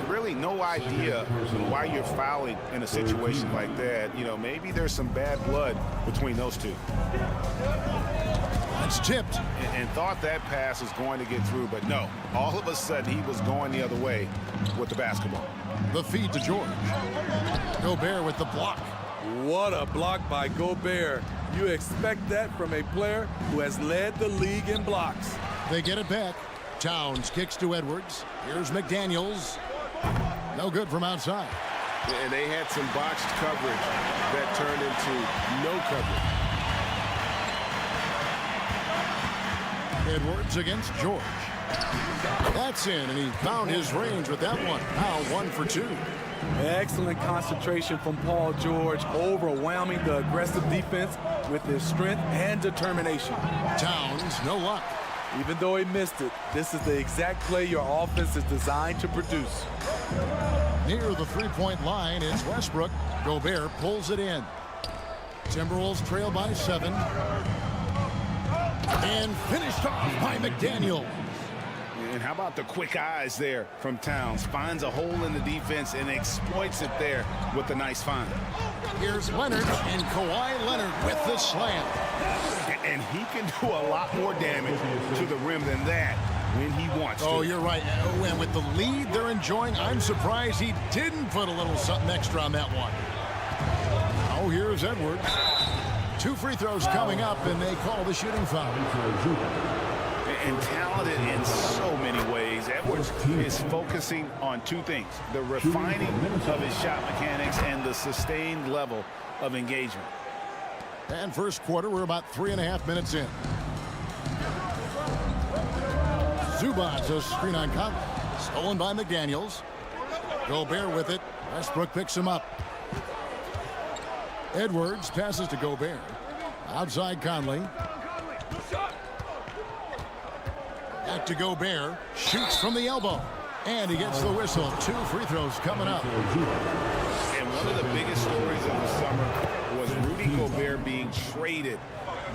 Really no idea why you're fouling in a situation like that. You know, maybe there's some bad blood between those two. It's tipped. And thought that pass was going to get through, but no. All of a sudden, he was going the other way with the basketball. The feed to George. Gobert with the block. What a block by Gobert. You expect that from a player who has led the league in blocks. They get it back. Towns kicks to Edwards. Here's McDaniels. No good from outside. And they had some boxed coverage that turned into no coverage. Edwards against George. That's in, and he found his range with that one. Now 1 for 2. Excellent concentration from Paul George, overwhelming the aggressive defense with his strength and determination. Towns, no luck. Even though he missed it, this is the exact play your offense is designed to produce. Near the three-point line, it's Westbrook. Gobert pulls it in. Timberwolves trail by 7. And finished off by McDaniel. And how about the quick eyes there from Towns? Finds a hole in the defense and exploits it there with a nice find. Here's Leonard, and Kawhi Leonard with the slam. And he can do a lot more damage to the rim than that when he wants to. Oh, you're right. And with the lead they're enjoying, I'm surprised he didn't put a little something extra on that one. Oh, here's Edwards. 2 free throws coming up, and they call the shooting foul. And talented in so many ways. Edwards is focusing on 2 things: the refining of his shot mechanics and the sustained level of engagement. And first quarter, we're about 3.5 minutes in. Zubac, a screen on Conley. Stolen by McDaniels. Gobert with it. Westbrook picks him up. Edwards passes to Gobert. Outside Conley. Back to Gobert. Shoots from the elbow. And he gets the whistle. 2 free throws coming up. And one of the biggest stories of the summer was Rudy Gobert being traded.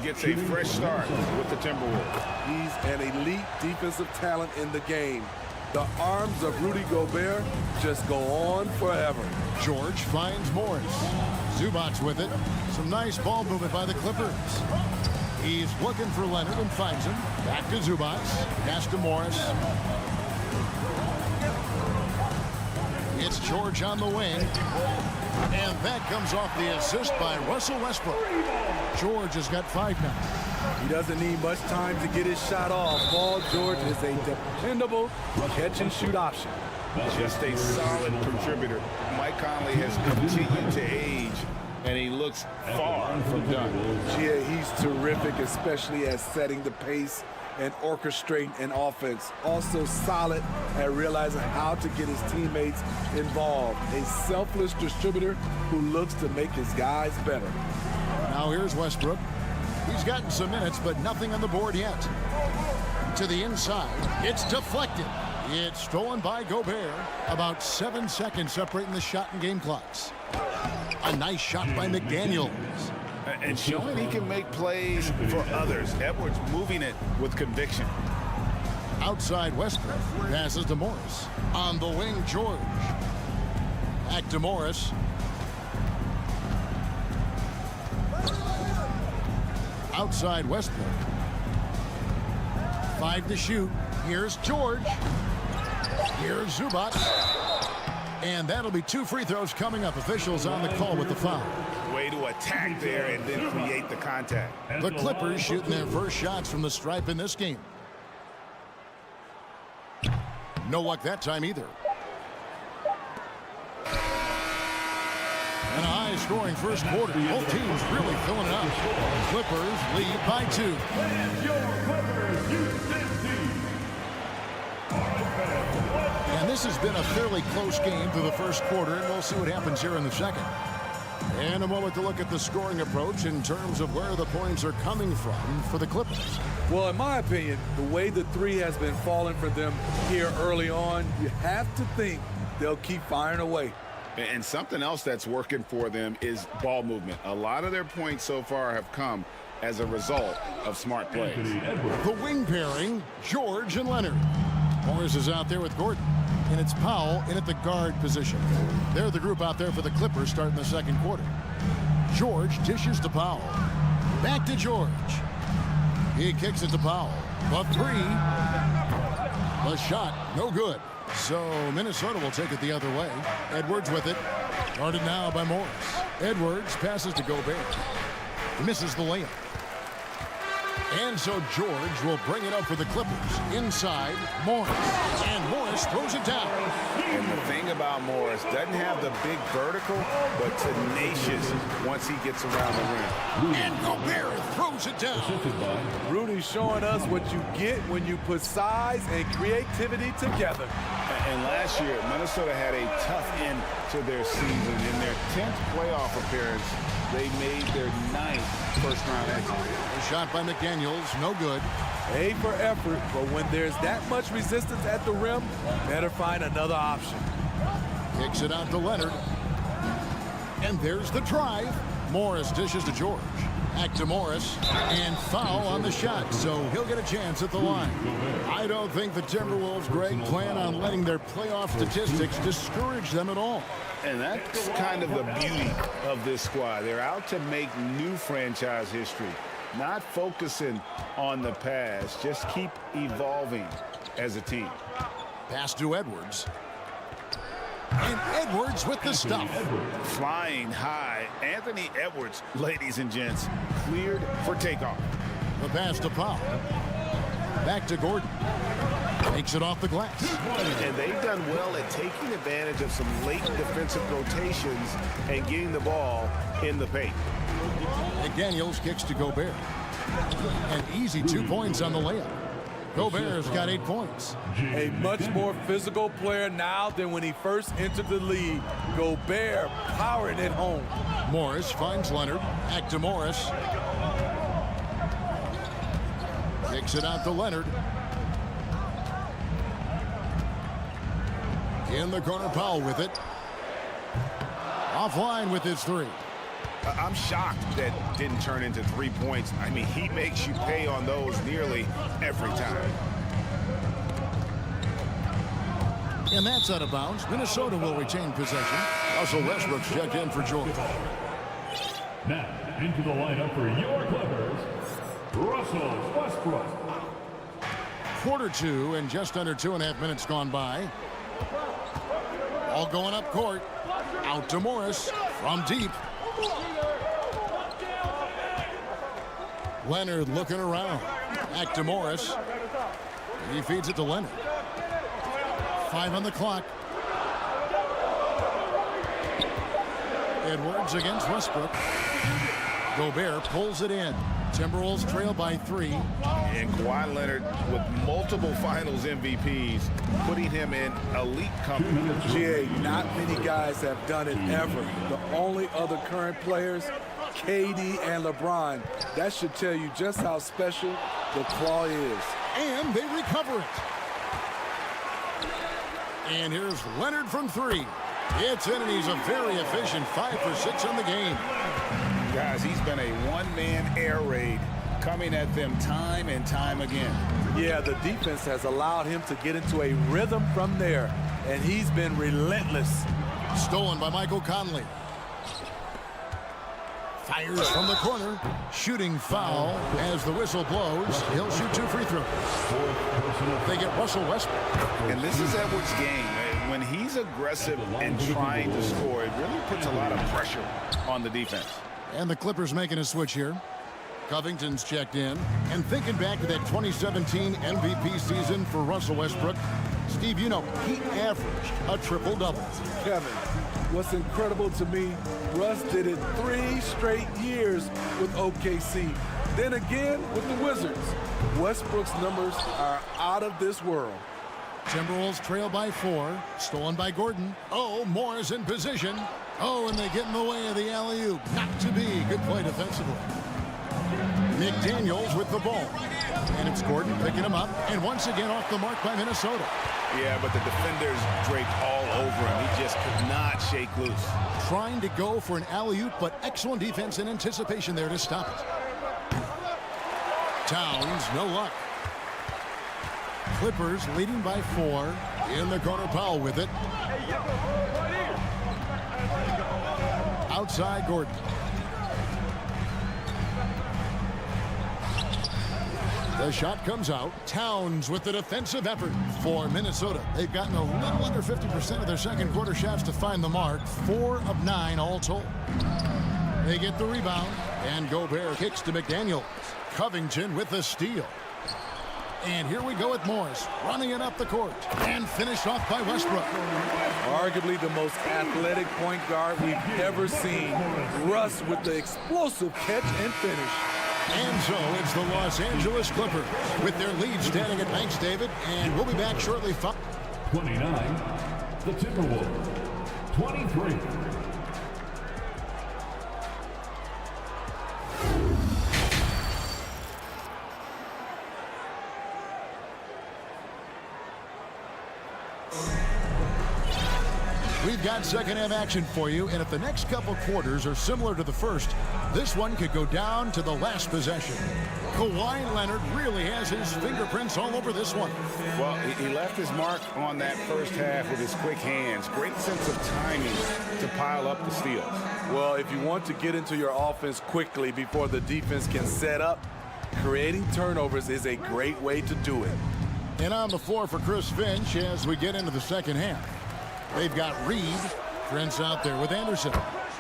Gets a fresh start with the Timberwolves. He's an elite defensive talent in the game. The arms of Rudy Gobert just go on forever. George finds Morris. Zubac's with it. Some nice ball movement by the Clippers. He's looking for Leonard and finds him. Back to Zubac. Pass to Morris. It's George on the wing. And that comes off the assist by Russell Westbrook. George has got 5 now. He doesn't need much time to get his shot off. Paul George is a dependable catch-and-shoot option. Just a solid contributor. Mike Conley has continued to age, and he looks far from done. Yeah, he's terrific, especially at setting the pace and orchestrating an offense. Also solid at realizing how to get his teammates involved. A selfless distributor who looks to make his guys better. Now here's Westbrook. He's gotten some minutes, but nothing on the board yet. To the inside. It's deflected. It's stolen by Gobert. About 7 seconds separating the shot and game clocks. A nice shot by McDaniels. And showing he can make plays for others. Edwards moving it with conviction. Outside Westbrook. Passes to Morris. On the wing, George. Back to Morris. Outside Westbrook. 5 to shoot. Here's George. Here's Zubac. And that'll be 2 free throws coming up. Officials on the call with the foul. Way to attack there and then create the contact. The Clippers shooting their first shots from the stripe in this game. No luck that time either. And a high-scoring first quarter. Both teams really filling it up. Clippers lead by 2. And this has been a fairly close game through the first quarter, and we'll see what happens here in the second. And a moment to look at the scoring approach in terms of where the points are coming from for the Clippers. Well, in my opinion, the way the three has been falling for them here early on, you have to think they'll keep firing away. And something else that's working for them is ball movement. A lot of their points so far have come as a result of smart plays. The wing pairing, George and Leonard. Morris is out there with Gordon. And it's Powell in at the guard position. They're the group out there for the Clippers starting the second quarter. George dishes to Powell. Back to George. He kicks it to Powell. The 3. The shot, no good. So Minnesota will take it the other way. Edwards with it. Guarded now by Morris. Edwards passes to Gobert. Misses the layup. And so George will bring it up for the Clippers. Inside, Morris. And Morris throws it down. And the thing about Morris, doesn't have the big vertical, but tenacious once he gets around the rim. And Gobert throws it down. Rudy's showing us what you get when you put size and creativity together. And last year, Minnesota had a tough end to their season. In their 10th playoff appearance, they made their 9th first-round exit. A shot by McDaniels, no good. A for effort, but when there's that much resistance at the rim, better find another option. Kicks it out to Leonard. And there's the drive. Morris dishes to George. Back to Morris. And foul on the shot, so he'll get a chance at the line. I don't think the Timberwolves, Greg, plan on letting their playoff statistics discourage them at all. And that's kind of the beauty of this squad. They're out to make new franchise history, not focusing on the past. Just keep evolving as a team. Pass to Edwards. And Edwards with the stuff. Flying high. Anthony Edwards, ladies and gents, cleared for takeoff. The pass to Powell. Back to Gordon. Takes it off the glass. And they've done well at taking advantage of some late defensive rotations and getting the ball in the paint. McDaniels kicks to Gobert. An easy 2 points on the layup. Gobert's got 8 points. A much more physical player now than when he first entered the league. Gobert powering it home. Morris finds Leonard. Back to Morris. Kicks it out to Leonard. In the corner, Powell with it. Offline with his 3. I'm shocked that didn't turn into 3 points. I mean, he makes you pay on those nearly every time. And that's out of bounds. Minnesota will retain possession. Russell Westbrook's checked in for Georgia. Now, into the lineup for your Clippers, Russell Westbrook. Quarter 2 and just under 2.5 minutes gone by. All going up court. Out to Morris from deep. Leonard looking around. Back to Morris. He feeds it to Leonard. 5 on the clock. Edwards against Westbrook. Gobert pulls it in. Timberwolves trail by 3. And Kawhi Leonard with multiple finals MVPs, putting him in elite company. GA, not many guys have done it ever. The only other current players, KD and LeBron. That should tell you just how special the claw is. And they recover it. And here's Leonard from 3. It's in, and he's a very efficient 5 for 6 on the game. Guys, he's been a one-man air raid coming at them time and time again. Yeah, the defense has allowed him to get into a rhythm from there, and he's been relentless. Stolen by Michael Conley. Fires from the corner. Shooting foul as the whistle blows. He'll shoot 2 free throws. They get Russell Westbrook. And this is Edwards' game. When he's aggressive and trying to score, it really puts a lot of pressure on the defense. And the Clippers making a switch here. Covington's checked in. And thinking back to that 2017 MVP season for Russell Westbrook, Steve, you know, he averaged a triple-double. Kevin, what's incredible to me, Russ did it 3 straight years with OKC. Then again with the Wizards. Westbrook's numbers are out of this world. Timberwolves trail by 4. Stolen by Gordon. Oh, Moore's in position. Oh, and they get in the way of the alley-oop. Not to be. Good play defensively. McDaniels with the ball. And it's Gordon picking him up. And once again off the mark by Minnesota. Yeah, but the defenders draped all over him. He just could not shake loose. Trying to go for an alley-oop, but excellent defense and anticipation there to stop it. Towns, no luck. Clippers leading by 4. In the corner, Powell with it. Outside, Gordon. The shot comes out. Towns with the defensive effort for Minnesota. They've gotten a little under 50% of their second quarter shots to find the mark. 4 of 9 all told. They get the rebound. And Gobert kicks to McDaniels. Covington with the steal. And here we go with Morris, running it up the court, and finished off by Westbrook. Arguably the most athletic point guard we've ever seen. Russ with the explosive catch and finish. And so it's the Los Angeles Clippers with their lead standing at Banks, David, and we'll be back shortly. 29, the Timberwolves. 23. We've got second half action for you, and if the next couple quarters are similar to the first, this one could go down to the last possession. Kawhi Leonard really has his fingerprints all over this one. Well, he left his mark on that first half with his quick hands. Great sense of timing to pile up the steals. Well, if you want to get into your offense quickly before the defense can set up, creating turnovers is a great way to do it. And on the floor for Chris Finch as we get into the second half. They've got Reed. Trent's out there with Anderson.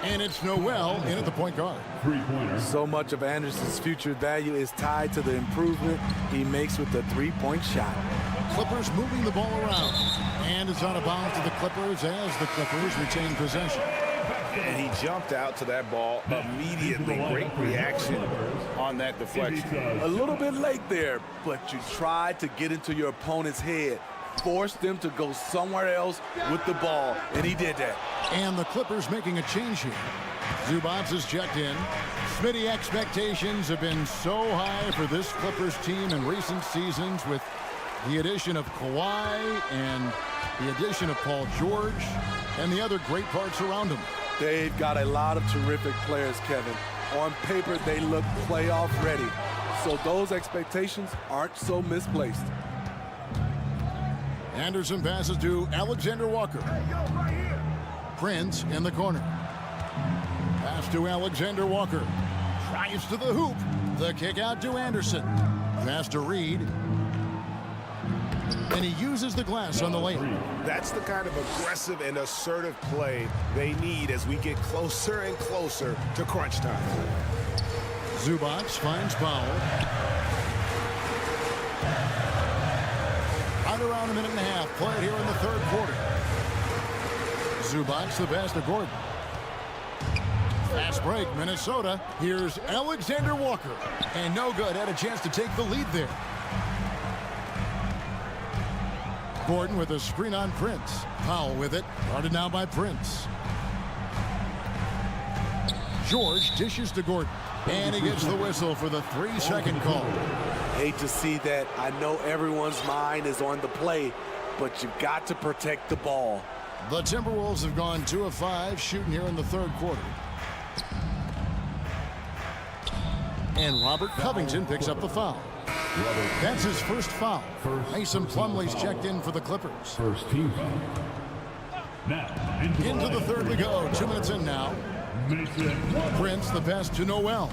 And it's Noel in at the point guard. Three-pointer. So much of Anderson's future value is tied to the improvement he makes with the three-point shot. Clippers moving the ball around. And it's out of bounds to the Clippers as the Clippers retain possession. And he jumped out to that ball immediately. Great reaction on that deflection. A little bit late there, but you tried to get into your opponent's head. Force them to go somewhere else with the ball, and he did that. And the Clippers making a change here. Zubats is checked in. Smitty, expectations have been so high for this Clippers team in recent seasons with the addition of Kawhi and the addition of Paul George and the other great parts around him. They've got a lot of terrific players, Kevin. On paper, they look playoff ready. So those expectations aren't so misplaced. Anderson passes to Alexander Walker. Prince in the corner. Pass to Alexander Walker. Drives to the hoop. The kick out to Anderson. Pass to Reed. And he uses the glass on the layup. That's the kind of aggressive and assertive play they need as we get closer and closer to crunch time. Zubac finds Powell. Right around a minute and a half played here in the third quarter. Zubac the pass to Gordon. Fast break, Minnesota. Here's Alexander Walker. And no good, had a chance to take the lead there. Gordon with a screen on Prince. Powell with it. Guarded now by Prince. George dishes to Gordon. And he gets the whistle for the 3-second call. Hate to see that. I know everyone's mind is on the play, but you've got to protect the ball. The Timberwolves have gone 2 of 5 shooting here in the third quarter. And Robert Covington picks up the foul. That's his first foul. Mason Plumlee's checked in for the Clippers. First team foul. Now, into the third we go. 2 minutes in now. Prince the pass to Noel.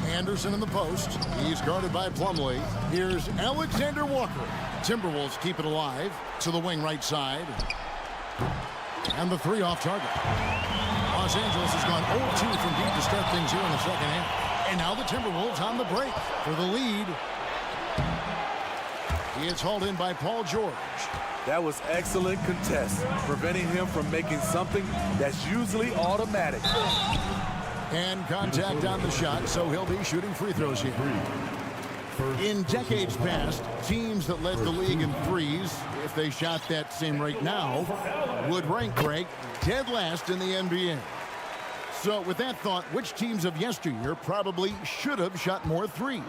Anderson in the post. He's guarded by Plumlee. Here's Alexander Walker. Timberwolves keep it alive to the wing right side. And the 3 off target. Los Angeles has gone 0-2 from deep to start things here in the second half. And now the Timberwolves on the break for the lead. He is hauled in by Paul George. That was excellent contest, preventing him from making something that's usually automatic. And contact on the shot, so he'll be shooting free throws here. In decades past, teams that led the league in threes, if they shot that same rate now, would rank Greg dead last in the NBA. So with that thought, which teams of yesteryear probably should have shot more threes?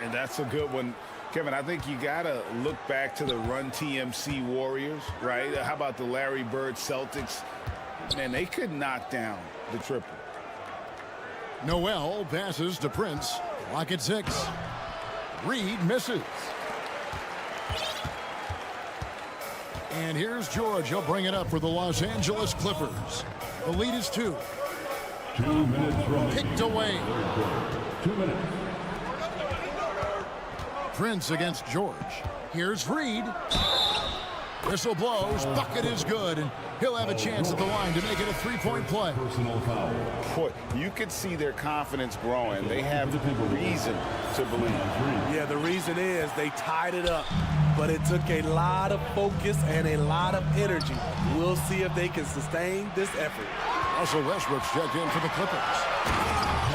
And that's a good one. Kevin, I think you got to look back to the Run TMC Warriors, right? How about the Larry Bird Celtics? Man, they could knock down the triple. Noel passes to Prince. Clock at 6. Reed misses. And here's George. He'll bring it up for the Los Angeles Clippers. The lead is 2. 2 minutes running. Kicked away. 2 minutes. Prince against George. Here's Reed. Whistle blows. Bucket is good. And he'll have a chance at the line to make it a 3-point play. Personal foul. Boy, you could see their confidence growing. They have reason to believe. Yeah, the reason is they tied it up. But it took a lot of focus and a lot of energy. We'll see if they can sustain this effort. Russell Westbrook's checked in for the Clippers.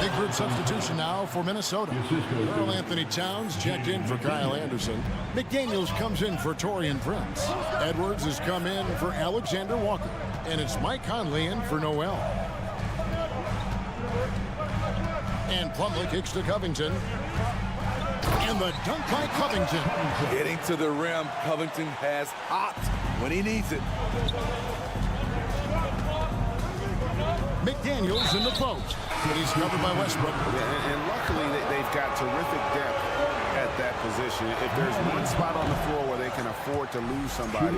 Big group substitution now for Minnesota. Karl Anthony Towns checked in for Kyle Anderson. McDaniels comes in for Taurean Prince. Edwards has come in for Alexander Walker. And it's Mike Conley in for Noel. And Plumlee kicks to Covington. And the dunk by Covington. Getting to the rim, Covington has hot when he needs it. McDaniels in the post. He's covered by Westbrook. And luckily, they've got terrific depth at that position. If there's one spot on the floor where they can afford to lose somebody,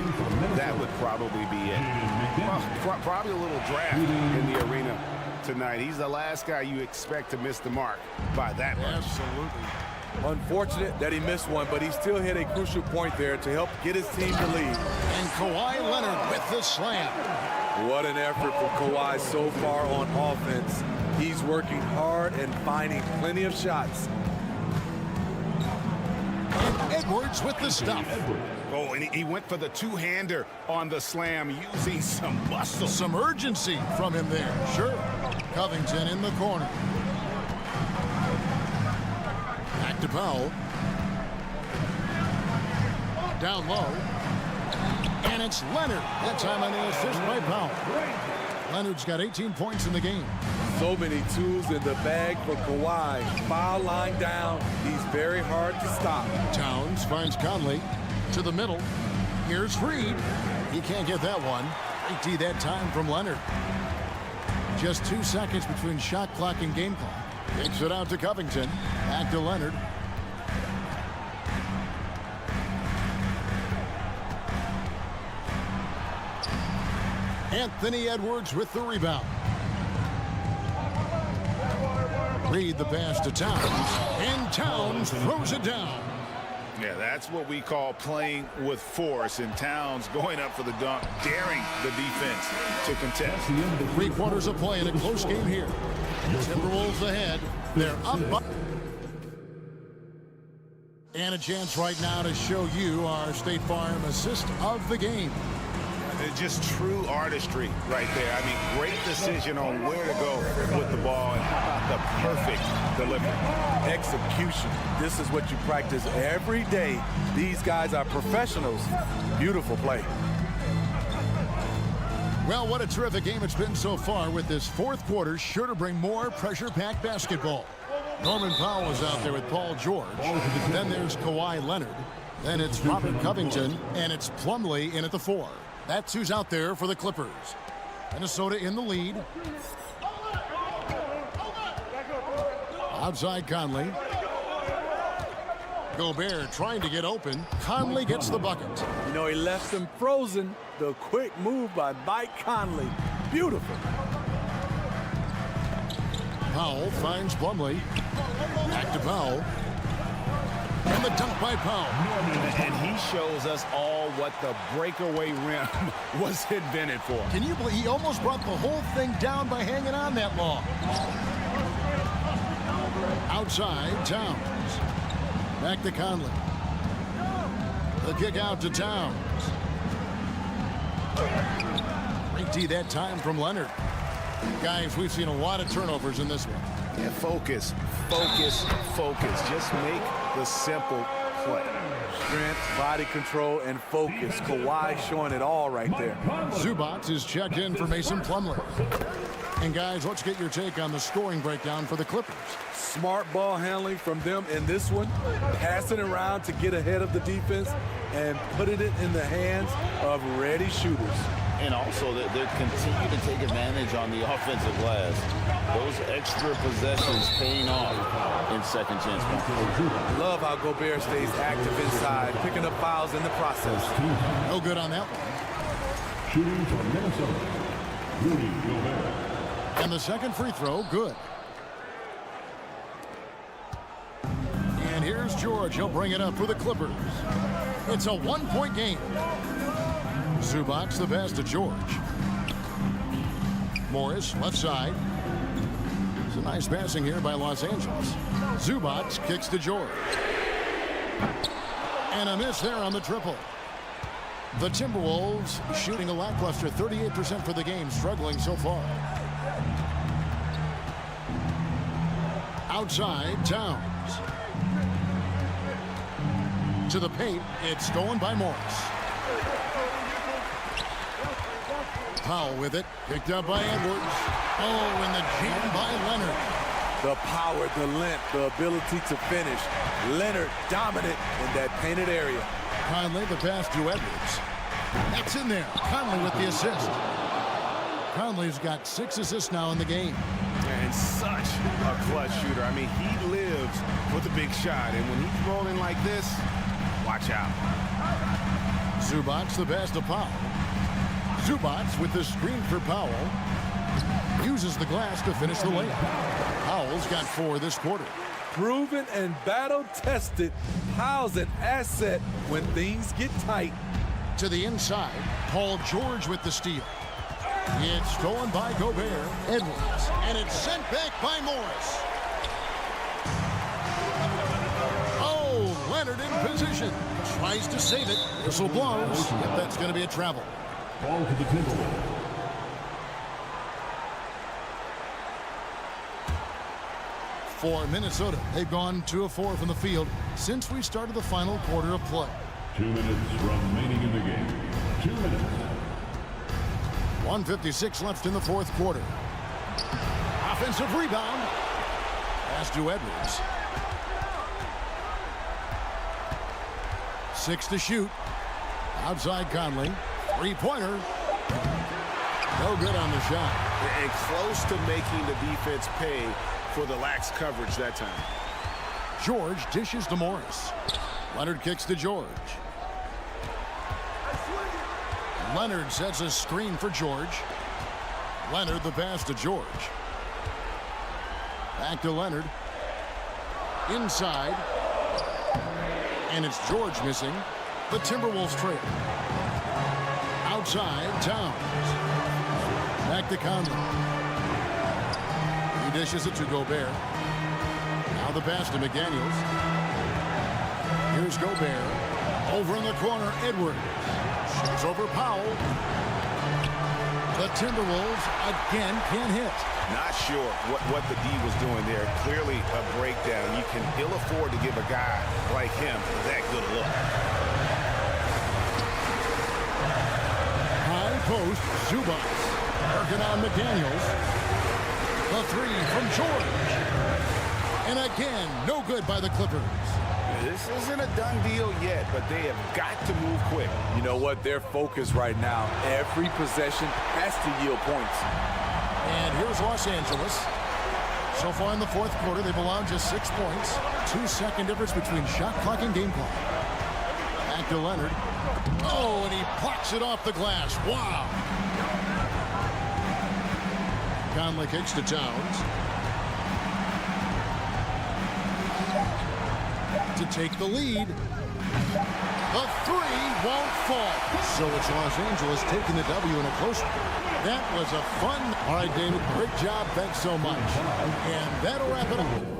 that would probably be it. Well, probably a little draft in the arena tonight. He's the last guy you expect to miss the mark by that much. Absolutely. Unfortunate that he missed one, but he still hit a crucial point there to help get his team to lead. And Kawhi Leonard with the slam. What an effort for Kawhi so far on offense. He's working hard and finding plenty of shots. And Edwards with the stuff. Oh, and he went for the two-hander on the slam, using some muscle. Some urgency from him there. Sure. Covington in the corner. Back to Powell. Down low. And it's Leonard. That time on the assist by Powell. Leonard's got 18 points in the game. So many tools in the bag for Kawhi. Foul line down. He's very hard to stop. Towns finds Conley to the middle. Here's Reed. He can't get that one. 80 that time from Leonard. Just 2 seconds between shot clock and game clock. Kicks it out to Covington. Back to Leonard. Anthony Edwards with the rebound. Reed the pass to Towns, and Towns throws it down. Yeah, that's what we call playing with force, and Towns going up for the dunk, daring the defense to contest. 3 quarters of play in a close game here. Timberwolves ahead. They're up by... And a chance right now to show you our State Farm assist of the game. It's just true artistry right there. I mean, great decision on where to go with the ball, and how about the perfect delivery. Execution. This is what you practice every day. These guys are professionals. Beautiful play. Well, what a terrific game it's been so far, with this 4th quarter sure to bring more pressure-packed basketball. Norman Powell is out there with Paul George. Then there's Kawhi Leonard. Then it's Robert Covington, and it's Plumlee in at the 4. That's who's out there for the Clippers. Minnesota in the lead. Outside Conley. Gobert trying to get open. Conley gets the bucket. You know, he left them frozen. The quick move by Mike Conley. Beautiful. Powell finds Plumlee. Back to Powell. And the dunk by Powell. And he shows us all what the breakaway rim was invented for. Can you believe he almost brought the whole thing down by hanging on that long? Outside, Towns. Back to Conley. The kick out to Towns. Great D that time from Leonard. Guys, we've seen a lot of turnovers in this one. Yeah, focus, focus, focus. Just make the simple play. Strength, body control, and focus. Kawhi showing it all right there. Zubac is checked in for Mason Plumlee. And guys, let's get your take on the scoring breakdown for the Clippers. Smart ball handling from them in this one. Passing around to get ahead of the defense and putting it in the hands of ready shooters. And also, they continue to take advantage on the offensive glass. Those extra possessions paying off in second chance points. Love how Gobert stays active inside, picking up fouls in the process. No good on that one. Shooting for Minnesota, Rudy Gobert. And the second free throw, good. And here's George. He'll bring it up for the Clippers. It's a 1-point game. Zubac the pass to George. Morris, left side. It's a nice passing here by Los Angeles. Zubac kicks to George. And a miss there on the triple. The Timberwolves shooting a lackluster 38% for the game, struggling so far. Outside, Towns. To the paint, it's stolen by Morris. Powell with it, picked up by Edwards. Oh, and the jam by Leonard. The power, the length, the ability to finish. Leonard dominant in that painted area. Conley, the pass to Edwards. That's in there. Conley with the assist. Conley's got 6 assists now in the game. And such a clutch shooter. I mean, he lives for the big shot. And when he's rolling like this, watch out. Zubac, the pass to Powell. Zubac with the screen for Powell. Uses the glass to finish the layup. Powell's got 4 this quarter. Proven and battle-tested. Powell's an asset when things get tight. To the inside, Paul George with the steal. It's stolen by Gobert. Edwards. And it's sent back by Morris. Oh, Leonard in position. Tries to save it. Whistle blows. But that's going to be a travel. Ball to the Timberwolves. For Minnesota, they've gone 2 of 4 from the field since we started the final quarter of play. 2 minutes remaining in the game. 2 minutes. 1:56 left in the 4th quarter. Offensive rebound. Pass to Edwards. 6 to shoot. Outside Conley. 3-pointer. No good on the shot. And close to making the defense pay for the lax coverage that time. George dishes to Morris. Leonard kicks to George. Leonard sets a screen for George. Leonard the pass to George. Back to Leonard. Inside. And it's George missing. The Timberwolves trail. Outside, Towns. Back to Conley. He dishes it to Gobert. Now the pass to McDaniels. Here's Gobert. Over in the corner, Edwards. Shoots over Powell. The Timberwolves again can't hit. Not sure what the D was doing there. Clearly a breakdown. You can ill afford to give a guy like him that good a look. High post, Zubac. Working on McDaniels. The three from George. And again, no good by the Clippers. This isn't a done deal yet, but they have got to move quick. You know what? They're focused right now. Every possession has to yield points. And here's Los Angeles. So far in the fourth quarter, they've allowed just 6 points. 2-second difference between shot clock and game clock. Back to Leonard. Oh, and he plucks it off the glass. Wow. Conley kicks to Towns. To take the lead. The three won't fall. So it's Los Angeles taking the W in a close one. That was a fun. All right, David, great job. Thanks so much. And that'll wrap it up.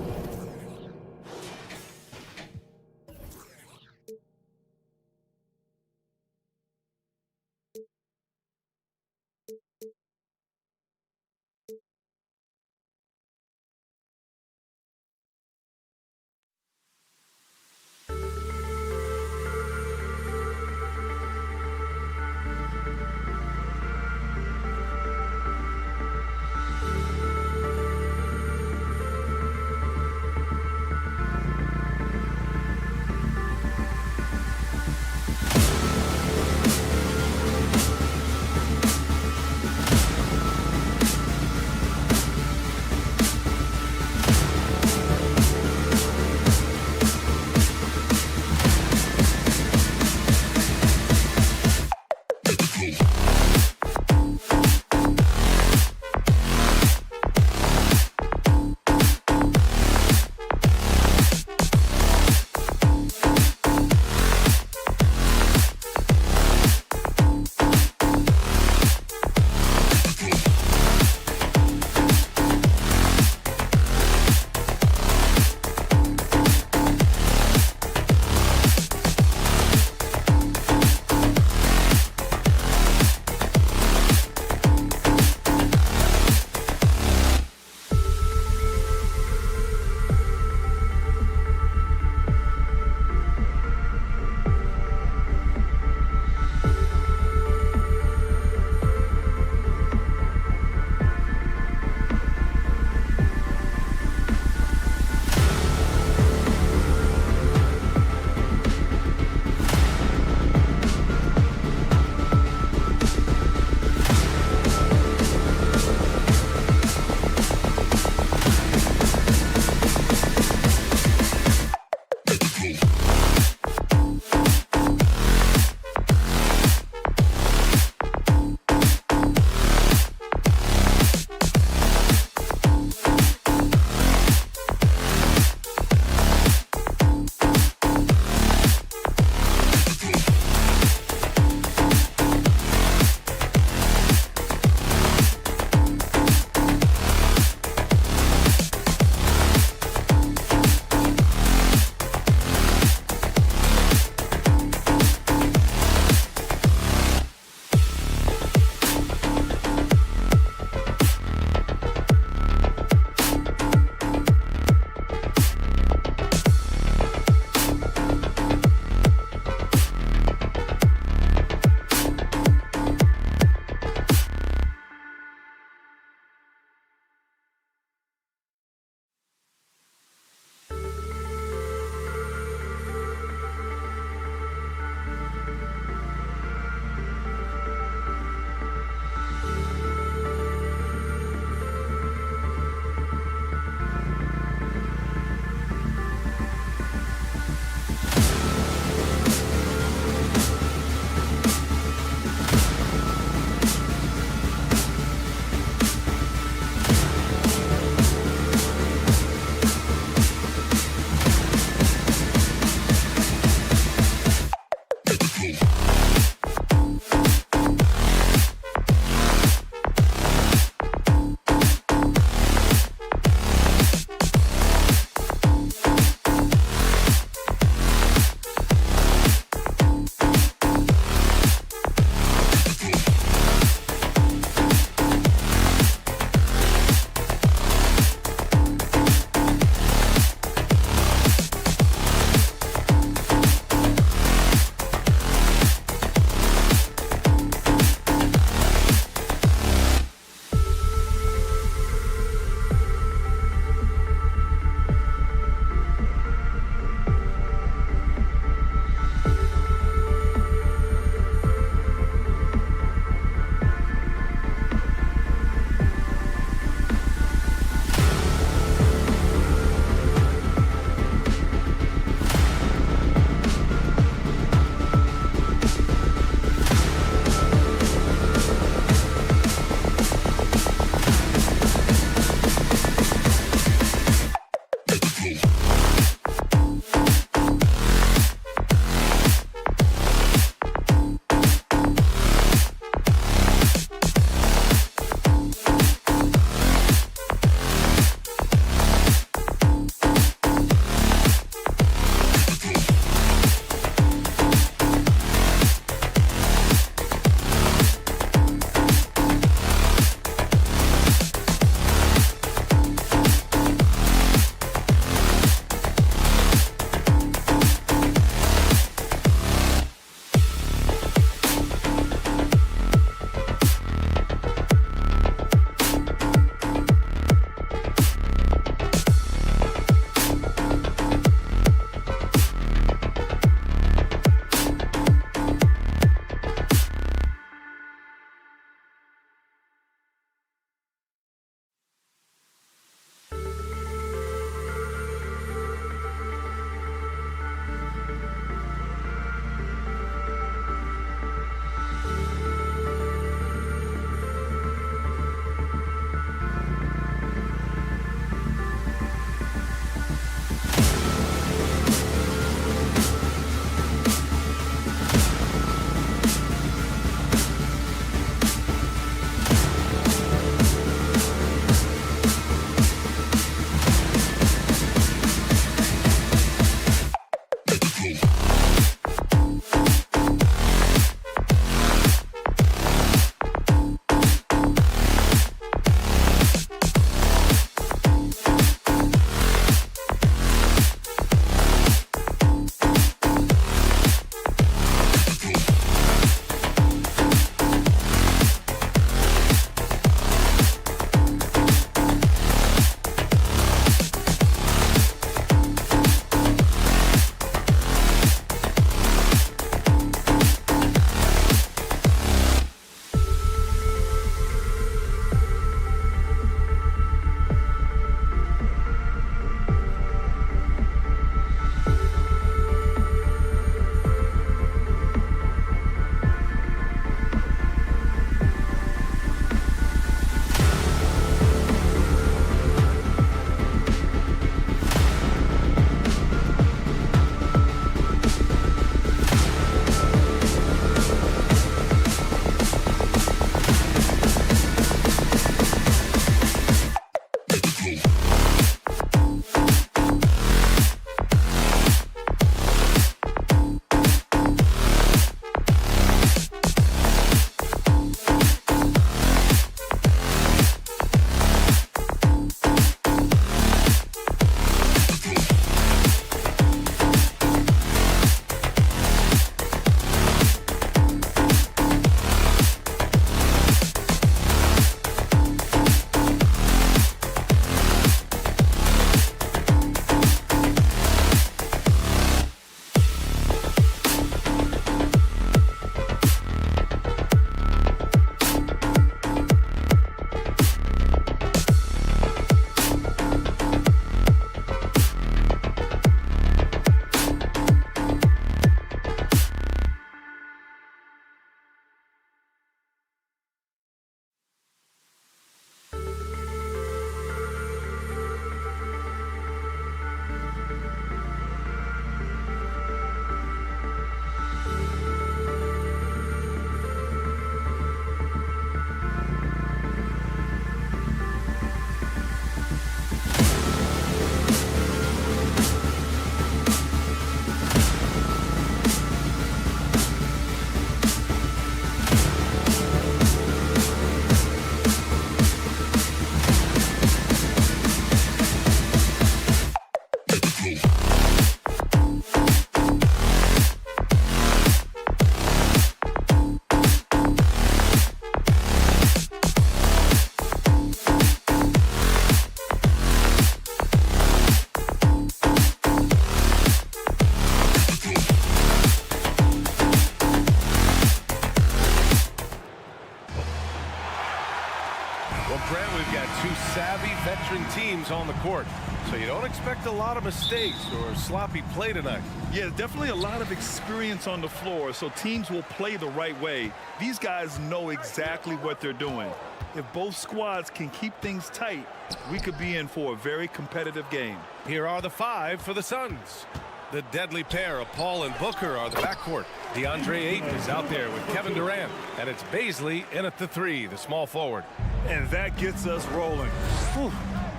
Well, Grant, we've got two savvy veteran teams on the court, so you don't expect a lot of mistakes or sloppy play tonight. Yeah, definitely a lot of experience on the floor, so teams will play the right way. These guys know exactly what they're doing. If both squads can keep things tight, we could be in for a very competitive game. Here are the five for the Suns. The deadly pair of Paul and Booker are the backcourt. DeAndre Ayton is out there with Kevin Durant, and it's Bazley in at the three, the small forward. And that gets us rolling. Whew,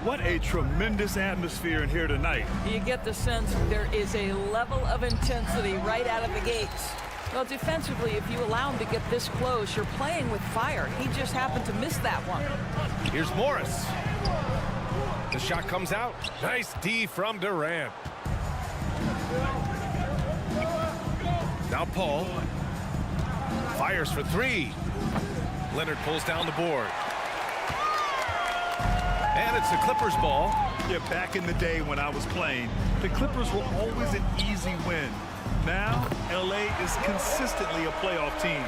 what a tremendous atmosphere in here tonight. You get the sense there is a level of intensity right out of the gates. Well, defensively, if you allow him to get this close, you're playing with fire. He just happened to miss that one. Here's Morris. The shot comes out. Nice D from Durant. Now Paul fires for three. Leonard pulls down the board. And it's the Clippers ball. Yeah, back in the day when I was playing, the Clippers were always an easy win. Now, LA is consistently a playoff team.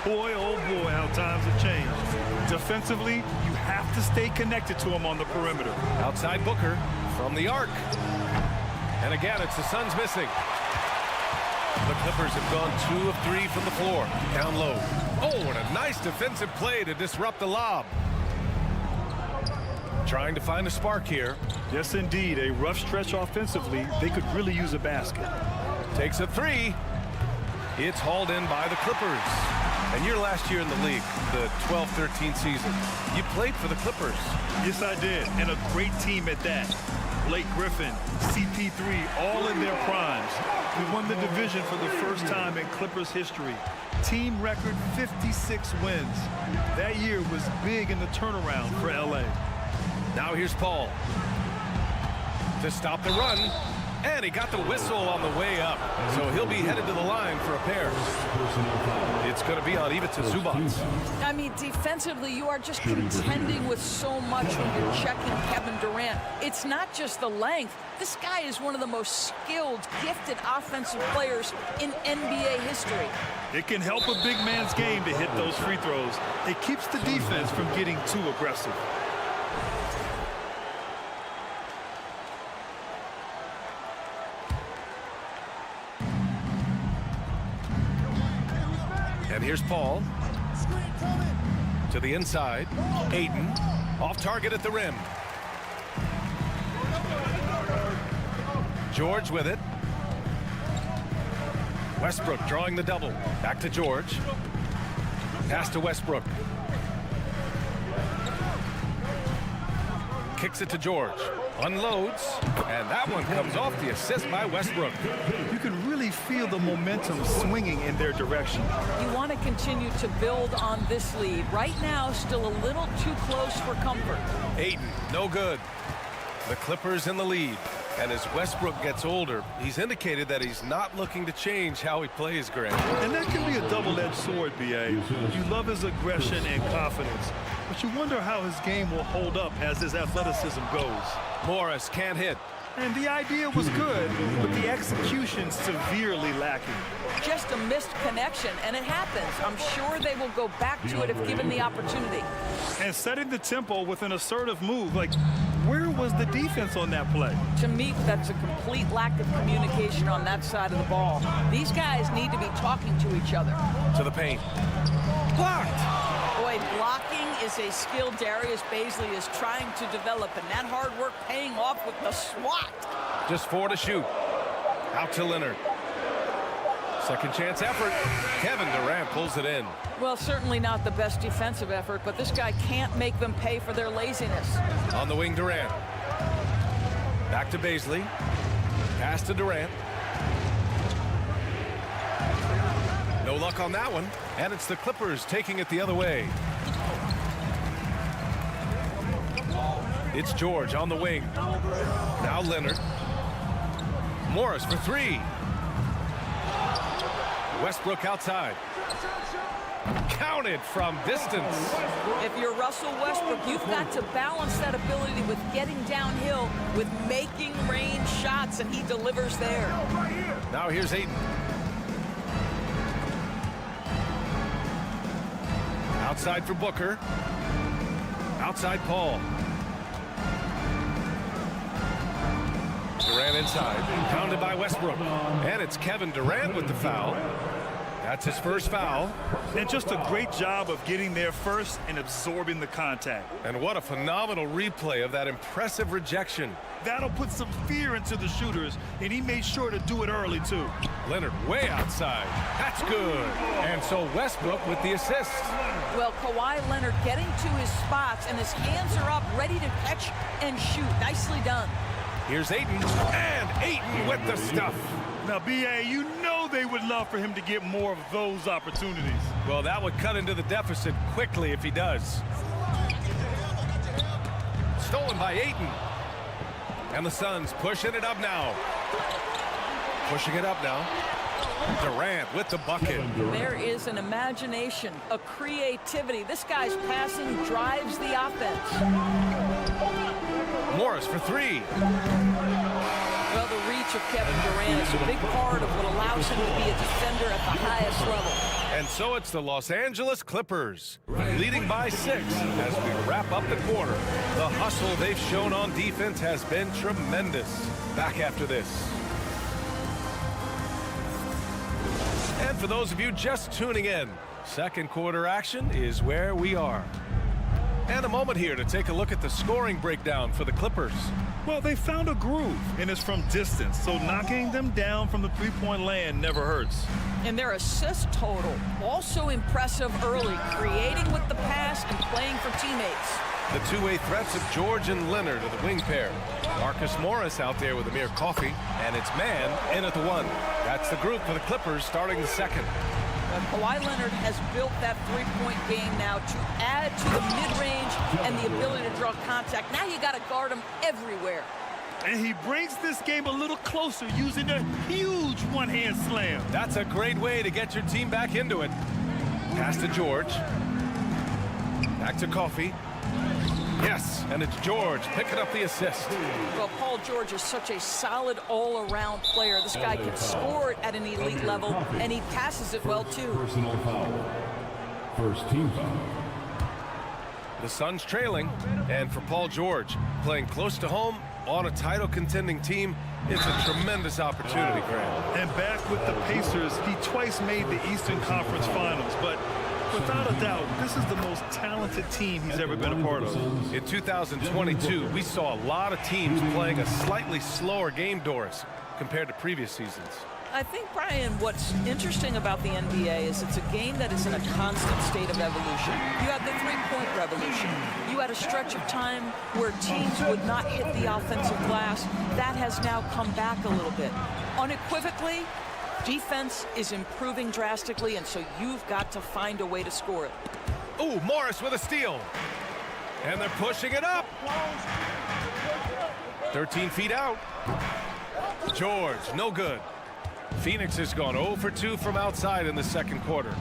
Boy, oh boy, how times have changed. Defensively, you have to stay connected to them on the perimeter. Outside Booker from the arc. And again, it's the Suns missing. The Clippers have gone 2 of 3 from the floor. Down low. Oh, and a nice defensive play to disrupt the lob. Trying to find a spark here. Yes, indeed. A rough stretch offensively. They could really use a basket. Takes a three. It's hauled in by the Clippers. And your last year in the league, the 12-13 season, you played for the Clippers. Yes, I did. And a great team at that. Blake Griffin, CP3, all in their primes. We won the division for the first time in Clippers history. Team record 56 wins. That year was big in the turnaround for LA. Now here's Paul to stop the run. And he got the whistle on the way up. So he'll be headed to the line for a pair. It's going to be on Ivica Zubac. I mean, defensively, you are just contending with so much when you're checking Kevin Durant. It's not just the length. This guy is one of the most skilled, gifted offensive players in NBA history. It can help a big man's game to hit those free throws. It keeps the defense from getting too aggressive. And here's Paul to the inside. Ayton off target at the rim. George with it. Westbrook drawing the double. Back to George. Pass to Westbrook. Kicks it to George. Unloads. And that one comes off the assist by Westbrook. You can really feel the momentum swinging in their direction. You want to continue to build on this lead. Right now, still a little too close for comfort. Ayton, no good. The Clippers in the lead. And as Westbrook gets older, he's indicated that he's not looking to change how he plays, Grant. And that can be a double-edged sword, B.A. You love his aggression and confidence, but you wonder how his game will hold up as his athleticism goes. Morris can't hit. And the idea was good, but the execution severely lacking. Just a missed connection, and it happens. I'm sure they will go back to it if given the opportunity. And setting the tempo with an assertive move, like, where was the defense on that play? To me, that's a complete lack of communication on that side of the ball. These guys need to be talking to each other. To the paint. Blocked. Boy, blocking is a skill Darius Bazley is trying to develop, and that hard work paying off with the swat. Just 4 to shoot. Out to Leonard. Second chance effort. Kevin Durant pulls it in. Well, certainly not the best defensive effort, but this guy can't make them pay for their laziness. On the wing, Durant. Back to Bazley. Pass to Durant. No luck on that one. And it's the Clippers taking it the other way. It's George on the wing. Now Leonard. Morris for three. Westbrook outside. Counted from distance. If you're Russell Westbrook, you've got to balance that ability with getting downhill, with making range shots, and he delivers there. Now here's Ayton. Outside for Booker. Outside Paul. Durant inside. Pounded by Westbrook. And it's Kevin Durant with the foul. That's his first foul. And just a great job of getting there first and absorbing the contact. And what a phenomenal replay of that impressive rejection. That'll put some fear into the shooters, and he made sure to do it early, too. Leonard way outside. That's good. And so Westbrook with the assist. Well, Kawhi Leonard getting to his spots, and his hands are up, ready to catch and shoot. Nicely done. Here's Ayton, and Ayton with the stuff. Now, B.A., you know they would love for him to get more of those opportunities. Well, that would cut into the deficit quickly if he does. Stolen by Ayton. And the Suns pushing it up now. Pushing it up now. Durant with the bucket. There is an imagination, a creativity. This guy's passing drives the offense. Morris for three. Well, the reach of Kevin Durant is a big part of what allows him to be a defender at the highest level. And so it's the Los Angeles Clippers leading by 6 as we wrap up the quarter. The hustle they've shown on defense has been tremendous. Back after this. And for those of you just tuning in, second quarter action is where we are. And a moment here to take a look at the scoring breakdown for the Clippers. Well, they found a groove, and it's from distance, so knocking them down from the three-point land never hurts. And their assist total, also impressive early, creating with the pass and playing for teammates. The two-way threats of George and Leonard are the wing pair. Marcus Morris out there with Amir Coffey, and it's Man in at the 1. That's the group for the Clippers starting the second. Kawhi Leonard has built that three-point game now to add to the mid-range and the ability to draw contact. Now you got to guard him everywhere. And he brings this game a little closer using a huge one-hand slam. That's a great way to get your team back into it. Pass to George. Back to Coffey. Yes, and it's George picking up the assist. Well, Paul George is such a solid all-around player. This guy can score it at an elite level, and he passes it well, too. Personal foul. First team foul. The Suns trailing, and for Paul George, playing close to home on a title-contending team, it's a tremendous opportunity, Grant. And back with the Pacers, he twice made the Eastern Conference Finals, but without a doubt, this is the most talented team he's ever been a part of. In 2022, we saw a lot of teams playing a slightly slower game, Doris, compared to previous seasons. I think, Brian, what's interesting about the NBA is it's a game that is in a constant state of evolution. You had the three-point revolution. You had a stretch of time where teams would not hit the offensive glass. That has now come back a little bit. Unequivocally, defense is improving drastically, and so you've got to find a way to score it. Ooh, Morris with a steal. And they're pushing it up. 13 feet out. George, no good. Phoenix has gone 0 for 2 from outside in the second quarter.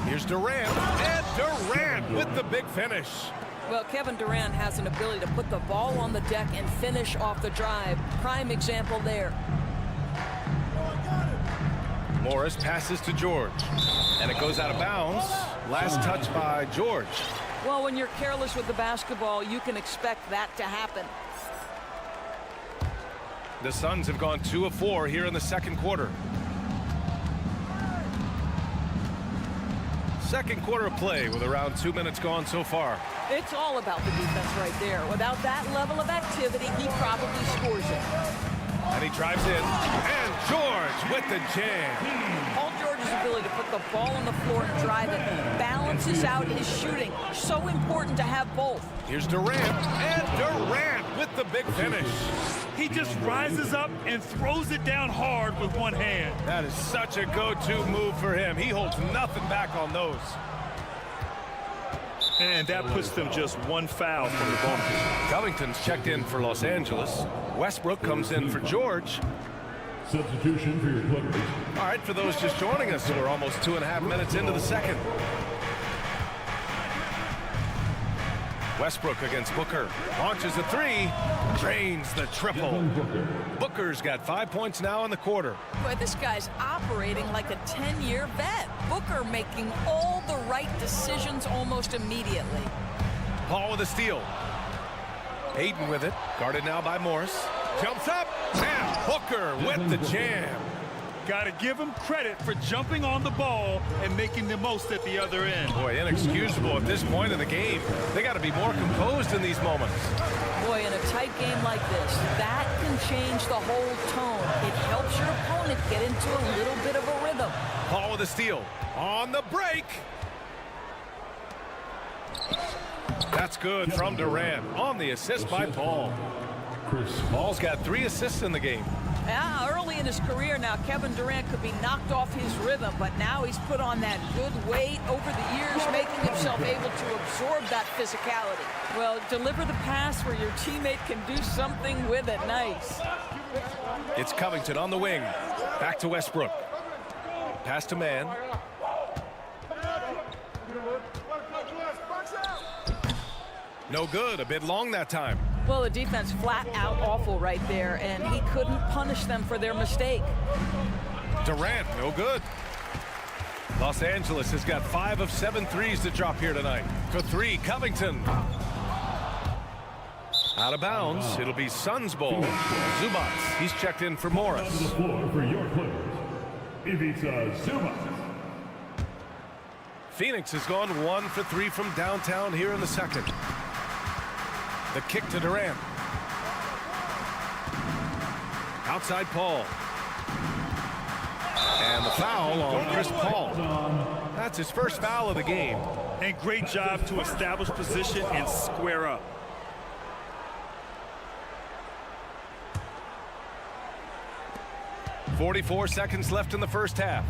Here's Durant, and Durant with the big finish. Well, Kevin Durant has an ability to put the ball on the deck and finish off the drive. Prime example there. Morris passes to George, and it goes out of bounds. Last touch by George. Well, when you're careless with the basketball, you can expect that to happen. The Suns have gone 2 of 4 here in the second quarter. Second quarter of play with around 2 minutes gone so far. It's all about the defense right there. Without that level of activity, he probably scores it. And he drives in, and George with the jam. Paul George's ability to put the ball on the floor and drive it balances out his shooting. So important to have both. Here's Durant, and Durant with the big finish. He just rises up and throws it down hard with one hand. That is such a go-to move for him. He holds nothing back on those. And that puts them just one foul from the ball. Covington's checked in for Los Angeles. Westbrook comes in for George. Substitution for your Clippers. All right, for those just joining us, we're almost 2.5 minutes into the second. Westbrook against Booker. Launches a 3. Drains the triple. Booker's got 5 points now in the quarter. Boy, this guy's operating like a 10-year vet. Booker making all the right decisions almost immediately. Paul with a steal. Ayton with it. Guarded now by Morris. Jumps up. And Booker with the jam. Got to give him credit for jumping on the ball and making the most at the other end. Boy, inexcusable at this point in the game. They got to be more composed in these moments. Boy, in a tight game like this, that can change the whole tone. It helps your opponent get into a little bit of a rhythm. Paul with a steal. On the break. That's good from Durant on the assist by Paul. Paul's got 3 assists in the game. Yeah, early in his career now, Kevin Durant could be knocked off his rhythm, but now he's put on that good weight over the years, making himself able to absorb that physicality. Well, deliver the pass where your teammate can do something with it. Nice. It's Covington on the wing. Back to Westbrook. Pass to man. No good. A bit long that time. Well, the defense flat out awful right there, and he couldn't punish them for their mistake. Durant, no good. Los Angeles has got 5 of 7 threes to drop here tonight. For 3, Covington. Out of bounds. It'll be Suns ball. Zubats. He's checked in for Morris. To the floor for your players. Ivica Zubats. Phoenix has gone 1 for 3 from downtown here in the second. The kick to Durant. Outside Paul. And the foul on Chris Paul. That's his first foul of the game. And great job to establish position and square up. .44 seconds left in the first half.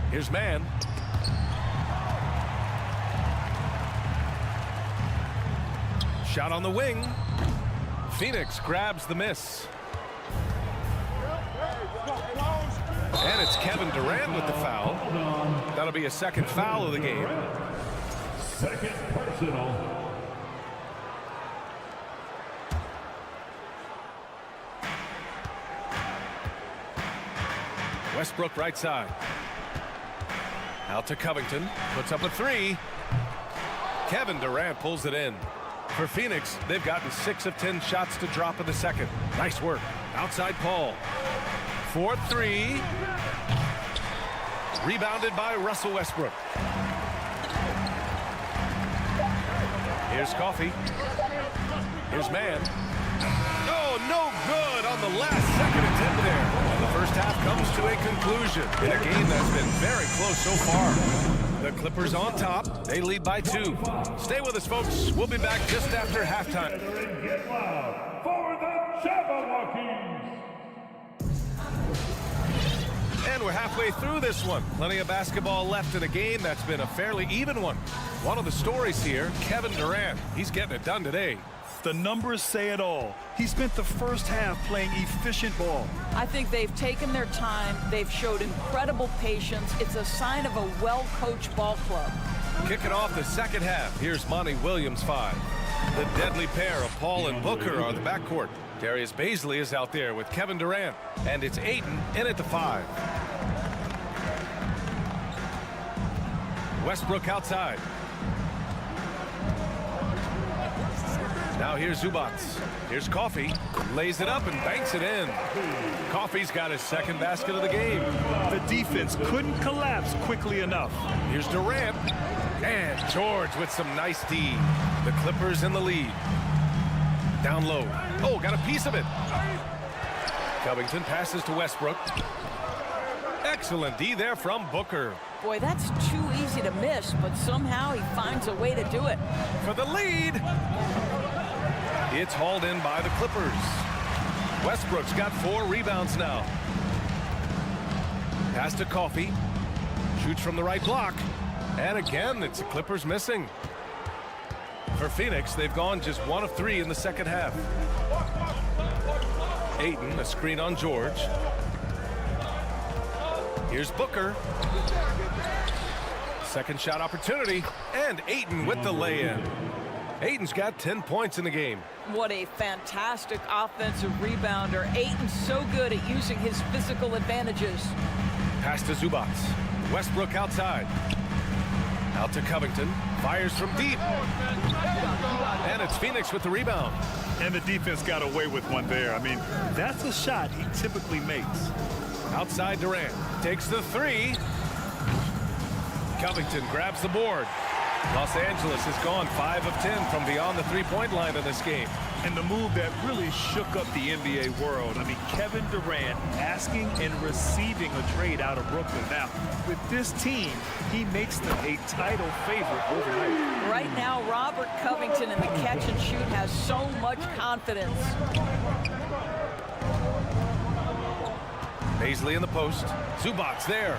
Here's man. Shot on the wing. Phoenix grabs the miss. And it's Kevin Durant with the foul. That'll be a second foul of the game. Second personal. Westbrook right side. Out to Covington. Puts up a 3. Kevin Durant pulls it in. For Phoenix, they've gotten 6 of 10 shots to drop in the second. Nice work. Outside Paul. 4-3. Rebounded by Russell Westbrook. Here's Coffey. Here's man. Oh, no good on the last second attempt there. And the first half comes to a conclusion in a game that's been very close so far. The Clippers on top. They lead by 2. Stay with us, folks. We'll be back just after halftime. Get loud for the Jabberwockies. And we're halfway through this one. Plenty of basketball left in a game that's been a fairly even one. One of the stories here, Kevin Durant. He's getting it done today. The numbers say it all. He spent the first half playing efficient ball. I think they've taken their time. They've showed incredible patience. It's a sign of a well-coached ball club. Kicking off the second half, here's Monty Williams 5. The deadly pair of Paul and Booker are the backcourt. Darius Bazley is out there with Kevin Durant. And it's Ayton in at the 5. Westbrook outside. Now here's Zubats. Here's Coffey. Lays it up and banks it in. Coffey's got his second basket of the game. The defense couldn't collapse quickly enough. Here's Durant. And George with some nice D. The Clippers in the lead. Down low. Oh, got a piece of it. Covington passes to Westbrook. Excellent D there from Booker. Boy, that's too easy to miss, but somehow he finds a way to do it. For the lead. It's hauled in by the Clippers. Westbrook's got 4 rebounds now. Pass to Coffey. Shoots from the right block. And again, it's the Clippers missing. For Phoenix, they've gone just 1 of 3 in the second half. Ayton, a screen on George. Here's Booker. Second shot opportunity. And Ayton with the lay-in. Ayton's got 10 points in the game. What a fantastic offensive rebounder. Ayton's so good at using his physical advantages. Pass to Zubats. Westbrook outside. Out to Covington. Fires from deep. And it's Phoenix with the rebound. And the defense got away with one there. I mean, that's a shot he typically makes. Outside Durant. Takes the three. Covington grabs the board. Los Angeles has gone 5 of 10 from beyond the three-point line in this game. And the move that really shook up the NBA world. I mean, Kevin Durant asking and receiving a trade out of Brooklyn. Now, with this team, he makes them a title favorite overnight. Right now, Robert Covington in the catch and shoot has so much confidence. Paisley in the post. Zubac's there.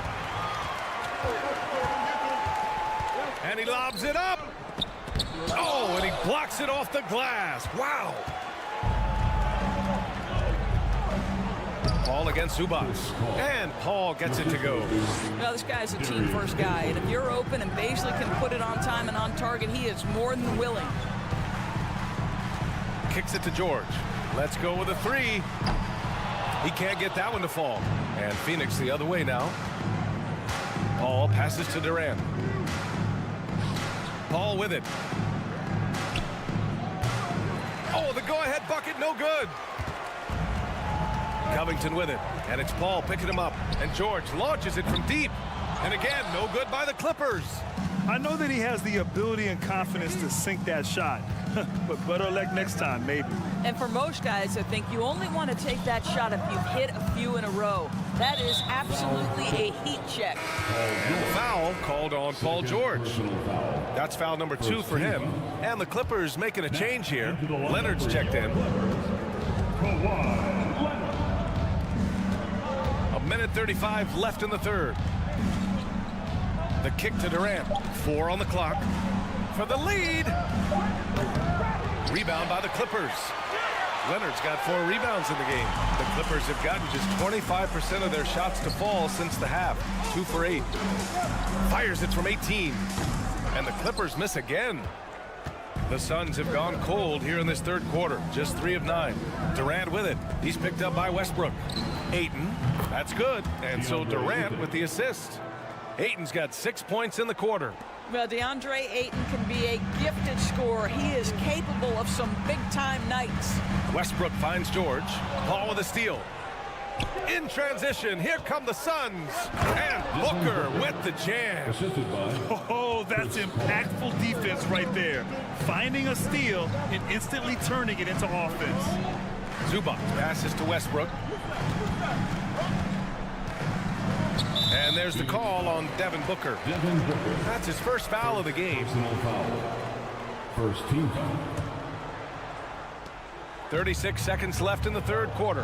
And he lobs it up. Oh, and he blocks it off the glass. Wow. Paul against Zubac. And Paul gets it to go. Well, this guy's a team-first guy, and if you're open and Paisley can put it on time and on target, he is more than willing. Kicks it to George. Let's go with a three. He can't get that one to fall. And Phoenix the other way now. Paul passes to Durant. Paul with it. Oh, the go-ahead bucket, no good. Covington with it, and it's Paul picking him up. And George launches it from deep. And again, no good by the Clippers. I know that he has the ability and confidence to sink that shot. But better luck next time, maybe. And for most guys, I think you only want to take that shot if you've hit a few in a row. That is absolutely a heat check. Foul called on Paul George. That's foul number 2 for him. And the Clippers making a change here. Leonard's checked in. A minute 35 left in the third. The kick to Durant. 4 on the clock. For the lead. Rebound by the Clippers. Leonard's got 4 rebounds in the game. The Clippers have gotten just 25% of their shots to fall since the half. 2 for 8. Fires it from 18. And the Clippers miss again. The Suns have gone cold here in this third quarter. Just 3 of 9. Durant with it. He's picked up by Westbrook. Ayton. That's good. And so Durant with the assist. Ayton's got 6 points in the quarter. Well, DeAndre Ayton can be a gifted scorer. He is capable of some big-time nights. Westbrook finds George. Paul with a steal. In transition, here come the Suns. And Booker with the jam. Oh, that's impactful defense right there. Finding a steal and instantly turning it into offense. Zubac passes to Westbrook. And there's the call on Devin Booker. That's his first foul of the game. First team foul. 36 seconds left in the third quarter.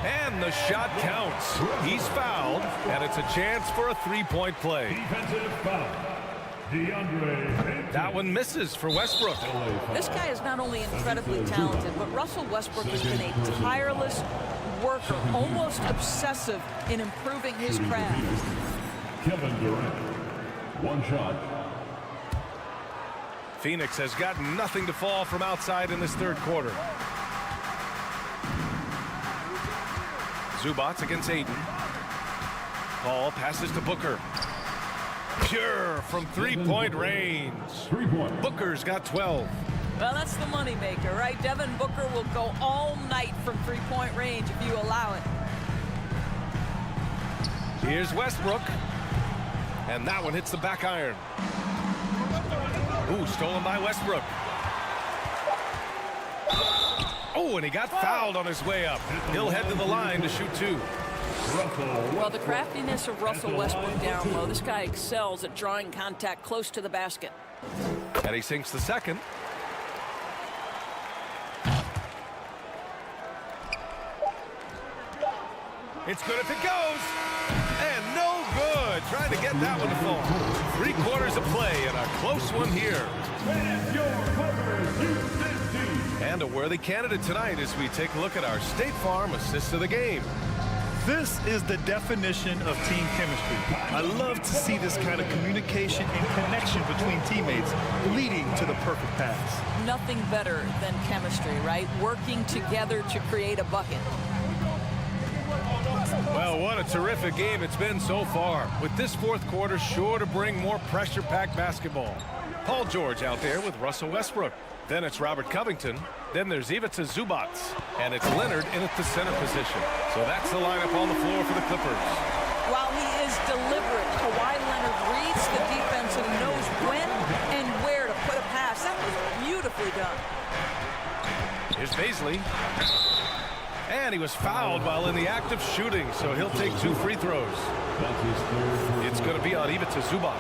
And the shot counts. He's fouled, and it's a chance for a three-point play. Defensive foul. That one misses for Westbrook. This guy is not only incredibly talented, but Russell Westbrook has been a tireless worker, almost obsessive in improving his craft. Kevin Durant. 1 shot. Phoenix has got nothing to fall from outside in this third quarter. Zubac against Ayton. Paul passes to Booker. Pure from three-point range. 3 points. Booker's got 12. Well, that's the moneymaker, right? Devin Booker will go all night from three-point range if you allow it. Here's Westbrook. And that one hits the back iron. Ooh, stolen by Westbrook. Oh, and he got fouled on his way up. He'll head to the line to shoot 2. Well, the craftiness of Russell Westbrook down low. This guy excels at drawing contact close to the basket. And he sinks the second. It's good if it goes. And no good. Trying to get that one to fall. 3 quarters of play and a close one here. And a worthy candidate tonight as we take a look at our State Farm assist of the game. This is the definition of team chemistry. I love to see this kind of communication and connection between teammates leading to the perfect pass. Nothing better than chemistry, right? Working together to create a bucket. Well, what a terrific game it's been so far. With this fourth quarter sure to bring more pressure-packed basketball. Paul George out there with Russell Westbrook. Then it's Robert Covington. Then there's Ivica Zubac. And it's Leonard in at the center position. So that's the lineup on the floor for the Clippers. While he is deliberate, Kawhi Leonard reads the defense and knows when and where to put a pass. That was beautifully done. Here's Baisley. And he was fouled while in the act of shooting, so he'll take 2 free throws. It's going to be on Ivica Zubac.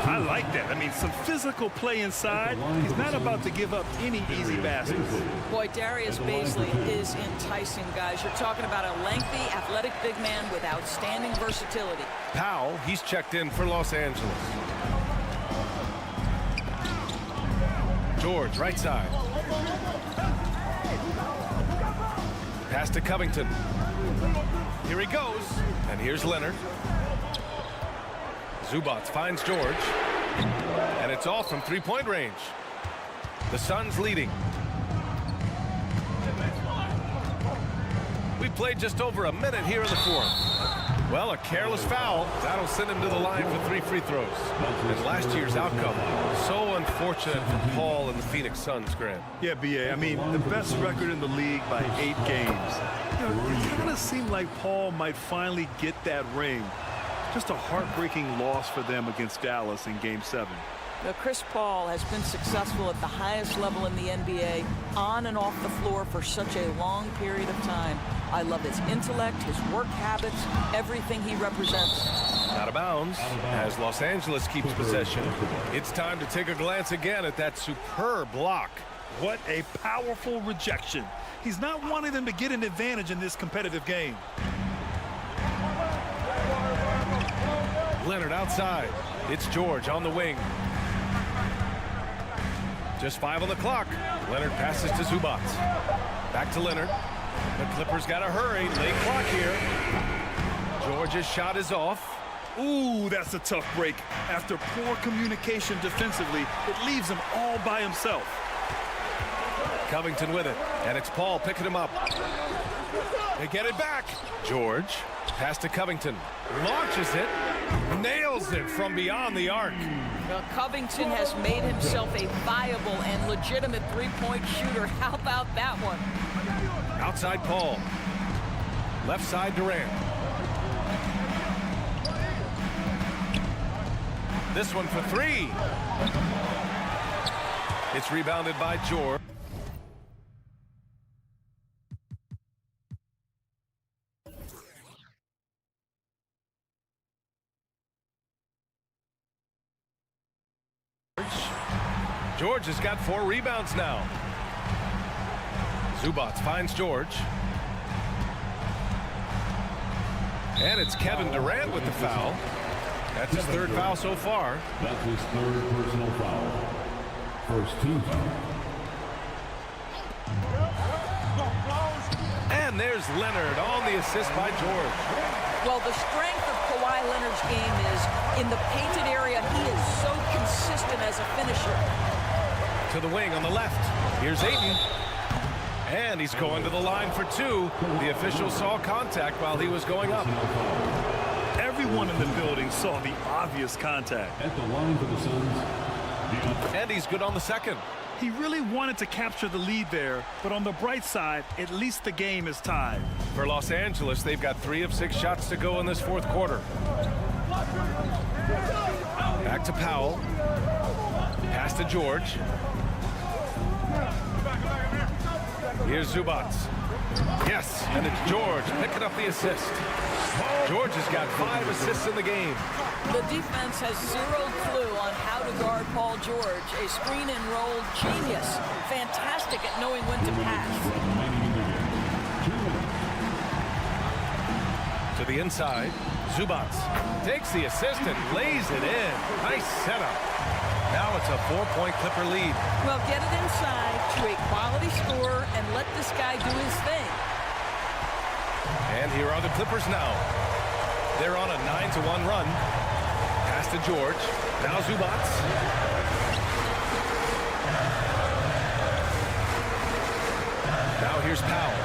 I like that. I mean, some physical play inside. He's not about to give up any easy baskets. Boy, Darius Baisley is enticing, guys. You're talking about a lengthy, athletic big man with outstanding versatility. Powell, he's checked in for Los Angeles. George, right side. Pass to Covington. Here he goes. And here's Leonard. Zubac finds George. And it's off from three-point range. The Suns leading. We played just over a minute here in the fourth. Well, a careless foul. That'll send him to the line for 3 free throws. And last year's outcome, so unfortunate for Paul and the Phoenix Suns, Grant. Yeah, B.A. I mean, the best record in the league by 8 games. You know, it kind of seemed like Paul might finally get that ring. Just a heartbreaking loss for them against Dallas in Game 7. Now, Chris Paul has been successful at the highest level in the NBA, on and off the floor for such a long period of time. I love his intellect, his work habits, everything he represents. Out of bounds as Los Angeles keeps possession. It's time to take a glance again at that superb block. What a powerful rejection. He's not wanting them to get an advantage in this competitive game. Leonard outside. It's George on the wing. Just 5 on the clock. Leonard passes to Zubac. Back to Leonard. The Clippers got to hurry. Late clock here. George's shot is off. Ooh, that's a tough break. After poor communication defensively, it leaves him all by himself. Covington with it. And it's Paul picking him up. They get it back. George. Pass to Covington. Launches it. Nails it from beyond the arc. Well, Covington has made himself a viable and legitimate three-point shooter. How about that one? Outside Paul. Left side Durant. This one for 3. It's rebounded by George. George has got 4 rebounds now. Zubac finds George. And it's Kevin Durant with the foul. That's his 3rd foul so far. That's his 3rd personal foul. First team foul. And there's Leonard on the assist by George. Well, the strength of Kawhi Leonard's game is in the painted area. He is so consistent as a finisher. To the wing on the left. Here's Ayton. And he's going to the line for 2. The official saw contact while he was going up. Everyone in the building saw the obvious contact. At the line for the Suns. And he's good on the second. He really wanted to capture the lead there, but on the bright side, at least the game is tied. For Los Angeles, they've got 3 of 6 shots to go in this 4th quarter. Back to Powell. Pass to George. Here's Zubac. Yes, and it's George picking up the assist. George has got 5 assists in the game. The defense has 0 clue on how to guard Paul George. A screen and roll genius. Fantastic at knowing when to pass. To the inside. Zubac takes the assist and lays it in. Nice setup. Now it's a 4-point Clipper lead. Well, get it inside to a quality scorer and let this guy do his thing. And here are the Clippers now. They're on a 9-1 run. Pass to George. Now Zubac. Now here's Powell.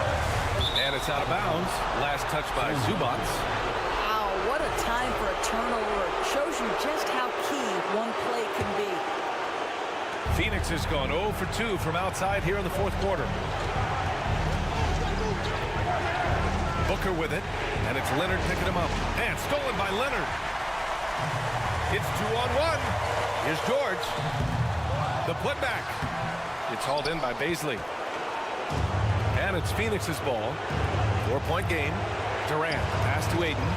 And it's out of bounds. Last touch by Zubac. Wow, what a time for a turnover. It shows you just how key one play can be. Phoenix has gone 0 for 2 from outside here in the fourth quarter. Booker with it, and it's Leonard picking him up. And stolen by Leonard. It's 2-on-1. Here's George. The putback. It's hauled in by Baisley. And it's Phoenix's ball. 4-point game. Durant, pass to Aiden.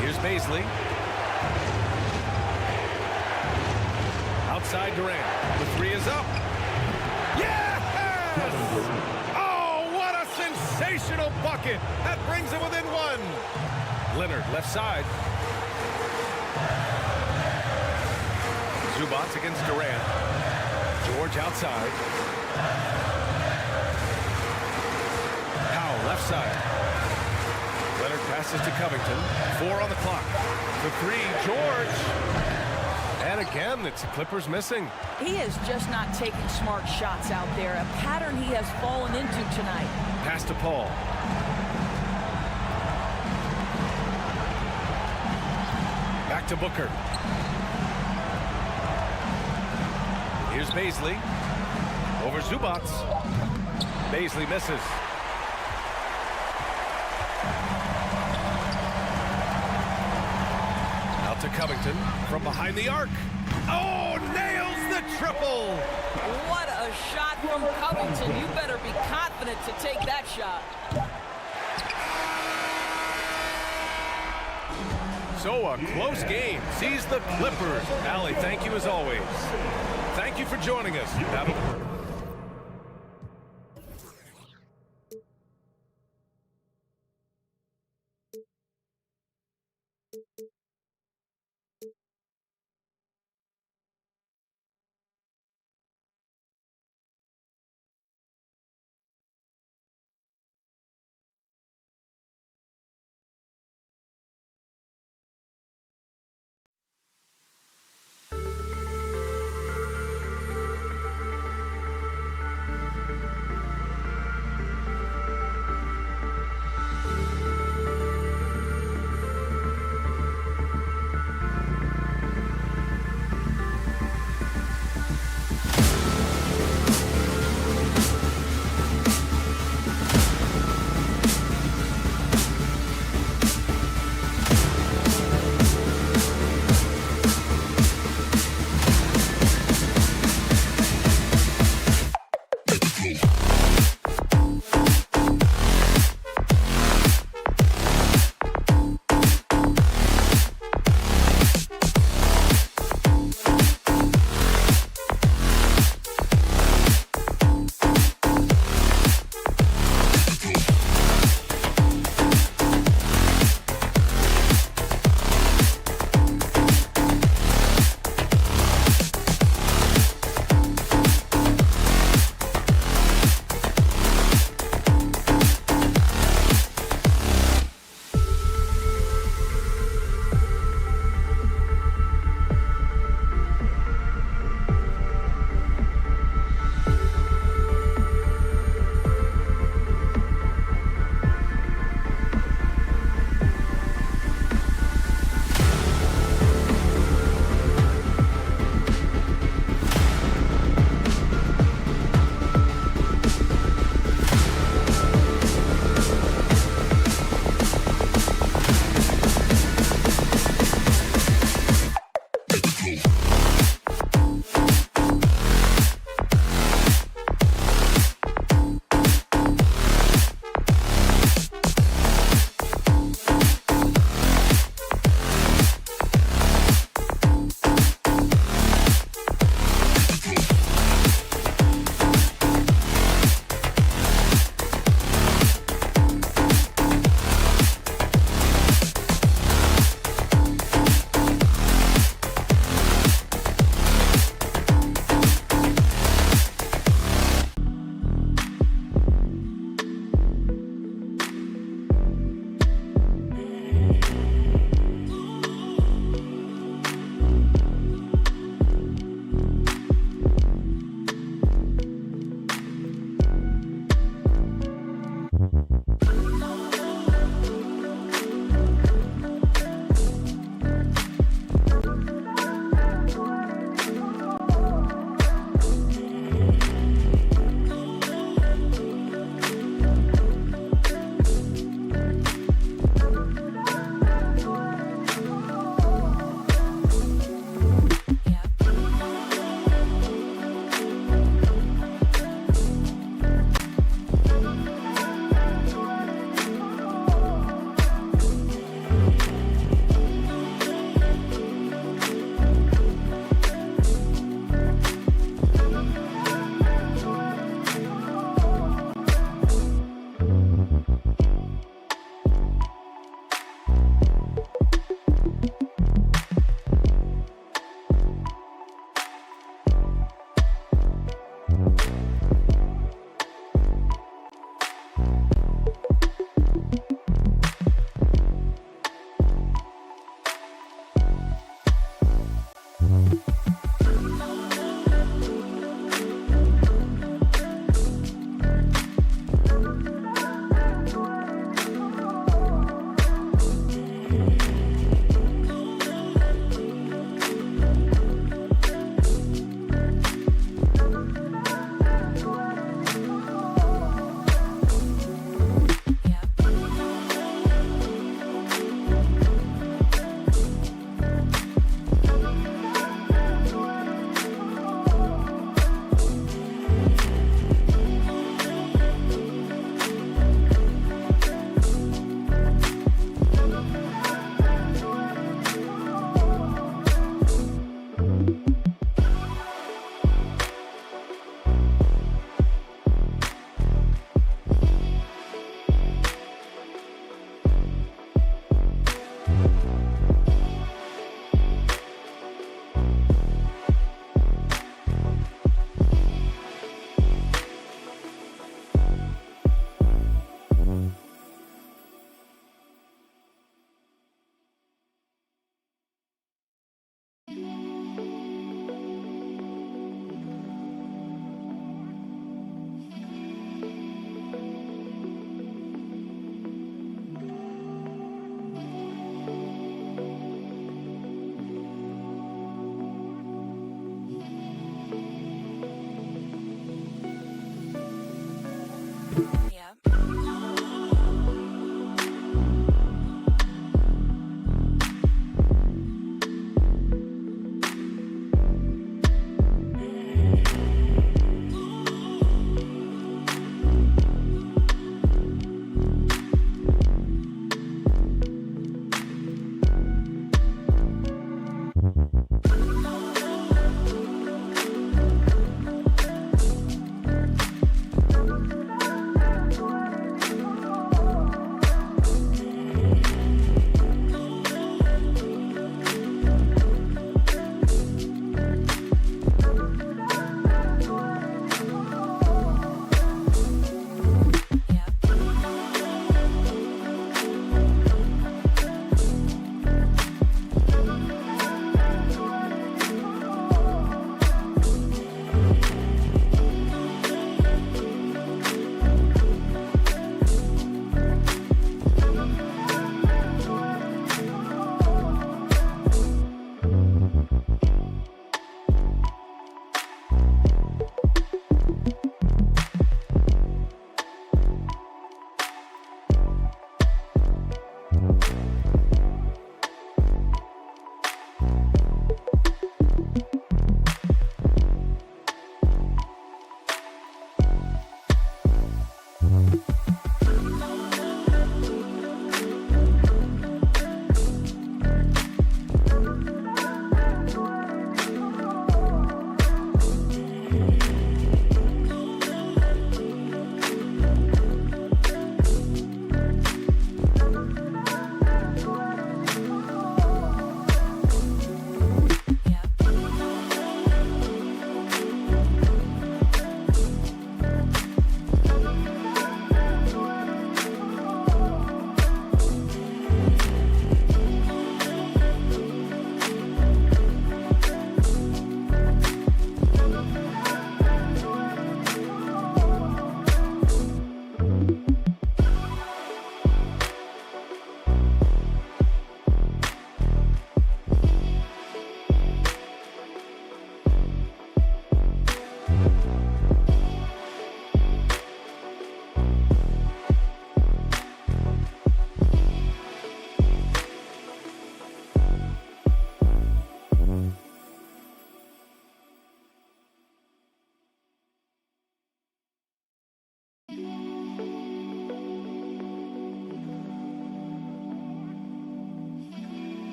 Here's Baisley. Outside Durant. The three is up. Yes! Oh, what a sensational bucket. That brings him within one. Leonard, left side. Zubac against Durant. George outside. Powell, left side. Leonard passes to Covington. 4 on the clock. The three, George. And again, it's the Clippers missing. He is just not taking smart shots out there. A pattern he has fallen into tonight. Pass to Paul. Back to Booker. Here's Baisley. Over Zubac. Baisley misses. Out to Covington from behind the arc. Oh, nails the triple. What a shot from Covington. You better be confident to take that shot. So a close game sees the Clippers. Allie, thank you as always. Thank you for joining us.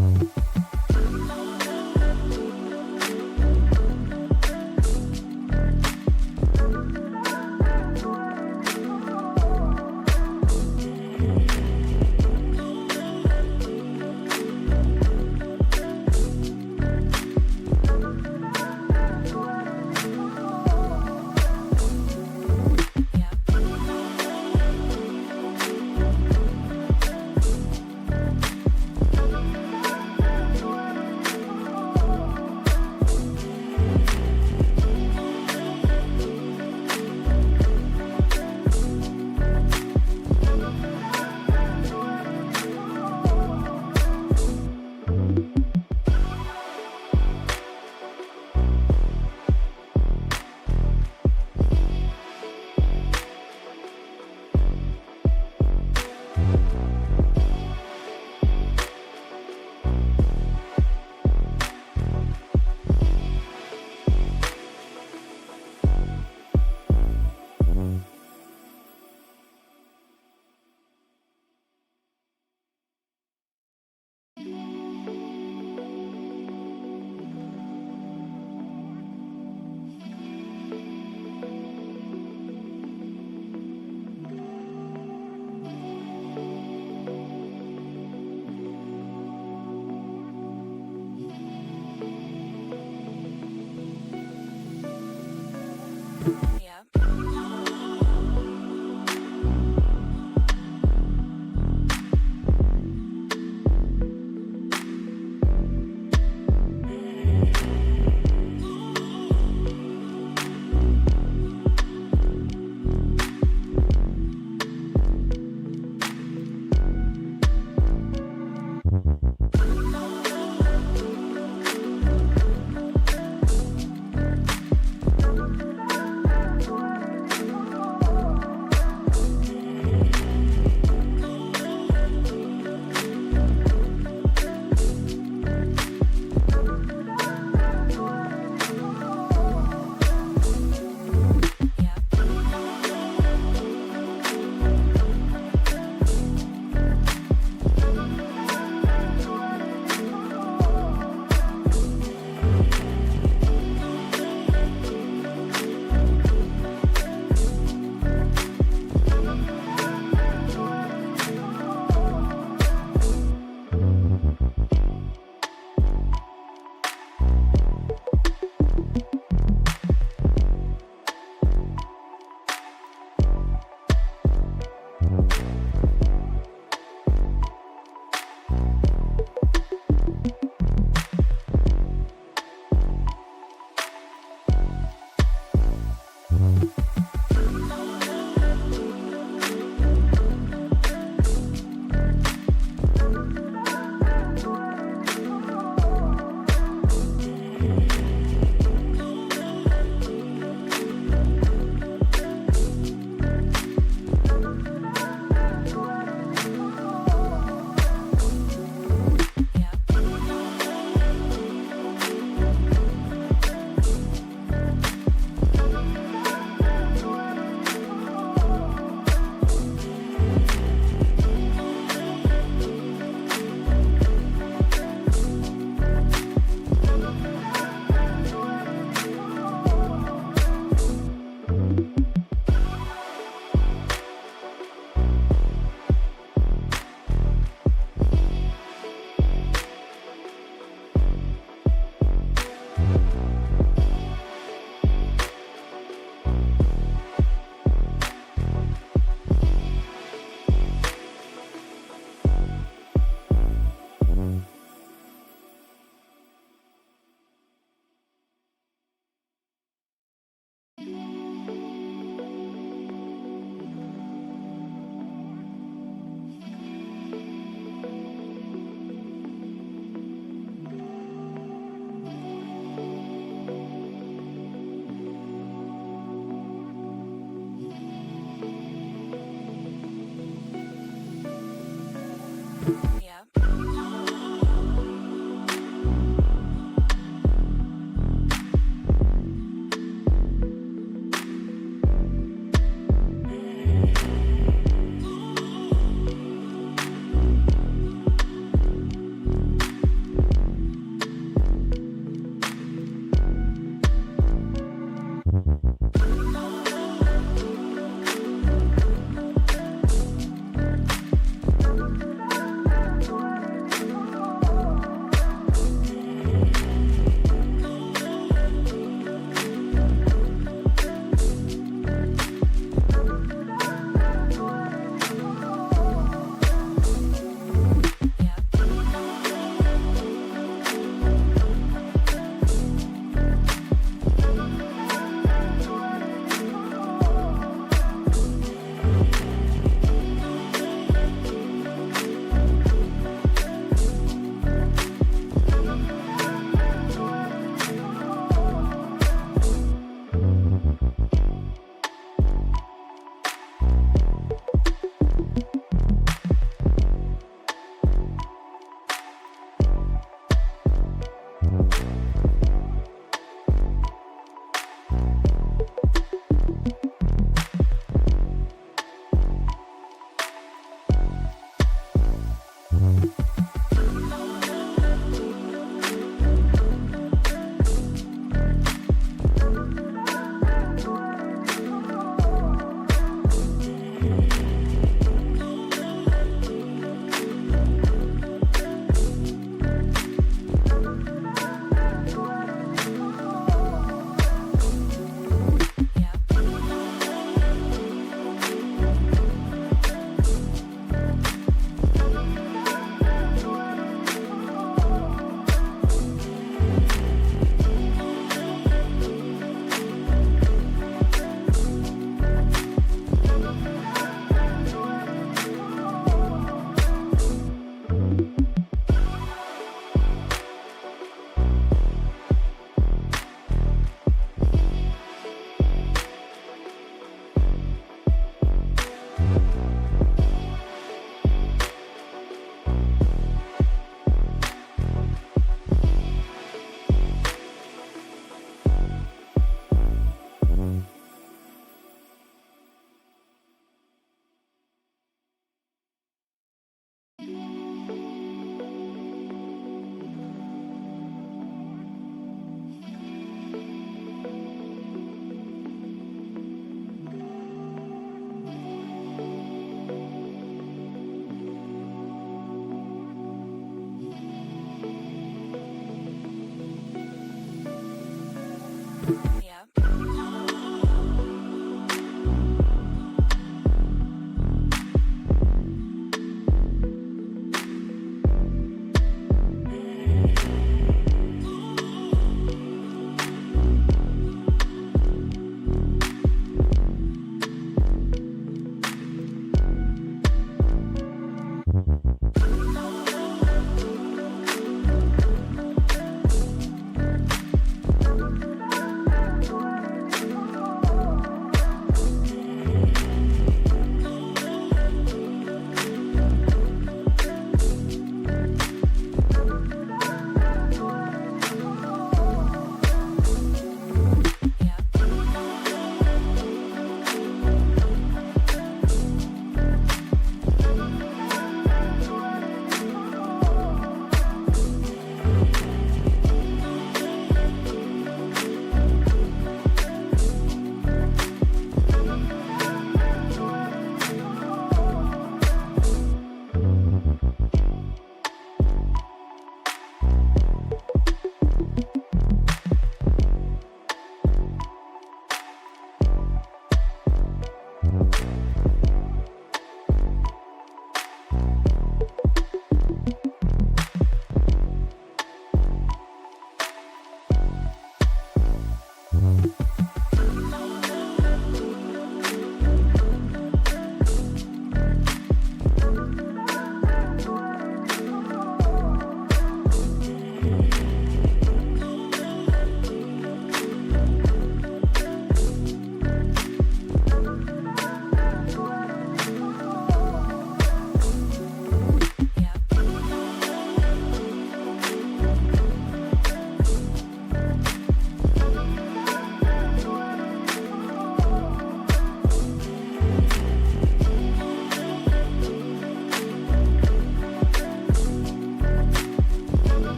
Thank you.